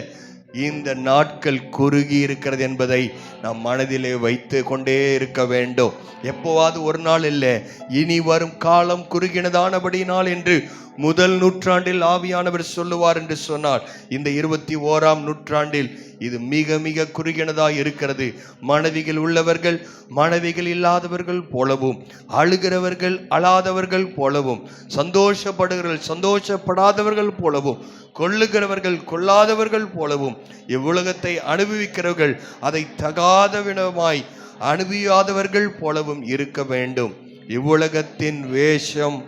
இந்த நாட்கள் குறுகி இருக்கிறது என்பதை நாம் மனதிலே வைத்து கொண்டே இருக்க வேண்டும். எப்போவாது ஒரு நாள் இல்லை, இனி வரும் காலம் குறுகினதானபடினால் என்று முதல் நூற்றாண்டில் ஆவியானவர் சொல்லுவார் என்று சொன்னார். இந்த 21ஆம் நூற்றாண்டில் இது மிக மிக குறுகினதாய் இருக்கிறது. மனைவிகள் உள்ளவர்கள் மனைவிகள் இல்லாதவர்கள் போலவும், அழுகிறவர்கள் அழாதவர்கள் போலவும், சந்தோஷப்படுகிறவர்கள் சந்தோஷப்படாதவர்கள் போலவும், கொள்ளுகிறவர்கள் கொள்ளாதவர்கள் போலவும், இவ்வுலகத்தை அனுபவிக்கிறவர்கள் அதை தகாத விதமாய் அனுபவியாதவர்கள் போலவும் இருக்க வேண்டும். இவ்வுலகத்தின் வேஷம்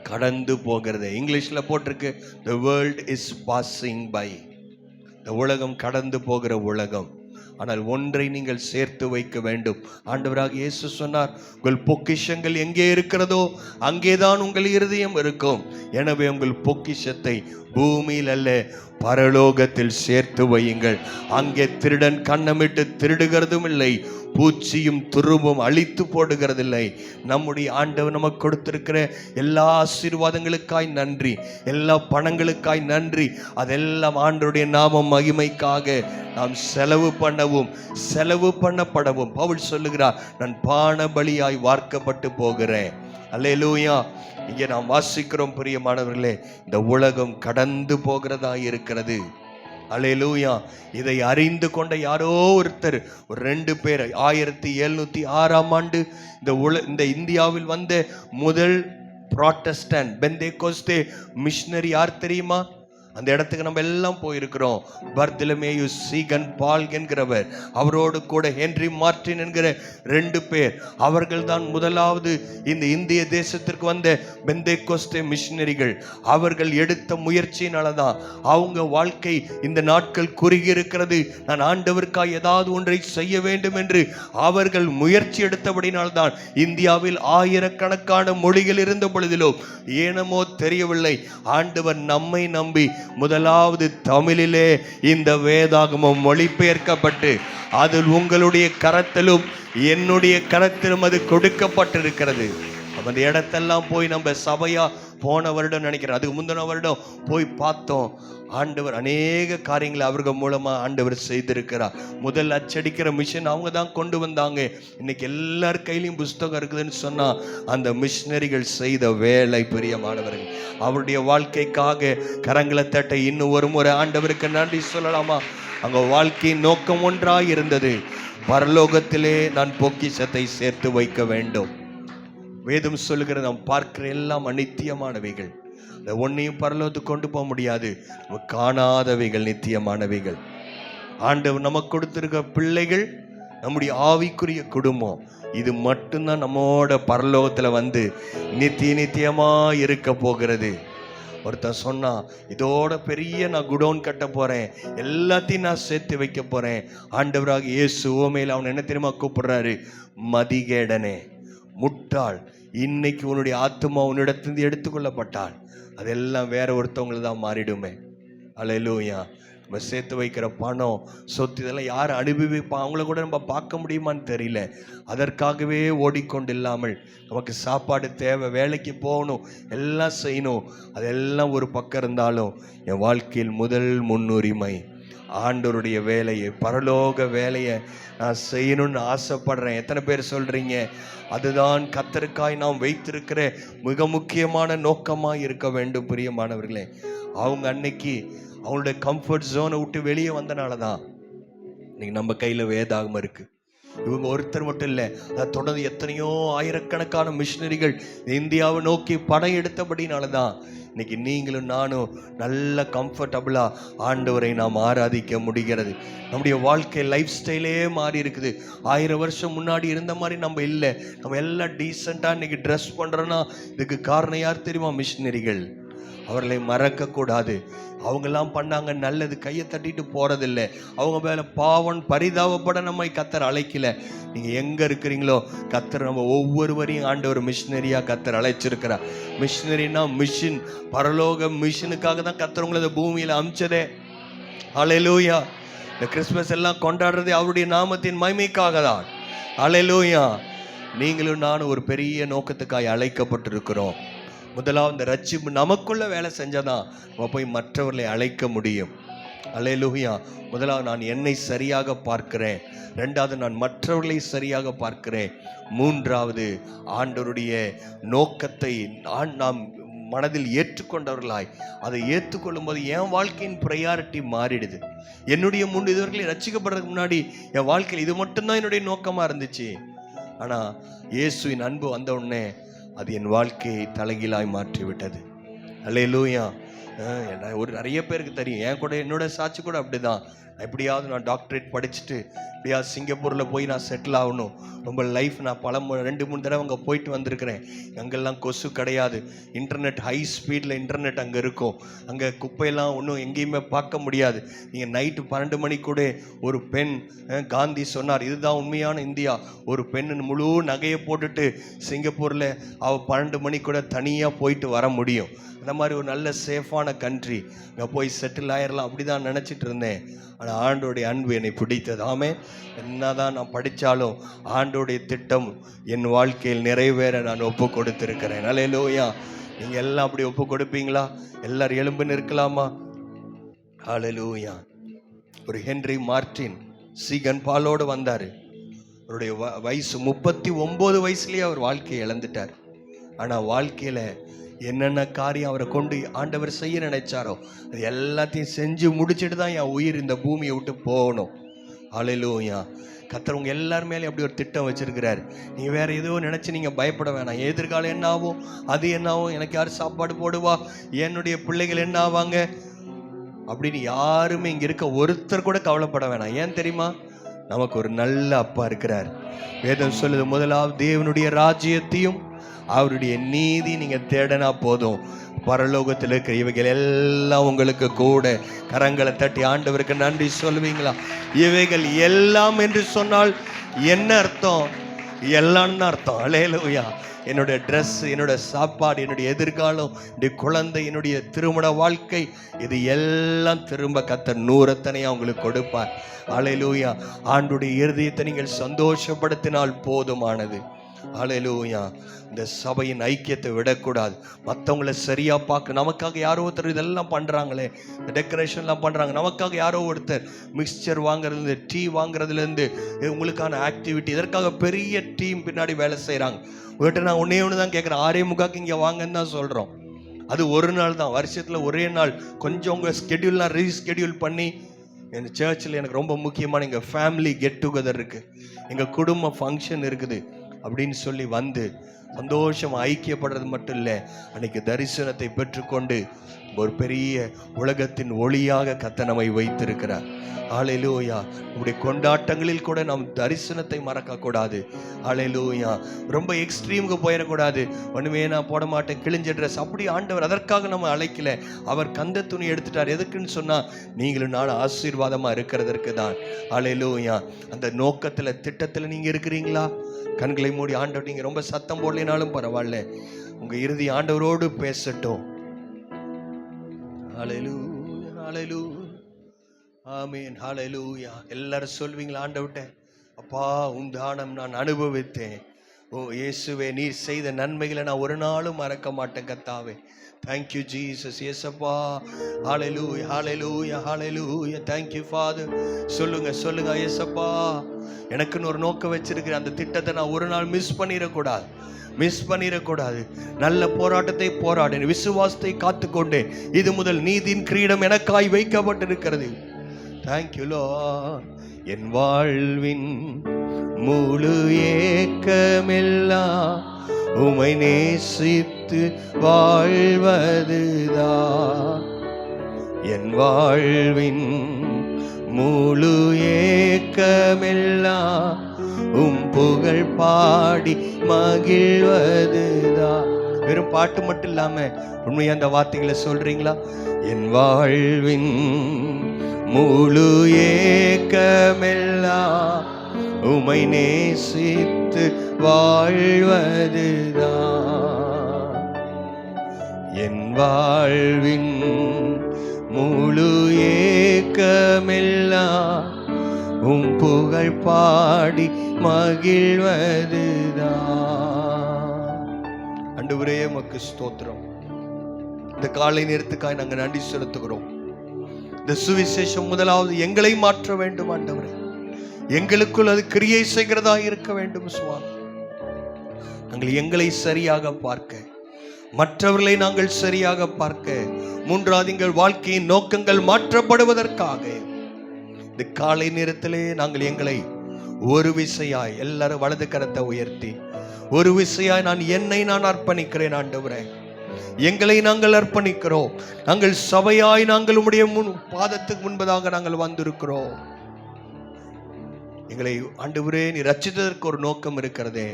கடந்து போகிறது. இங்கிலீஷ்ல போட்டிருக்கு, the world is passing by. இந்த உலகம் கடந்து போகிற உலகம். ஆனால் ஒன்றை நீங்கள் சேர்த்து வைக்க வேண்டும். ஆண்டவராக இயேசு சொன்னார், உங்கள் பொக்கிஷங்கள் எங்கே இருக்கிறதோ அங்கேதான் உங்கள் இருதயம் இருக்கும். எனவே உங்கள் பொக்கிஷத்தை பூமியில் அல்ல பரலோகத்தில் சேர்த்து வையுங்கள். அங்கே திருடன் கண்ணமிட்டு திருடுகிறதும் இல்லை, பூச்சியும் துருவும் அழித்து போடுகிறதில்லை. நம்முடைய ஆண்டவர் நமக்கு கொடுத்திருக்கிற எல்லா ஆசீர்வாதங்களுக்காய் நன்றி, எல்லா பணங்களுக்காய் நன்றி. அதெல்லாம் ஆண்டவருடைய நாமம் மகிமைக்காக நாம் செலவு பண்ணவும் செலவு பண்ணப்படவும். பவுல் சொல்லுகிறார், நான் பான பலியாய் வார்க்கப்பட்டு போகிறேன். அல்லேலூயா. இங்கே நாம் வாசிக்கிறோம் பிரியமானவர்களே, இந்த உலகம் கடந்து போகிறதா இருக்கிறது. அல்லேலூயா. இதை அறிந்து கொண்ட யாரோ ஒருத்தர், ஒரு 2 பேர் 1706ஆம் ஆண்டு இந்த இந்தியாவில் வந்த முதல் புராட்டஸ்டன்ட் பெந்தேகோஸ்தே மிஷனரி யார் தெரியுமா? அந்த இடத்துக்கு நம்ம எல்லாம் போயிருக்கிறோம். பர்தலமேயு சீகன் பால் என்கிறவர், அவரோடு கூட ஹென்றி மார்டின் என்கிற 2 பேர். அவர்கள் தான் முதலாவது இந்த இந்திய தேசத்திற்கு வந்த பெந்தேகோஸ்தே மிஷனரிகள். அவர்கள் எடுத்த முயற்சியினாலதான் அவங்க வாழ்க்கை இந்த நாட்கள் குறுகி இருக்கிறது. நான் ஆண்டவருக்காய் ஏதாவது ஒன்றை செய்ய வேண்டும் என்று அவர்கள் முயற்சி எடுத்தபடினால்தான் இந்தியாவில் ஆயிரக்கணக்கான மொழிகள் இருந்த பொழுதிலும் ஏனமோ தெரியவில்லை, ஆண்டவர் நம்மை நம்பி முதலாவது தமிழிலே இந்த வேதாகமம் மொழிபெயர்க்கப்பட்டு அதில் உங்களுடைய கரத்திலும் என்னுடைய கரத்திலும் அது கொடுக்கப்பட்டிருக்கிறது. அந்த இடத்தெல்லாம் போய் நம்ம சபையா போன வருடம் நினைக்கிறேன், அதுக்கு முந்தின வருடம் போய் பார்த்தோம். ஆண்டவர் அநேக காரியங்களை அவர்கள் மூலமா ஆண்டவர் செய்திருக்கிறார். முதல் அச்சடிக்கிற மிஷின் அவங்க தான் கொண்டு வந்தாங்க. இன்னைக்கு எல்லார் கையிலையும் புஸ்தகம் இருக்குதுன்னு சொன்னா அந்த மிஷினரிகள் செய்த வேலை பிரியமானவர்கள். அவருடைய வாழ்க்கைக்காக கரங்களை தட்ட இன்னும் ஒரு முறை ஆண்டவருக்கு நன்றி சொல்லலாமா? அங்க வாழ்க்கையின் நோக்கம் ஒன்றாய் இருந்தது, பரலோகத்திலே நான் பொக்கிஷத்தை சேர்த்து வைக்க வேண்டும். வேதம் சொல்லுகிற நாம் பார்க்கிற எல்லாம் அநித்தியமானவைகள். இந்த ஒன்னையும் பரலோகத்துக்கு கொண்டு போக முடியாது. காணாதவைகள் நித்தியமானவைகள். ஆண்டவர் நமக்கு கொடுத்திருக்க பிள்ளைகள் நம்முடைய ஆவிக்குரிய குடும்பம், இது மட்டும்தான் நம்மோட பரலோகத்துல வந்து நித்தியமா இருக்க போகிறது. ஒருத்தன் சொன்னா, இதோட பெரிய நான் குடோன் கட்ட போறேன், எல்லாத்தையும் நான் சேர்த்து வைக்க போறேன். ஆண்டவராக இயேசு உவமையில் அவன் என்ன தெரியுமா கூப்பிடுறாரு? மதிகேடனே, முட்டாள், இன்னைக்கு உன்னுடைய ஆத்மா உன்னிடத்திலிருந்து எடுத்துக்கொள்ளப்பட்டால் அதெல்லாம் வேற ஒருத்தவங்களை தான் மாறிடுமே. அல்லேலூயா. நம்ம சேர்த்து வைக்கிற பணம் சொத்து இதெல்லாம் யார் அனுபவிப்பா? அவங்கள கூட நம்ம பார்க்க முடியுமான்னு தெரியல. அதற்காகவே ஓடிக்கொண்டு இல்லாமல் நமக்கு சாப்பாடு தேவை, வேலைக்கு போகணும், எல்லாம் செய்யணும். அதெல்லாம் ஒரு பக்கம் இருந்தாலும் என் வாழ்க்கையில் முதல் முன்னுரிமை ஆண்டவருடைய வேலையை, பரலோக வேலையை நான் செய்யணும்னு ஆசைப்படுறேன். எத்தனை பேர் சொல்றீங்க? அதுதான் கர்த்தருக்காய் நாம் வைத்திருக்கிற மிக முக்கியமான நோக்கமாக இருக்க வேண்டும் பிரியமானவர்களே. அவங்க அன்னைக்கு அவங்களுடைய கம்ஃபர்ட் ஜோனை விட்டு வெளியே வந்தனால தான் இன்னைக்கு நம்ம கையில் வேதாகமம் இருக்கு. இவங்க ஒருத்தர் மட்டும் இல்லை, அதை தொடர்ந்து எத்தனையோ ஆயிரக்கணக்கான மிஷினரிகள் இந்தியாவை நோக்கி படையெடுத்தபடினால தான் இன்னைக்கு நீங்களும் நானும் நல்ல கம்ஃபர்டபுளா ஆண்டவரை நாம் ஆராதிக்க முடிகிறது. நம்முடைய வாழ்க்கை லைஃப் ஸ்டைலே மாறி இருக்குது. 1000 வருஷம் முன்னாடி இருந்த மாதிரி நம்ம இல்லை. நம்ம எல்லாம் டீசெண்டாக இன்னைக்கு ட்ரெஸ் பண்ணுறோன்னா இதுக்கு காரணம் யார் தெரியுமா? மிஷினரிகள். அவர்களை மறக்கக்கூடாது. அவங்கெல்லாம் பண்ணாங்க நல்லது, கையை தட்டிட்டு போறதில்லை. அவங்க மேலே பாவம் பரிதாபப்பட நம்மை கத்தர் அழைக்கல. நீங்கள் எங்கே இருக்கிறீங்களோ கத்தர் நம்ம ஒவ்வொருவரையும் ஆண்டவர் மிஷினரியாக கத்தர் அழைச்சிருக்கிறார். மிஷினரினா மிஷின், பரலோக மிஷினுக்காக தான் கத்தர் உங்களை இந்த பூமியில் அமிச்சதே. ஹல்லேலூயா. இந்த கிறிஸ்மஸ் எல்லாம் கொண்டாடுறதே அவருடைய நாமத்தின் மகிமைக்காக தான். ஹல்லேலூயா. நீங்களும் நானும் ஒரு பெரிய நோக்கத்துக்காக அழைக்கப்பட்டிருக்கிறோம். முதலாவது இந்த ரட்சிப்பு நமக்குள்ள வேலை செஞ்சதான் நம்ம போய் மற்றவர்களை அழைக்க முடியும். அல்லேலூயா. முதலாவது நான் என்னை சரியாக பார்க்கிறேன், ரெண்டாவது நான் மற்றவர்களை சரியாக பார்க்கிறேன், மூன்றாவது ஆண்டவருடைய நோக்கத்தை நாம் மனதில் ஏற்றுக்கொண்டவர்களாய் அதை ஏற்றுக்கொள்ளும் போது என் வாழ்க்கையின் ப்ரையாரிட்டி மாறிடுது. என்னுடைய இதுவரை ரட்சிக்கப்படுறதுக்கு முன்னாடி என் வாழ்க்கையில் இது மட்டும்தான் என்னுடைய நோக்கமாக இருந்துச்சு. ஆனால் இயேசுவின் அன்பு வந்த உடனே அது என் வாழ்க்கையை தலைகீழாய் மாற்றி விட்டது. அல்லேலூயா. நிறைய பேருக்கு தெரியும், என் கூட என்னோட சாட்சி கூட அப்படிதான். எப்படியாவது நான் டாக்டரேட் படிச்சுட்டு எப்படியாவது சிங்கப்பூரில் போய் நான் செட்டில் ஆகணும். ரொம்ப லைஃப் நான் 2-3 தடவை அங்கே போயிட்டு வந்திருக்கிறேன். அங்கெல்லாம் கொசு கிடையாது, இன்டர்நெட் ஹை ஸ்பீடில் இன்டர்நெட் அங்கே இருக்கும். அங்கே குப்பையெல்லாம் ஒன்றும் எங்கேயுமே பார்க்க முடியாது. நீங்கள் நைட்டு 12 மணி கூட ஒரு பெண், காந்தி சொன்னார் இதுதான் உண்மையான இந்தியா, ஒரு பெண் முழு நகையை போட்டுட்டு சிங்கப்பூரில் அவள் 12 மணி கூட தனியாக போயிட்டு வர முடியும். அந்த மாதிரி ஒரு நல்ல சேஃபான கண்ட்ரி, அங்கே போய் செட்டில் ஆயிடலாம் அப்படி தான் நினச்சிட்டு இருந்தேன். ஆனால் ஆண்டோடைய அன்பு என்னை பிடித்தது. ஆமே. என்னதான் நான் படித்தாலும் ஆண்டோடைய திட்டம் என் வாழ்க்கையில் நிறைவேற நான் ஒப்பு கொடுத்திருக்கிறேன். அல்லேலூயா. நீங்கள் எல்லாம் அப்படி ஒப்பு கொடுப்பீங்களா? எல்லாரும் எழும்புன்னு இருக்கலாமா? அல்லேலூயா. ஒரு ஹென்றி மார்ட்டின் சீகன் பாலோடு வந்தார். அவருடைய வயசு 39 வயசுலேயே அவர் வாழ்க்கையை இழந்துட்டார். ஆனால் வாழ்க்கையில் என்னென்ன காரியம் அவரை கொண்டு ஆண்டவர் செய்ய நினைச்சாரோ அது எல்லாத்தையும் செஞ்சு முடிச்சுட்டு தான் என் உயிர் இந்த பூமியை விட்டு போகணும். அல்லேலூயா. கர்த்தர் உங்க எல்லார் மேலேயும் அப்படி ஒரு திட்டம் வச்சிருக்கிறார். நீங்கள் வேற ஏதோ நினைச்சு நீங்கள் பயப்பட வேணாம். எதிர்காலம் என்ன ஆகும், அது என்ன ஆகும், எனக்கு யார் சாப்பாடு போடுவா, என்னுடைய பிள்ளைகள் என்ன ஆவாங்க அப்படின்னு யாருமே இங்கே இருக்க ஒருத்தர் கூட கவலைப்பட வேணாம். ஏன் தெரியுமா? நமக்கு ஒரு நல்ல அப்பா இருக்கிறார். வேதம் சொல்லுது, முதலாவது தேவனுடைய ராஜ்யத்தையும் அவருடைய நீதி நீங்க தேடனா போதும், பரலோகத்தில் இருக்கிற இவைகள் எல்லாம் உங்களுக்கு கூட. கரங்களை தட்டி ஆண்டவருக்கு நன்றி சொல்லுவீங்களா? இவைகள் எல்லாம் என்று சொன்னால் என்ன அர்த்தம்? எல்லாம் அர்த்தம். அல்லேலூயா. என்னுடைய ட்ரெஸ், என்னோட சாப்பாடு, என்னுடைய எதிர்காலம், என்னுடைய குழந்தை, என்னுடைய திருமண வாழ்க்கை, இது எல்லாம் திரும்ப கர்த்தர் 100 உங்களுக்கு கொடுப்பார். அல்லேலூயா. ஆண்டுடைய இருதயத்தை நீங்கள் சந்தோஷப்படுத்தினால் போதுமானது. அல்லேலூயா. இந்த சபையின் ஐக்கியத்தை விடக்கூடாது. மற்றவங்களை சரியா பார்க்க, நமக்காக யாரோ ஒருத்தர் இதெல்லாம் பண்றாங்களே, இந்த டெக்கரேஷன்லாம் பண்றாங்க, நமக்காக யாரோ ஒருத்தர் மிக்சர் வாங்குறதுலேருந்து டீ வாங்குறதுலேருந்து உங்களுக்கான ஆக்டிவிட்டி, இதற்காக பெரிய டீம் பின்னாடி வேலை செய்கிறாங்க. உங்கள்கிட்ட நான் ஒன்று தான் கேட்குறேன், 6:45 இங்கே வாங்கன்னு தான் சொல்கிறோம். அது ஒரு நாள் தான், வருஷத்தில் ஒரே நாள். கொஞ்சம் உங்கள் ஸ்கெடியூல்லாம் ரீஸ்கெடியூல் பண்ணி, எங்கள் சர்ச்சில் எனக்கு ரொம்ப முக்கியமான எங்கள் ஃபேமிலி கெட் டுகெதர் இருக்குது, எங்கள் குடும்ப ஃபங்க்ஷன் இருக்குது அப்படின்னு சொல்லி வந்து சந்தோஷம் ஐக்கியப்படுறது மட்டும் இல்லை, அன்னைக்கு தரிசனத்தை பெற்றுக்கொண்டு ஒரு பெரிய உலகத்தின் ஒளியாக கர்த்தர் நம்மை வைத்திருக்கிறார். ஹல்லேலூயா. நம்முடைய கொண்டாட்டங்களில் கூட நாம் தரிசனத்தை மறக்கக்கூடாது. ஹல்லேலூயா. ரொம்ப எக்ஸ்ட்ரீமுக்கு போயிடக்கூடாது. ஒன்றுமே நான் போட மாட்டேன், கிழிஞ்ச ட்ரெஸ், அப்படி ஆண்டவர் அதற்காக நம்ம அழைக்கல. அவர் கந்த துணி எடுத்துட்டார். எதுக்குன்னு சொன்னால் நீங்களும் நான் ஆசீர்வாதமாக இருக்கிறதற்கு தான். ஹல்லேலூயா. அந்த நோக்கத்தில் திட்டத்தில் நீங்கள் இருக்கிறீங்களா? கண்களை மூடி ஆண்டவர், நீங்கள் ரொம்ப சத்தம் போடலினாலும் பரவாயில்ல, உங்கள் இறுதி ஆண்டவரோடு பேசட்டும். ஹல்லேலூயா. ஹல்லேலூயா. ஆமென். ஹல்லேலூயா. எல்லாரும் சொல்வீங்களா ஆண்டவர்கிட்ட, அப்பா உன் தானம் நான் அனுபவித்தேன். ஓ இயேசுவே, நீர் செய்த நன்மைகளை நான் ஒரு நாளும் மறக்க மாட்டேன் கர்த்தாவே. Thank you Jesus. இயேசப்பா. ஹல்லேலூயா. ஹல்லேலூயா. ஹல்லேலூயா. Thank you Father. சொல்லுங்க சொல்லுங்க, இயேசப்பா எனக்குன்னு ஒரு நோக்கம் வச்சிருக்கிறேன், அந்த திட்டத்தை நான் ஒரு நாள் மிஸ் பண்ணிடக்கூடாது. நல்ல போராட்டத்தை போராடினேன், விசுவாசத்தை காத்துக்கொண்டேன். இது முதல் நீதியின் கிரீடம் எனக்காய் வைக்கப்பட்டிருக்கிறது. Thank you Lord. என் வாழ்வின் முழு ஏக்கமெல்லாம் உமை நேசித்து வாழ்வதுதான். என் வாழ்வின் முழு ஏக்கமெல்லாம் புகழ் பாடி மகிழ்வதுதான். வெறும் பாட்டு மட்டும் இல்லாம உண்மையா அந்த வார்த்தைகளை சொல்றீங்களா? என் வாழ்வின் முழு ஏக்கமெல்லாம் உமை நேசித்து வாழ்வதுதான். என் வாழ்வின் முழு ஏக்கமெல்லாம் புகழ் பாடி மகிழ்வதுதான். ஆண்டவரே உமக்கு ஸ்தோத்திரம். இந்த காலை நேரத்துக்காக நாங்கள் நன்றி செலுத்துகிறோம். இந்த சுவிசேஷம் முதலாவது எங்களை மாற்ற வேண்டும் ஆண்டவரே. எங்களுக்குள் அது கிரியை செய்கிறதா இருக்க வேண்டும் சுவாமி. நாங்கள் எங்களை சரியாக பார்க்க, மற்றவர்களை நாங்கள் சரியாக பார்க்க, மூன்றாவது எங்கள் வாழ்க்கையின் நோக்கங்கள் மாற்றப்படுவதற்காக இந்த காலை நேரத்திலே நாங்கள் எங்களை ஒரு விசையாய், எல்லாரும் வலது கரத்தை உயர்த்தி, ஒரு விசையாய் நான் அர்ப்பணிக்கிறேன் ஆண்டவரே. எங்களை நாங்கள் அர்ப்பணிக்கிறோம். நாங்கள் சபையாய் நாங்கள் உம்முடைய பாதத்துக்கு முன்பதாக நாங்கள் வந்திருக்கிறோம். எங்களை ஆண்டவரே நீ ரட்சித்ததற்கு ஒரு நோக்கம் இருக்கிறதே.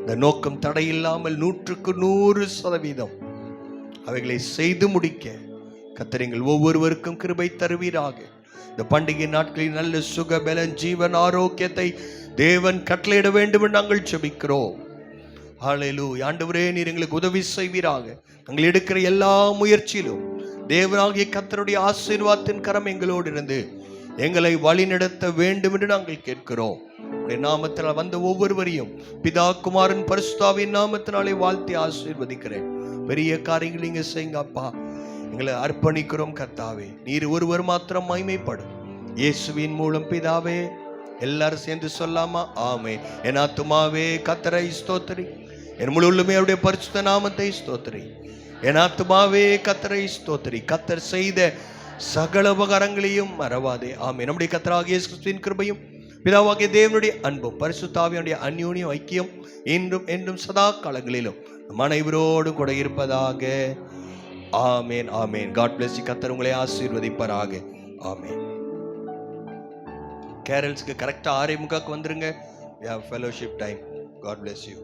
இந்த நோக்கம் தடையில்லாமல் 100% அவைகளை செய்து முடிக்க கர்த்தர் எங்கள் ஒவ்வொருவருக்கும் கிருபை தருவீராக. இந்த பண்டிகை நாட்களில் நல்ல சுக பலன் ஜீவன் ஆரோக்கியத்தை தேவன் கட்டளையிட வேண்டும் என்று நாங்கள் ஜெபிக்கிறோம். ஹல்லேலூயா. ஆண்டவரே நீர் எங்களுக்கு உதவி செய்வீராக. நாங்கள் எடுக்கிற எல்லா முயற்சியிலும் தேவனாகிய கர்த்தருடைய ஆசீர்வாதத்தின் கரம் எங்களோடு இருந்து எங்களை வழிநடத்த வேண்டும் என்று நாங்கள் கேட்கிறோம். உடைய நாமத்தினால் வந்த ஒவ்வொருவரையும் பிதா குமாரன் பரிசுத்தாவின் நாமத்தினாலே வாழ்த்தி ஆசீர்வதிக்கிறேன். பெரிய காரியங்கள் நீங்க செய்யுங்க அப்பா. எங்களை அர்ப்பணிக்கிறோம் கர்த்தாவே. நீர் ஒருவர் மாத்திரம் மகிமைப்படும். இயேசுவின் மூலம் பிதாவே. எல்லாரும் சேர்ந்து சொல்லாமா? ஆமென். என் ஆத்துமாவே கர்த்தரை ஸ்தோத்திரி, என் முழு உள்ளமே அவருடைய பரிசுத்த நாமத்தை ஸ்தோத்திரி. என் ஆத்துமாவே கர்த்தரை ஸ்தோத்திரி, கர்த்தர் செய்த சகல உபகாரங்களையும் மறவாதே. ஆமென். நம்முடைய கர்த்தராகிய இயேசு கிறிஸ்துவின் கிருபையும் பிதாவாகிய தேவனுடைய அன்பும் பரிசுத்த ஆவியானுடைய அந்யோன்யம் ஐக்கியம் என்றும் என்றும் சதா காலங்களிலும் நம் அனைவரோடு கூட இருப்பதாக. Amen. Amen. God bless you. கர்த்தர் உங்களை ஆசீர்வதிப்பாராக. ஆமென். கேரல்ஸ்க்கு கரெக்டாக 6:45 வந்துருங்க. We have fellowship time. God bless you.